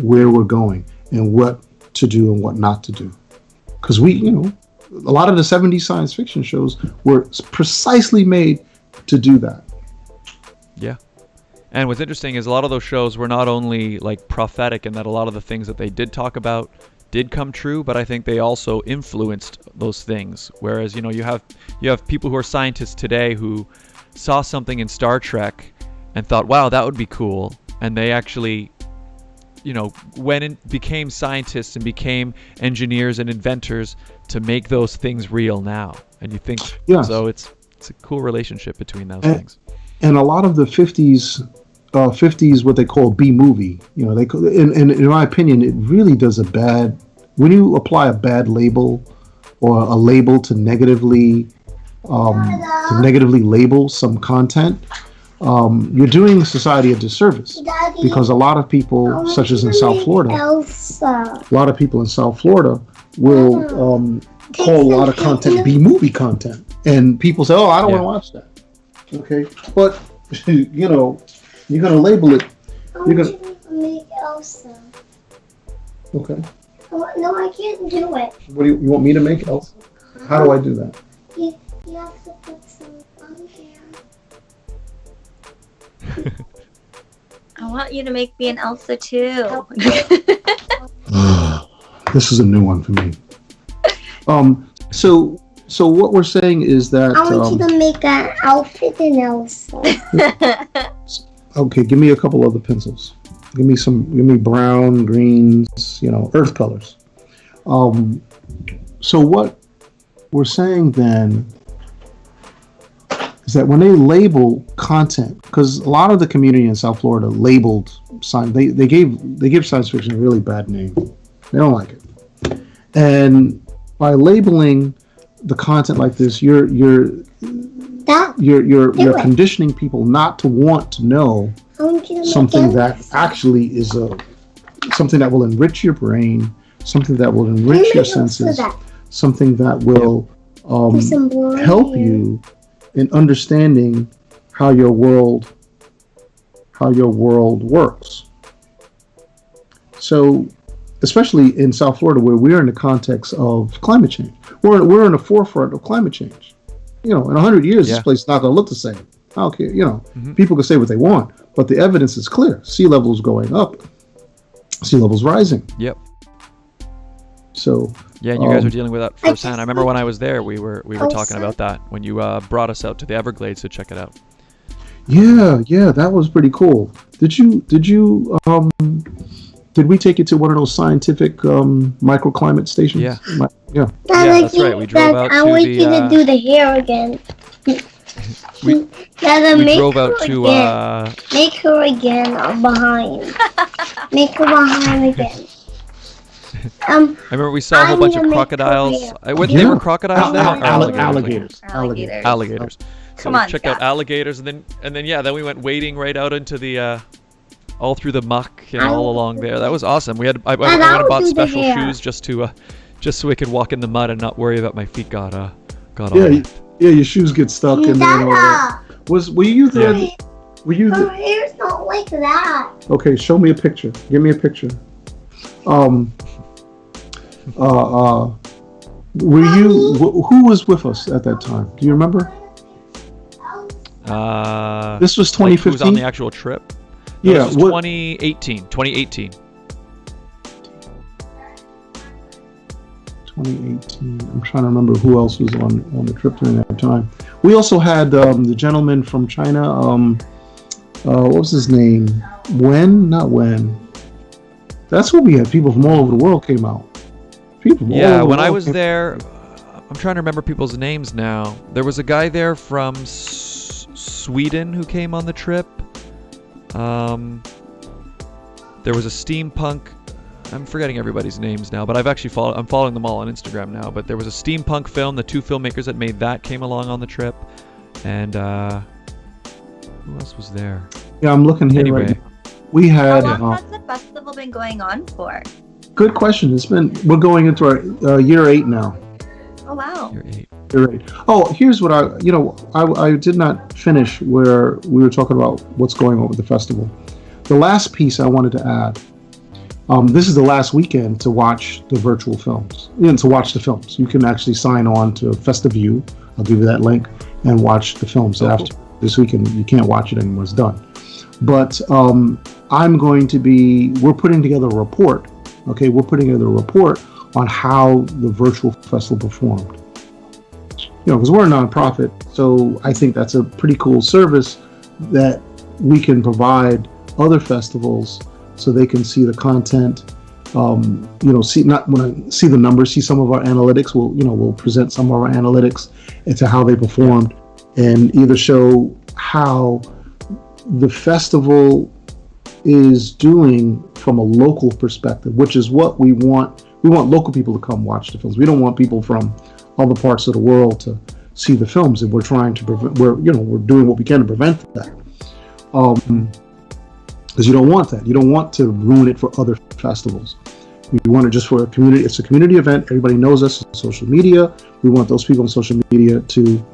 where we're going and what to do and what not to do. Because a lot of the 70s science fiction shows were precisely made to do that. Yeah. And what's interesting is a lot of those shows were not only like prophetic in that a lot of the things that they did talk about did come true, but I think they also influenced those things. Whereas, you have people who are scientists today who saw something in Star Trek and thought, wow, that would be cool. And they actually went and became scientists and became engineers and inventors to make those things real now. And you think, so it's a cool relationship between those things. And a lot of the 50s what they call B movie, in my opinion, it really does when you apply a bad label or a label to negatively label some content, you're doing society a disservice. Because a lot of people, such as in South Florida, will call a lot of content B movie content. And people say, I don't want to watch that. Okay, but you're gonna label it. You're gonna make Elsa. Okay. No, I can't do it. What do you want me to make, Elsa? How do I do that? You have to put some on here. I want you to make me an Elsa too. This is a new one for me. So what we're saying is that I want you to make an outfit in Elsa. Okay, give me a couple other pencils. Give me brown, greens, earth colors. So what we're saying then is that when they label content, because a lot of the community in South Florida labeled science, they give science fiction a really bad name. They don't like it. And by labeling the content like this, you're conditioning people not to want to know something that actually is something that will enrich your brain, something that will enrich your senses, something that will help you in understanding how your world works. So, especially in South Florida, where we're in the context of climate change, we're in the forefront of climate change. In 100 years, this place is not going to look the same. I don't care. People can say what they want, but the evidence is clear. Sea levels going up, sea levels rising. Yep. So. Yeah, and you guys are dealing with that firsthand. I remember when I was there, we were talking about that when you brought us out to the Everglades to check it out. Yeah, that was pretty cool. Did we take you to one of those scientific microclimate stations? Yeah. Yeah, that's right. We drove out to I want you to do the hair again. we drove out to make her again behind. Make her behind again. I remember we saw a whole bunch of crocodiles. They were crocodiles there? Alligators. Alligators. So Come we on, checked out alligators, and then we went wading right out into the all through the muck and all along there. That was awesome. I went and bought special shoes just so we could walk in the mud and not worry about my feet got all wet. Yeah, your shoes get stuck in there and all that. Were you there? Were you Her there? hair's not like that. Okay, show me a picture. Give me a picture. Were you? Who was with us at that time? Do you remember? This was 2015. Who was on the actual trip? No, Yeah, this was 2018. 2018. 2018. I'm trying to remember who else was on the trip during that time. We also had the gentleman from China. What was his name? Not Wen. That's what we had. People from all over the world came out. When I was there, I'm trying to remember people's names now. There was a guy there from Sweden who came on the trip. There was a steampunk. I'm forgetting everybody's names now, but I'm following them all on Instagram now. But there was a steampunk film. The two filmmakers that made that came along on the trip, and who else was there? Yeah, I'm looking here right now. We had. How long has the festival been going on for? Good question. We're going into our year 8 now. Oh wow. Year 8. Oh, here's what I did not finish where we were talking about what's going on with the festival. The last piece I wanted to add. This is the last weekend to watch the virtual films. To watch the films, you can actually sign on to Festivault. I'll give you that link and watch the films after. Cool. This weekend you can't watch it anymore. It's done. But we're putting together a report. Okay, we're putting together a report on how the virtual festival performed. Because we're a nonprofit, so I think that's a pretty cool service that we can provide other festivals so they can see the content. See the numbers, see some of our analytics. We'll present some of our analytics into how they performed, and either show how the festival is doing from a local perspective, which is what we want. We want local people to come watch the films. We don't want people from other parts of the world to see the films, and we're trying to prevent. We're doing what we can to prevent that. Because you don't want that. You don't want to ruin it for other festivals. We want it just for a community. It's a community event. Everybody knows us on social media. We want those people on social media to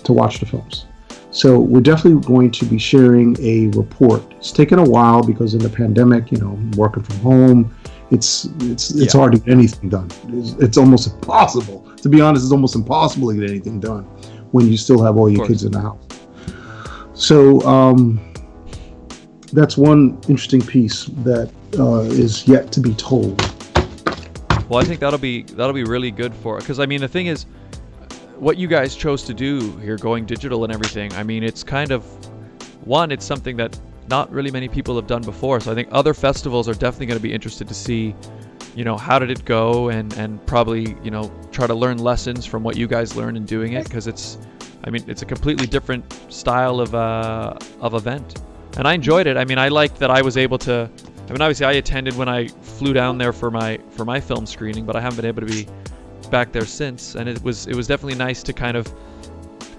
watch the films. So we're definitely going to be sharing a report. It's taken a while because in the pandemic, working from home, it's hard to get anything done. It's almost impossible. To be honest, it's almost impossible to get anything done when you still have all your kids in the house. So that's one interesting piece that is yet to be told. Well, I think that'll be really good for it, because I mean the thing is, what you guys chose to do here, going digital and everything. I mean, it's kind of it's something that not really many people have done before. So I think other festivals are definitely going to be interested to see, how did it go, and probably try to learn lessons from what you guys learned in doing it, because it's a completely different style of event. And I enjoyed it. I mean, I liked that I was able to. I mean, obviously, I attended when I flew down there for my film screening, but I haven't been able to be back there since. And it was definitely nice to kind of,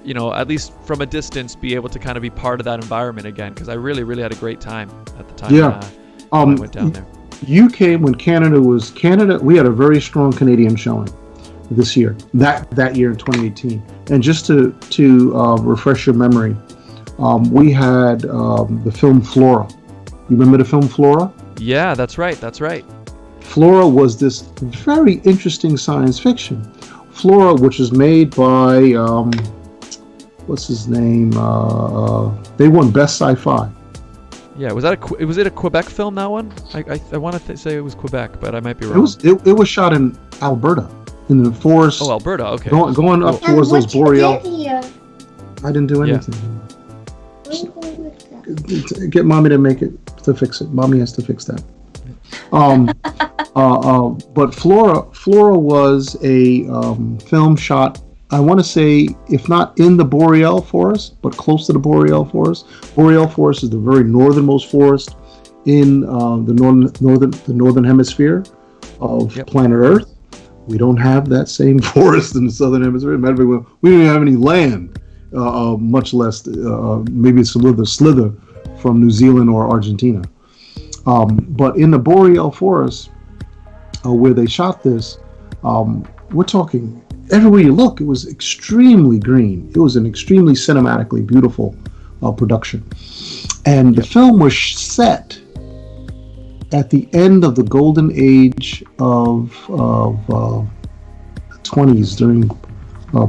at least from a distance, be able to kind of be part of that environment again, because I really, really had a great time at the time. When I went down there. You came when Canada. We had a very strong Canadian showing this year. That year in 2018. And just to refresh your memory. We had the film Flora. You remember the film Flora? Yeah, that's right. Flora was this very interesting science fiction. Flora, which was made by, what's his name? They won Best Sci-Fi. Yeah, was it a Quebec film, that one? I want to say it was Quebec, but I might be wrong. It was shot in Alberta, in the forest. Oh, Alberta, okay. Going up towards those boreal. I didn't do anything. Yeah. Get mommy to fix it. Mommy has to fix that. But Flora was a film shot, I want to say, if not in the boreal forest, but close to the boreal forest. Boreal forest is the very northernmost forest in the northern hemisphere of planet Earth. We don't have that same forest in the southern hemisphere. Matter of fact, we don't even have any land. Much less maybe a slither from New Zealand or Argentina. But in the boreal forest where they shot this, we're talking everywhere you look, it was extremely green. It was an extremely cinematically beautiful production. And the film was set at the end of the golden age of the 20s during a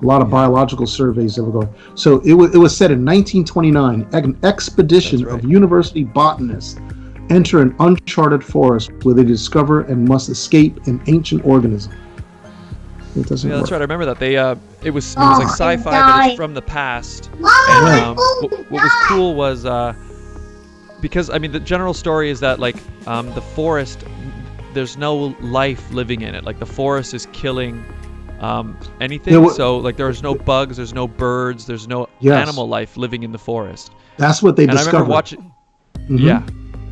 lot of biological surveys that were going. So it was set in 1929. An expedition of university botanists enter an uncharted forest where they discover and must escape an ancient organism. It doesn't work. That's right. I remember that it was like sci-fi, but it's from the past. And what was cool was because the general story is that the forest, there's no life living in it. Like the forest is killing anything. So there's no bugs, there's no birds, there's no animal life living in the forest. That's what they discovered. I remember watching. Mm-hmm. Yeah.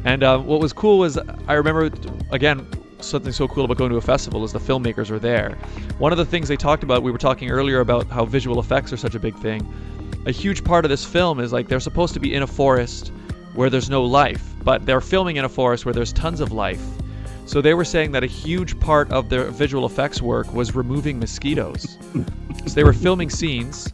And what was cool was, I remember, again, something so cool about going to a festival is the filmmakers are there. One of the things they talked about, we were talking earlier about how visual effects are such a big thing. A huge part of this film is they're supposed to be in a forest where there's no life, but they're filming in a forest where there's tons of life. So they were saying that a huge part of their visual effects work was removing mosquitoes. So they were filming scenes,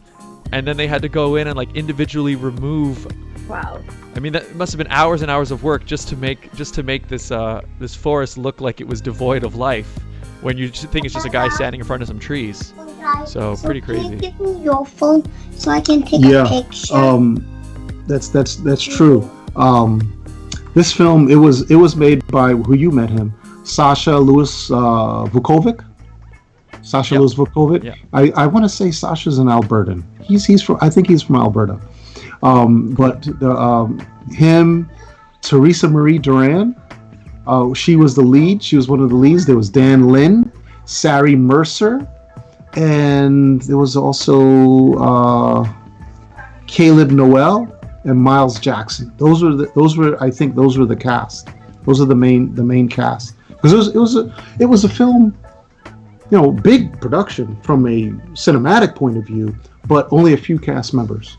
and then they had to go in and individually remove. Wow. That must have been hours and hours of work just to make this forest look like it was devoid of life, when you think it's just a guy standing in front of some trees. So pretty crazy. Can you give me your phone so I can take a picture? That's true. This film, it was made by who you met him, Sasha Lewis Vukovic. Sasha Lewis Vukovic. Yeah. I want to say Sasha's an Albertan. I think he's from Alberta. But him, Teresa Marie Duran, she was the lead. She was one of the leads. There was Dan Lin, Sari Mercer, and there was also Caleb Noel and Miles Jackson. Those were the cast. Those are the main cast. Because it was a film, big production from a cinematic point of view, but only a few cast members.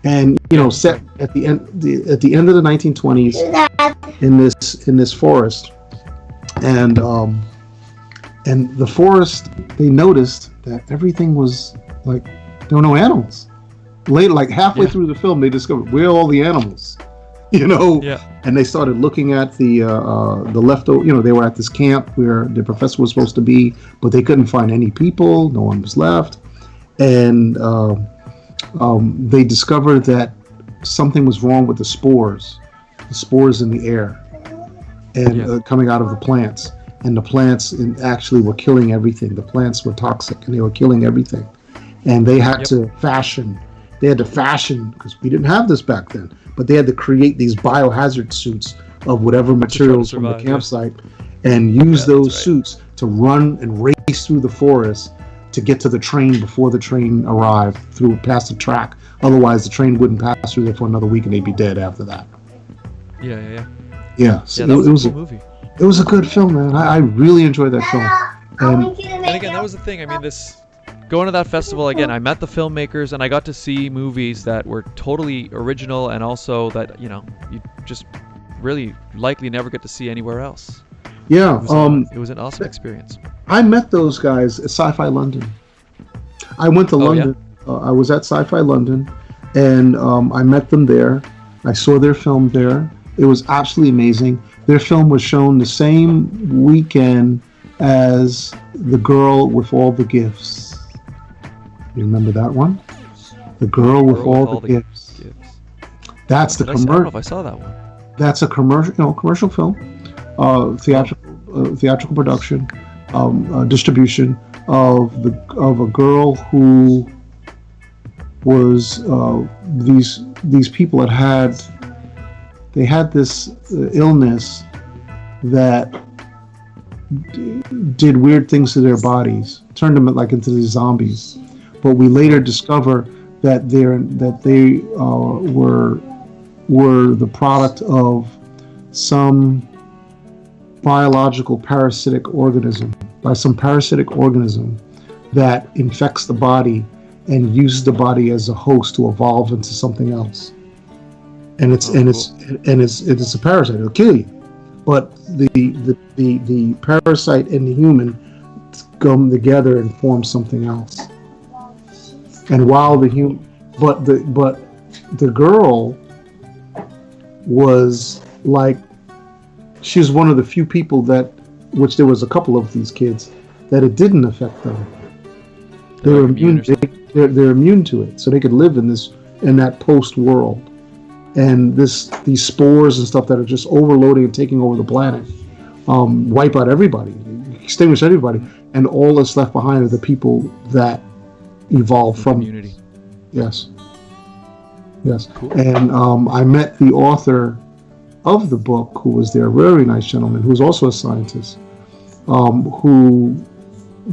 And set at the end of the 1920s in this forest, and the forest, they noticed that everything was like there were no animals. Later, like halfway through the film, they discovered where are all the animals, and they started looking at the leftover. They were at this camp where the professor was supposed to be, but they couldn't find any people. No one was left, and they discovered that something was wrong with the spores in the air, and coming out of the plants. And the plants actually were killing everything. The plants were toxic, and they were killing everything. And they had to fashion. They had to fashion, because we didn't have this back then, but they had to create these biohazard suits of whatever materials from the campsite, and use those suits to run and race through the forest to get to the train before the train arrived past the track. Otherwise, the train wouldn't pass through there for another week, and they'd be dead after that. Yeah. So that was a cool movie. It was a good film, man. I really enjoyed that film. And again, that was the thing. I mean, going to that festival again, I met the filmmakers, and I got to see movies that were totally original, and also that you just really likely never get to see anywhere else. Yeah, it was an awesome experience. I met those guys at Sci-Fi London. I went to London. Yeah? I was at Sci-Fi London, and I met them there. I saw their film there. It was absolutely amazing. Their film was shown the same weekend as The Girl with All the Gifts. You remember that one? The Girl with All the Gifts. That's the commercial. I don't know if I saw that one. That's a commercial film, theatrical production, distribution of a girl who was these people had this illness that did weird things to their bodies, turned them into these zombies. But we later discover that they were the product of some biological parasitic organism, that infects the body and uses the body as a host to evolve into something else. And it's a parasite. It'll kill you. But the parasite and the human come together and form something else. And while the girl was she was one of the few people which there was a couple of these kids that it didn't affect them. They're immune. They're immune to it, so they could live in that post world. And these spores and stuff that are just overloading and taking over the planet, wipe out everybody, extinguish everybody, and all that's left behind are the people that evolved from community. Yes. Cool. And I met the author of the book, who was there, a very nice gentleman, who's also a scientist, who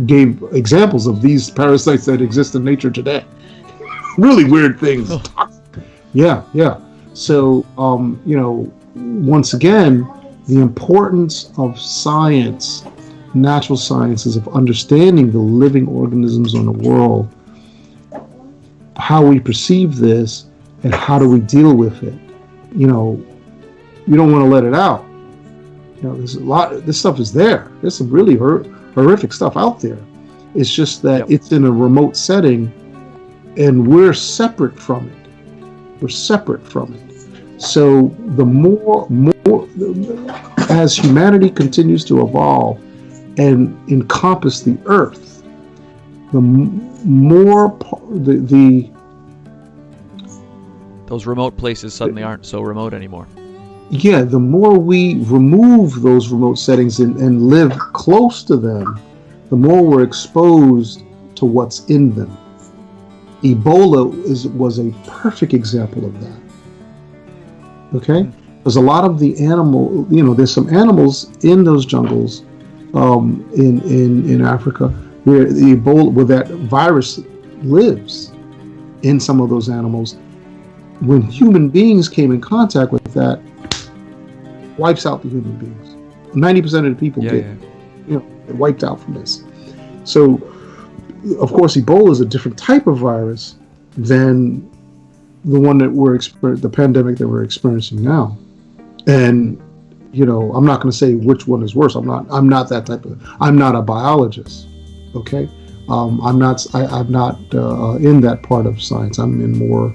gave examples of these parasites that exist in nature today. Really weird things. Yeah. So, once again, the importance of science, natural sciences, of understanding the living organisms in the world, how we perceive this, and how do we deal with it. You don't want to let it out. There's a lot. This stuff is there. There's some really horrific stuff out there. It's just that it's in a remote setting, and we're separate from it. So the more as humanity continues to evolve and encompass the Earth, the more those remote places suddenly aren't so remote anymore. Yeah, the more we remove those remote settings and live close to them, the more we're exposed to what's in them. Ebola was a perfect example of that. Okay, because a lot of the animal, there's some animals in those jungles, in Africa, where the Ebola, where that virus lives in some of those animals. When human beings came in contact with that, wipes out the human beings. 90% of the people get wiped out from this. So, of course, Ebola is a different type of virus than the one that the pandemic that we're experiencing now. And I'm not going to say which one is worse. I'm not that type of. I'm not a biologist. Okay, I'm not in that part of science. I'm in more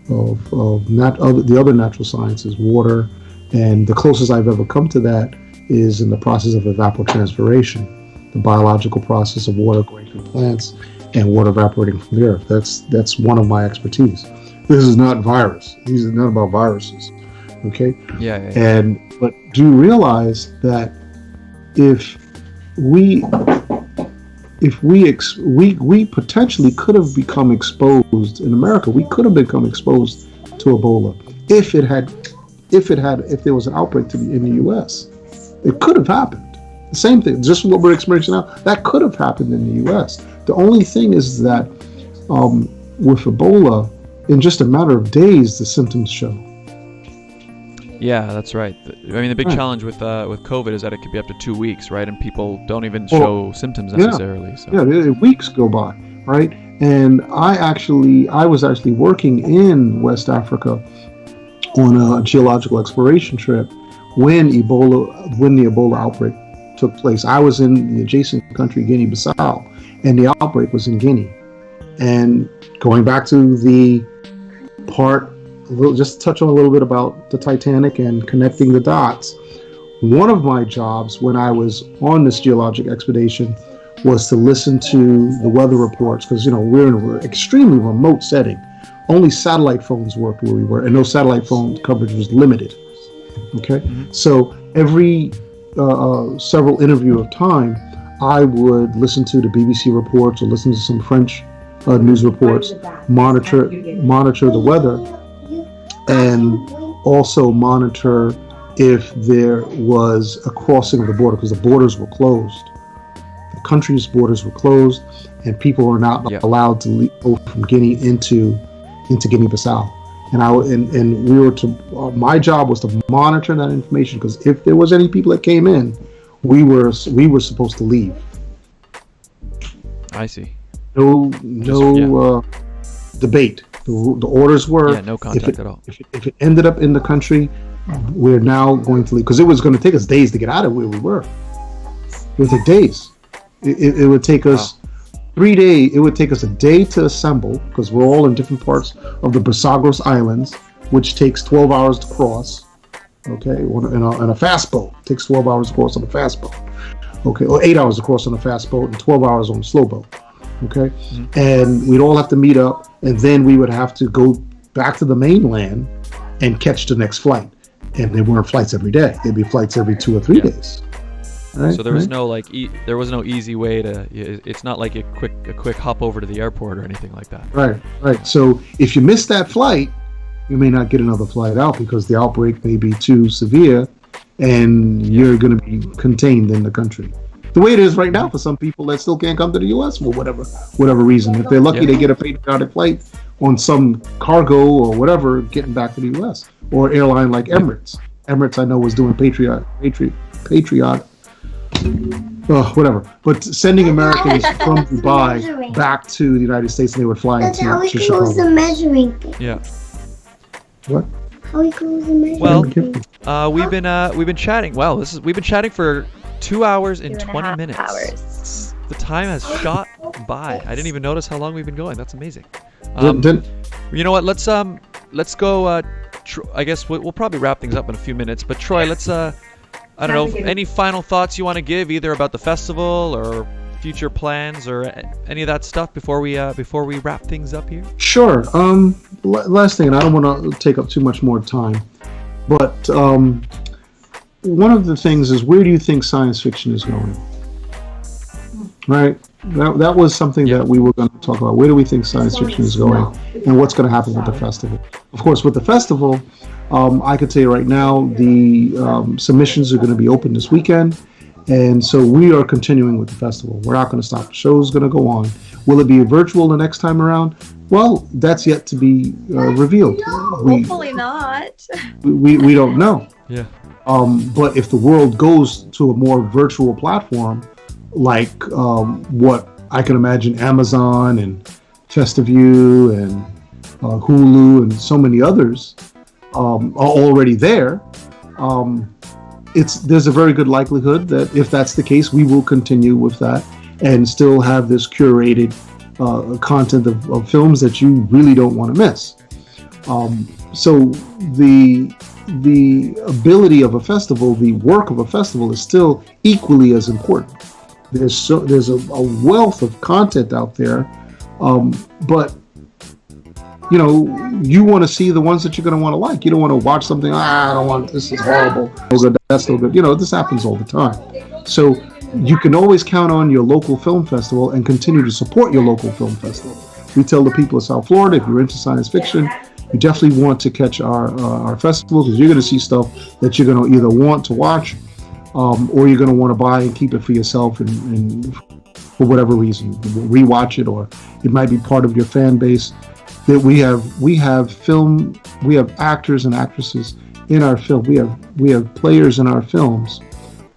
of the other natural sciences, water, and the closest I've ever come to that is in the process of evapotranspiration, the biological process of water going through plants and water evaporating from the earth. That's one of my expertise. This is not virus. These are not about viruses. Okay. Yeah. But do realize that if we potentially could have become exposed in America, we could have become exposed to Ebola if there was an outbreak in the U.S. It could have happened. The same thing, just what we're experiencing now, that could have happened in the U.S. The only thing is that with Ebola, in just a matter of days, the symptoms show. Yeah, that's right. I mean, the big challenge with COVID is that it could be up to 2 weeks, right? And people don't even show symptoms necessarily. So. Yeah, weeks go by, right? And I was actually working in West Africa on a geological exploration trip when the Ebola outbreak took place. I was in the adjacent country, Guinea-Bissau, and the outbreak was in Guinea. And going back to the part, just touch on a little bit about the Titanic and connecting the dots. One of my jobs when I was on this geologic expedition was to listen to the weather reports, because we're in an extremely remote setting. Only satellite phones worked where we were, and no satellite phone coverage was limited. Okay, so every several interview of time, I would listen to the BBC reports or listen to some French news reports, monitor the weather, and also monitor if there was a crossing of the border, because the borders were closed. The country's borders were closed, and people were not allowed to go from Guinea into Guinea-Bissau. And my job was to monitor that information, because if there was any people that came in, we were supposed to leave. I see. No debate. The orders were no contact at all. If it ended up in the country, we're now going to leave, because it was going to take us days to get out of where we were. It would take days. It would take us 3 days. It would take us a day to assemble, because we're all in different parts of the Basagros Islands, which takes 12 hours to cross. Okay, in a fast boat, it takes 12 hours to cross on a fast boat. Okay, or 8 hours to cross on a fast boat and 12 hours on a slow boat. Okay, and we'd all have to meet up, and then we would have to go back to the mainland and catch the next flight. And there weren't flights every day; there'd be flights every 2 or 3 days. Right? So there was no there was no easy way to. It's not like a quick hop over to the airport or anything like that. Right. So if you miss that flight, you may not get another flight out, because the outbreak may be too severe, and you're going to be contained in the country. The way it is right now for some people that still can't come to the U.S. for whatever reason. If they're lucky, they get a patriotic flight on some cargo or whatever, getting back to the U.S. Or airline like Emirates. Emirates, I know, was doing patriot, whatever. But sending Americans from Dubai back to the United States, and they would fly into Chicago. That's how we close the measuring thing. Yeah. What? How we close the measuring thing. Well, we've been chatting. Wow, we've been chatting for 2 hours and 20 minutes. Hours. The time has shot by. I didn't even notice how long we've been going. That's amazing. You know what? Let's go. I guess we'll probably wrap things up in a few minutes. But Troy, let's. I don't know. Any final thoughts you want to give, either about the festival or future plans or any of that stuff before we wrap things up here? Sure. Last thing, and I don't want to take up too much more time, but one of the things is, where do you think science fiction is going? Right? that was something that we were going to talk about. Where do we think science fiction is going, and what's going to happen with the festival? Of course, with the festival, I could tell you right now, the submissions are going to be open this weekend, and so we are continuing with the festival. We're not going to stop. The show is going to go on. Will it be virtual the next time around? Well, that's yet to be revealed. Hopefully not. We don't know. Yeah. But if the world goes to a more virtual platform, like what I can imagine Amazon and Festivault and Hulu and so many others are already there, there's a very good likelihood that if that's the case, we will continue with that and still have this curated content of films that you really don't want to miss. So the ability of a festival, the work of a festival, is still equally as important. There's a wealth of content out there, but you want to see the ones that you're going to want to like. You don't want to watch something. I don't want. This is horrible. That's so good. This happens all the time. So you can always count on your local film festival and continue to support your local film festival. We tell the people of South Florida, if you're into science fiction, you definitely want to catch our festival, because you're going to see stuff that you're going to either want to watch or you're going to want to buy and keep it for yourself and for whatever reason, rewatch it, or it might be part of your fan base. That we have actors and actresses in our film. We have players in our films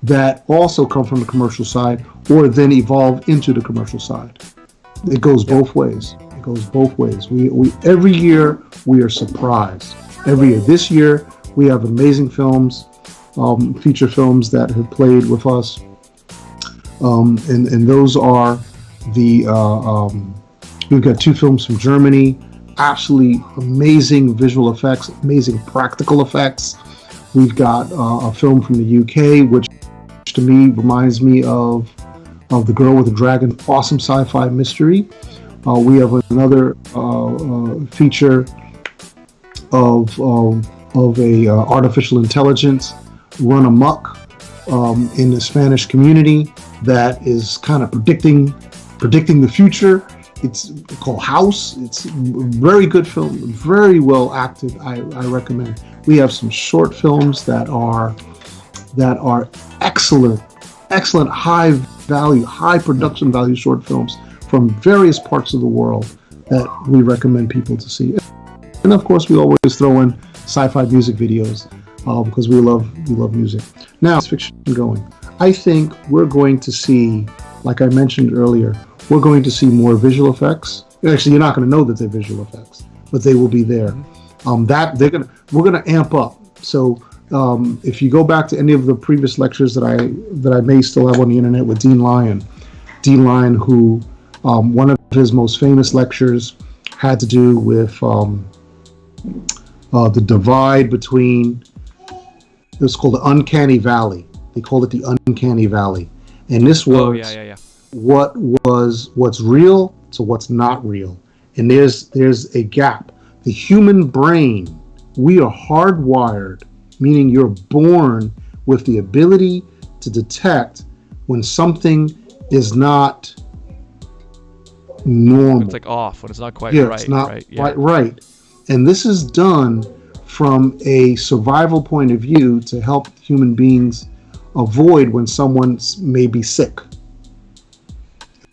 that also come from the commercial side or then evolve into the commercial side. It goes both ways. We every year we are surprised. Every year. This year we have amazing films, feature films that have played with us, and those are we've got 2 films from Germany, absolutely amazing visual effects, amazing practical effects. We've got a film from the UK, which to me reminds me of The Girl with the Dragon, awesome sci-fi mystery. We have another feature of a artificial intelligence run amok in the Spanish community that is kind of predicting the future. It's called House. It's a very good film, very well acted. I recommend. We have some short films that are excellent, high value, high production value short films from various parts of the world that we recommend people to see. And of course, we always throw in sci-fi music videos because we love music. Now, fiction going. I think we're going to see, like I mentioned earlier, we're going to see more visual effects. Actually, you're not going to know that they're visual effects, but they will be there. We're gonna amp up. So if you go back to any of the previous lectures that I may still have on the internet with Dean Lyon, who one of his most famous lectures had to do with the divide between, it's called the Uncanny Valley. They called it the Uncanny Valley, and this was what's real to what's not real, and there's a gap. The human brain, we are hardwired, meaning you're born with the ability to detect when something is not normal. It's like off, when it's not quite right. It's not quite right. And this is done from a survival point of view to help human beings avoid when someone may be sick.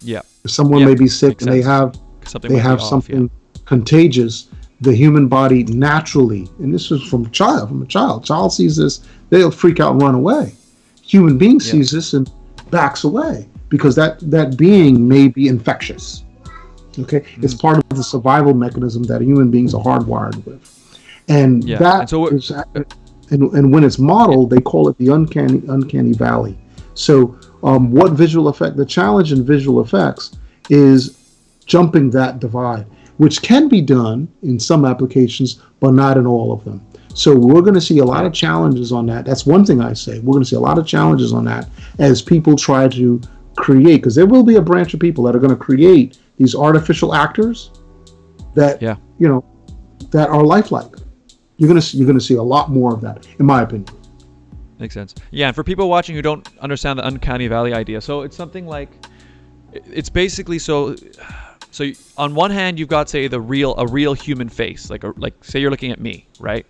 Yeah. If someone may be sick and they have something contagious, the human body naturally, and this is from a child sees this, they'll freak out and run away. Human being sees this and backs away because that being may be infectious. Okay, it's part of the survival mechanism that human beings are hardwired with, and and when it's modeled, they call it the uncanny valley. So, what visual effect? The challenge in visual effects is jumping that divide, which can be done in some applications, but not in all of them. So we're going to see a lot of challenges on that. That's one thing I say. We're going to see a lot of challenges on that as people try to create, because there will be a branch of people that are going to create these artificial actors that that are lifelike. You're going to see a lot more of that, in my opinion. Makes sense. Yeah, and for people watching who don't understand the uncanny valley idea, so it's something like it's basically so on one hand you've got, say, a real human face, like say you're looking at me, right?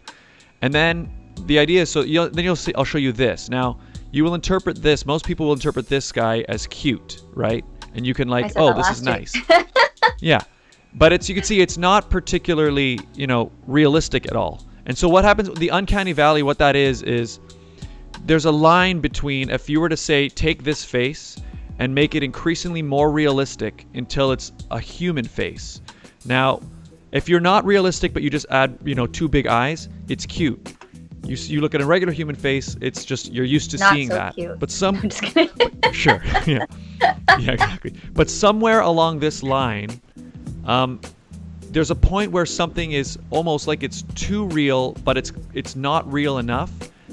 And then the idea is, then you'll see, I'll show you this. Now you will interpret this, most people will interpret this guy as cute, right? And you can like, oh, this is nice. Yeah. But you can see it's not particularly, realistic at all. And so what happens with the uncanny valley, what that is there's a line between, if you were to say, take this face and make it increasingly more realistic until it's a human face. Now, if you're not realistic, but you just add, 2 big eyes, it's cute. You look at a regular human face, it's just, you're used to not seeing so that. Cute. But some, I'm just kidding. sure, yeah, exactly. But somewhere along this line, there's a point where something is almost like it's too real, but it's not real enough,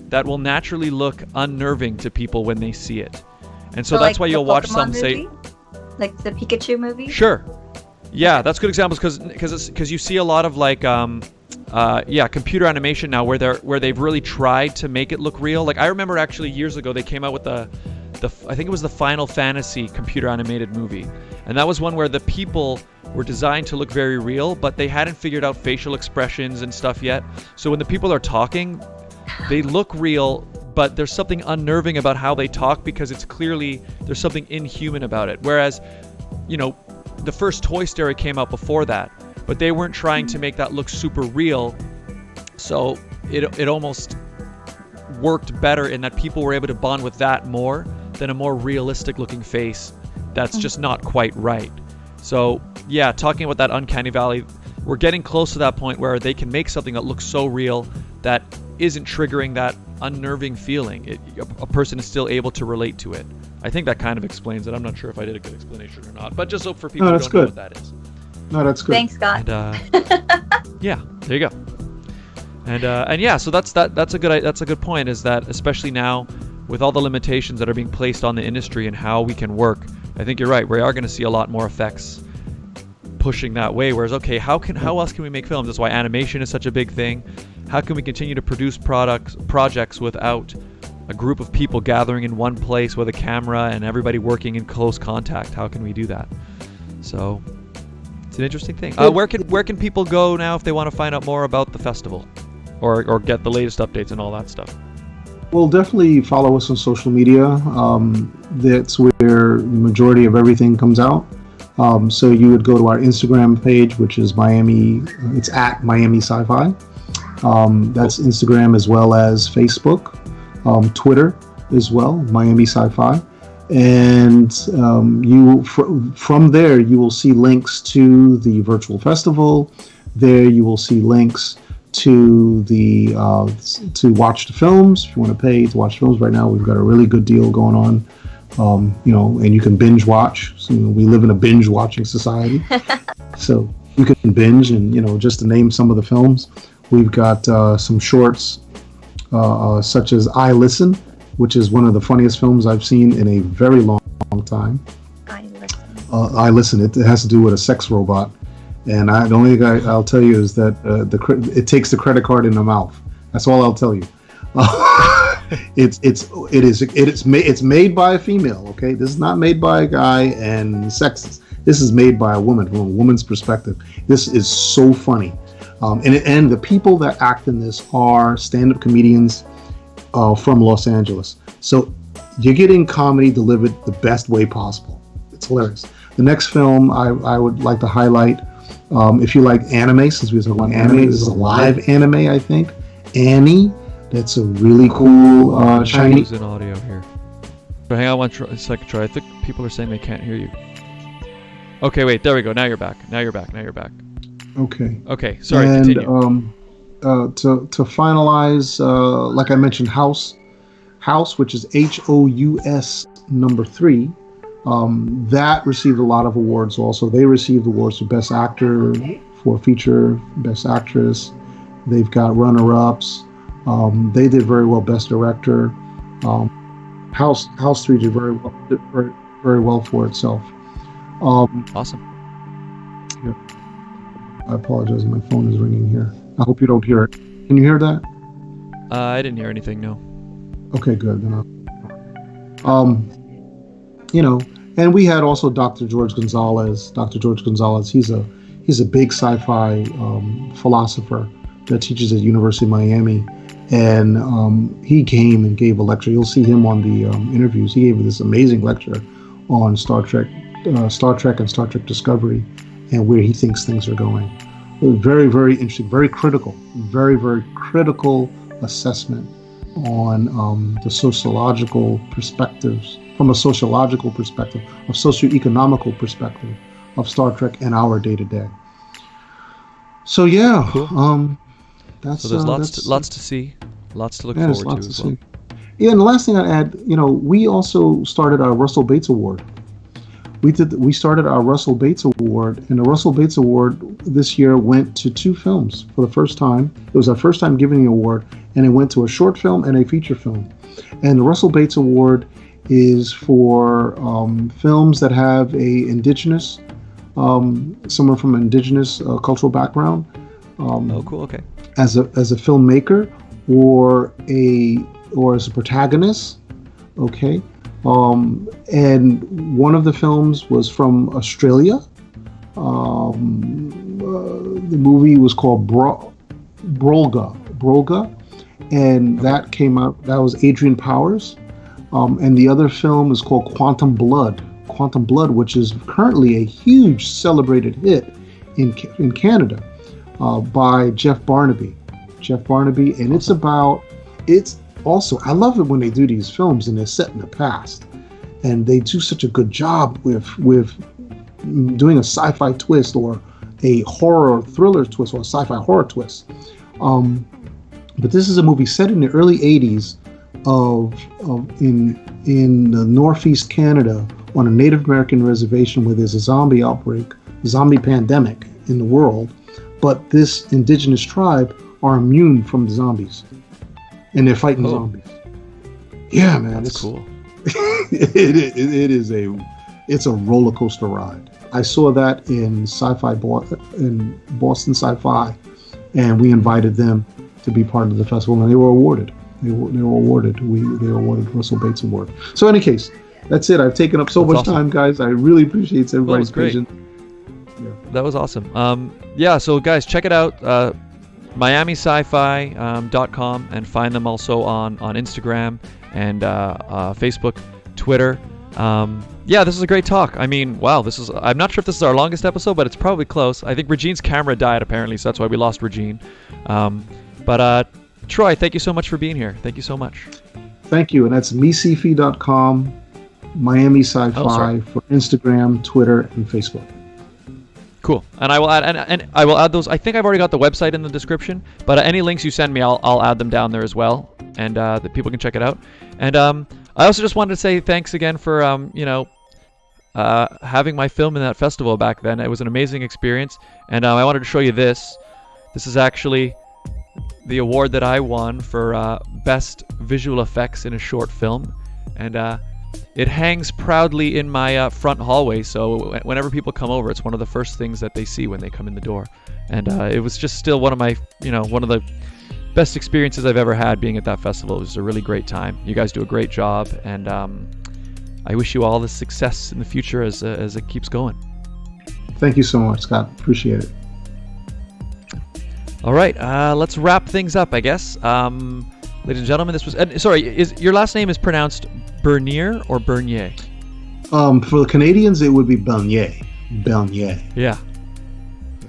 that will naturally look unnerving to people when they see it. And so that's like why you'll watch some movie? Like the Pikachu movie? Sure. Yeah, that's good examples because you see a lot of like computer animation now where they've really tried to make it look real. Like I remember actually years ago they came out with the I think it was the Final Fantasy computer animated movie. And that was one where the people were designed to look very real, but they hadn't figured out facial expressions and stuff yet. So when the people are talking, they look real, but there's something unnerving about how they talk because it's clearly there's something inhuman about it. Whereas, the first Toy Story came out before that, but they weren't trying to make that look super real. So it almost worked better in that people were able to bond with that more than a more realistic looking face that's just not quite right. So yeah, talking about that uncanny valley, we're getting close to that point where they can make something that looks so real that isn't triggering that unnerving feeling. A person is still able to relate to it. I think that kind of explains it. I'm not sure if I did a good explanation or not, but just so for people who don't know what that is. No, that's good. Thanks, Scott. And, yeah, there you go. And yeah, so that's a good point, is that especially now with all the limitations that are being placed on the industry and how we can work, I think you're right. We are going to see a lot more effects pushing that way. Whereas, okay, how else can we make films? That's why animation is such a big thing. How can we continue to produce projects without a group of people gathering in one place with a camera and everybody working in close contact? How can we do that? So it's an interesting thing. Where can people go now if they want to find out more about the festival, or get the latest updates and all that stuff? Well, definitely follow us on social media. That's where the majority of everything comes out. So you would go to our Instagram page, which is it's at MiSciFi. That's Instagram as well as Facebook, Twitter as well, MiSciFi. And from there, you will see links to the virtual festival. There you will see links to to watch the films. If you want to pay to watch films right now, we've got a really good deal going on. And you can binge watch. So, we live in a binge watching society. So you can binge, and just to name some of the films, we've got some shorts such as I Listen, which is one of the funniest films I've seen in a very long time. I Listen. It has to do with a sex robot. And the only thing I'll tell you is that it takes the credit card in the mouth. That's all I'll tell you. It's made by a female. Okay, this is not made by a guy and sexist. This is made by a woman from a woman's perspective. This is so funny, and the people that act in this are stand-up comedians from Los Angeles. So you're getting comedy delivered the best way possible. It's hilarious. The next film I would like to highlight. If you like anime, since we were talking about anime, this is a live anime, I think. Annie, that's a really cool Chinese. In audio here. But hang on one second, Troy. I think people are saying they can't hear you. Okay, wait. There we go. Now you're back. Okay. Okay. Sorry. And continue. To finalize, like I mentioned, House, which is HOUS number 3. That received a lot of awards also. They received awards for Best Actor, for Feature, Best Actress. They've got runner-ups. They did very well, Best Director. House 3 did very well for itself. Awesome. Yeah. I apologize, my phone is ringing here. I hope you don't hear it. Can you hear that? I didn't hear anything, no. Okay, good. Then And we had also Dr. George Gonzalez. Dr. George Gonzalez, he's a big sci-fi philosopher that teaches at University of Miami. And he came and gave a lecture. You'll see him on the interviews. He gave this amazing lecture on Star Trek and Star Trek Discovery and where he thinks things are going. Very, very interesting, very critical assessment on the sociological perspectives, from a sociological perspective, a socio-economical perspective of Star Trek and our day-to-day. So yeah, Cool. That's So there's lots to see, lots to look there's forward lots to as to well. see. Yeah, and the last thing I'd add, we also started our Russell Bates Award. We started our Russell Bates Award, and the Russell Bates Award this year went to 2 films for the first time. It was our first time giving the award, and it went to a short film and a feature film. And the Russell Bates Award is for films that have someone from an indigenous cultural background. Oh, cool. Okay. As a filmmaker or as a protagonist, okay. And one of the films was from Australia. The movie was called Brolga, and that came out. That was Adrian Powers. And the other film is called Quantum Blood, which is currently a huge celebrated hit in Canada. By Jeff Barnaby, and it's also, I love it when they do these films and they're set in the past, and they do such a good job with doing a sci-fi twist or a horror thriller twist or a sci-fi horror twist. But this is a movie set in the early 80s in northeast Canada on a Native American reservation where there's a zombie pandemic in the world. But this indigenous tribe are immune from the zombies, and they're fighting zombies. Yeah, man, That's cool. It's a roller coaster ride. I saw that in in Boston Sci-Fi, and we invited them to be part of the festival, and they were awarded. They were awarded Russell Bates Award. So, in any case, that's it. I've taken up so much time, guys. I really appreciate everybody's patience. That was awesome. So guys, check it out, MiamiSciFi.com, and find them also on Instagram and Facebook, Twitter. This is a great talk. I mean, wow, I'm not sure if this is our longest episode, but it's probably close. I think Regine's camera died apparently, so that's why we lost Regine. Troy, thank you so much for being here. Thank you so much. Thank you, and that's MiSciFi.com, Miami Sci-Fi for Instagram, Twitter, and Facebook. Cool. And I will add and I will add those. I think I've already got the website in the description, but any links you send me, I'll add them down there as well, and that people can check it out. And I also just wanted to say thanks again for having my film in that festival back then. It was an amazing experience, and I wanted to show you this. This is actually the award that I won for best visual effects in a short film, and it hangs proudly in my front hallway, so whenever people come over, it's one of the first things that they see when they come in the door. And it was just still one of my, one of the best experiences I've ever had being at that festival. It was a really great time. You guys do a great job, and I wish you all the success in the future as it keeps going. Thank you so much, Scott. Appreciate it. All right, let's wrap things up, I guess. Ladies and gentlemen, this was... your last name is pronounced Bernier or Bernier? For the Canadians, it would be Bernier. Bernier. Yeah.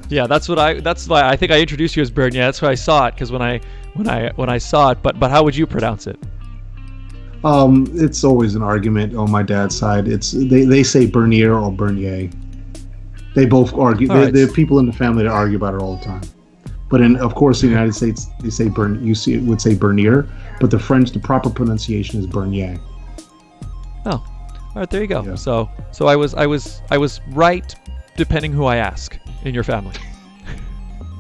Yeah, that's why I think I introduced you as Bernier. That's why I saw it, because when I saw it, but how would you pronounce it? It's always an argument on my dad's side. They say Bernier or Bernier. They both argue. There are people in the family that argue about it all the time. But of course, in the United States, they say would say Bernier, but the proper pronunciation is Bernier. Oh, all right, there you go. Yeah. So I was right, depending who I ask in your family.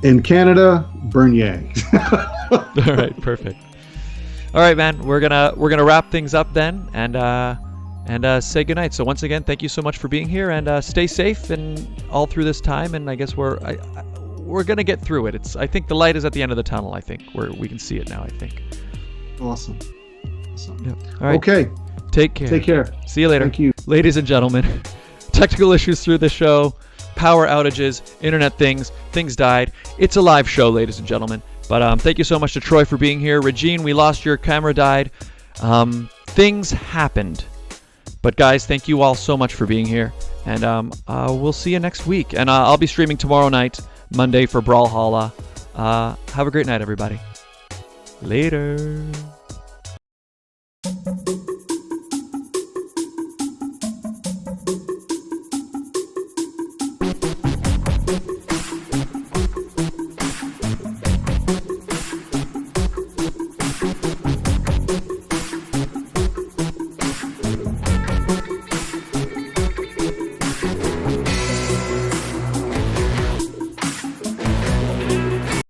In Canada, Bernier. All right, perfect. All right, man, we're gonna wrap things up then, and say goodnight. So once again, thank you so much for being here, and stay safe and all through this time. And I guess we're gonna get through it. I think the light is at the end of the tunnel. I think we can see it now. I think. Awesome. Yeah. All right. Okay. Take care. Take care. See you later. Thank you. Ladies and gentlemen, technical issues through the show, power outages, internet things died. It's a live show, ladies and gentlemen. But thank you so much to Troy for being here. Regine, we lost your camera died. Things happened. But guys, thank you all so much for being here. And we'll see you next week. And I'll be streaming tomorrow night, Monday for Brawlhalla. Have a great night, everybody. Later.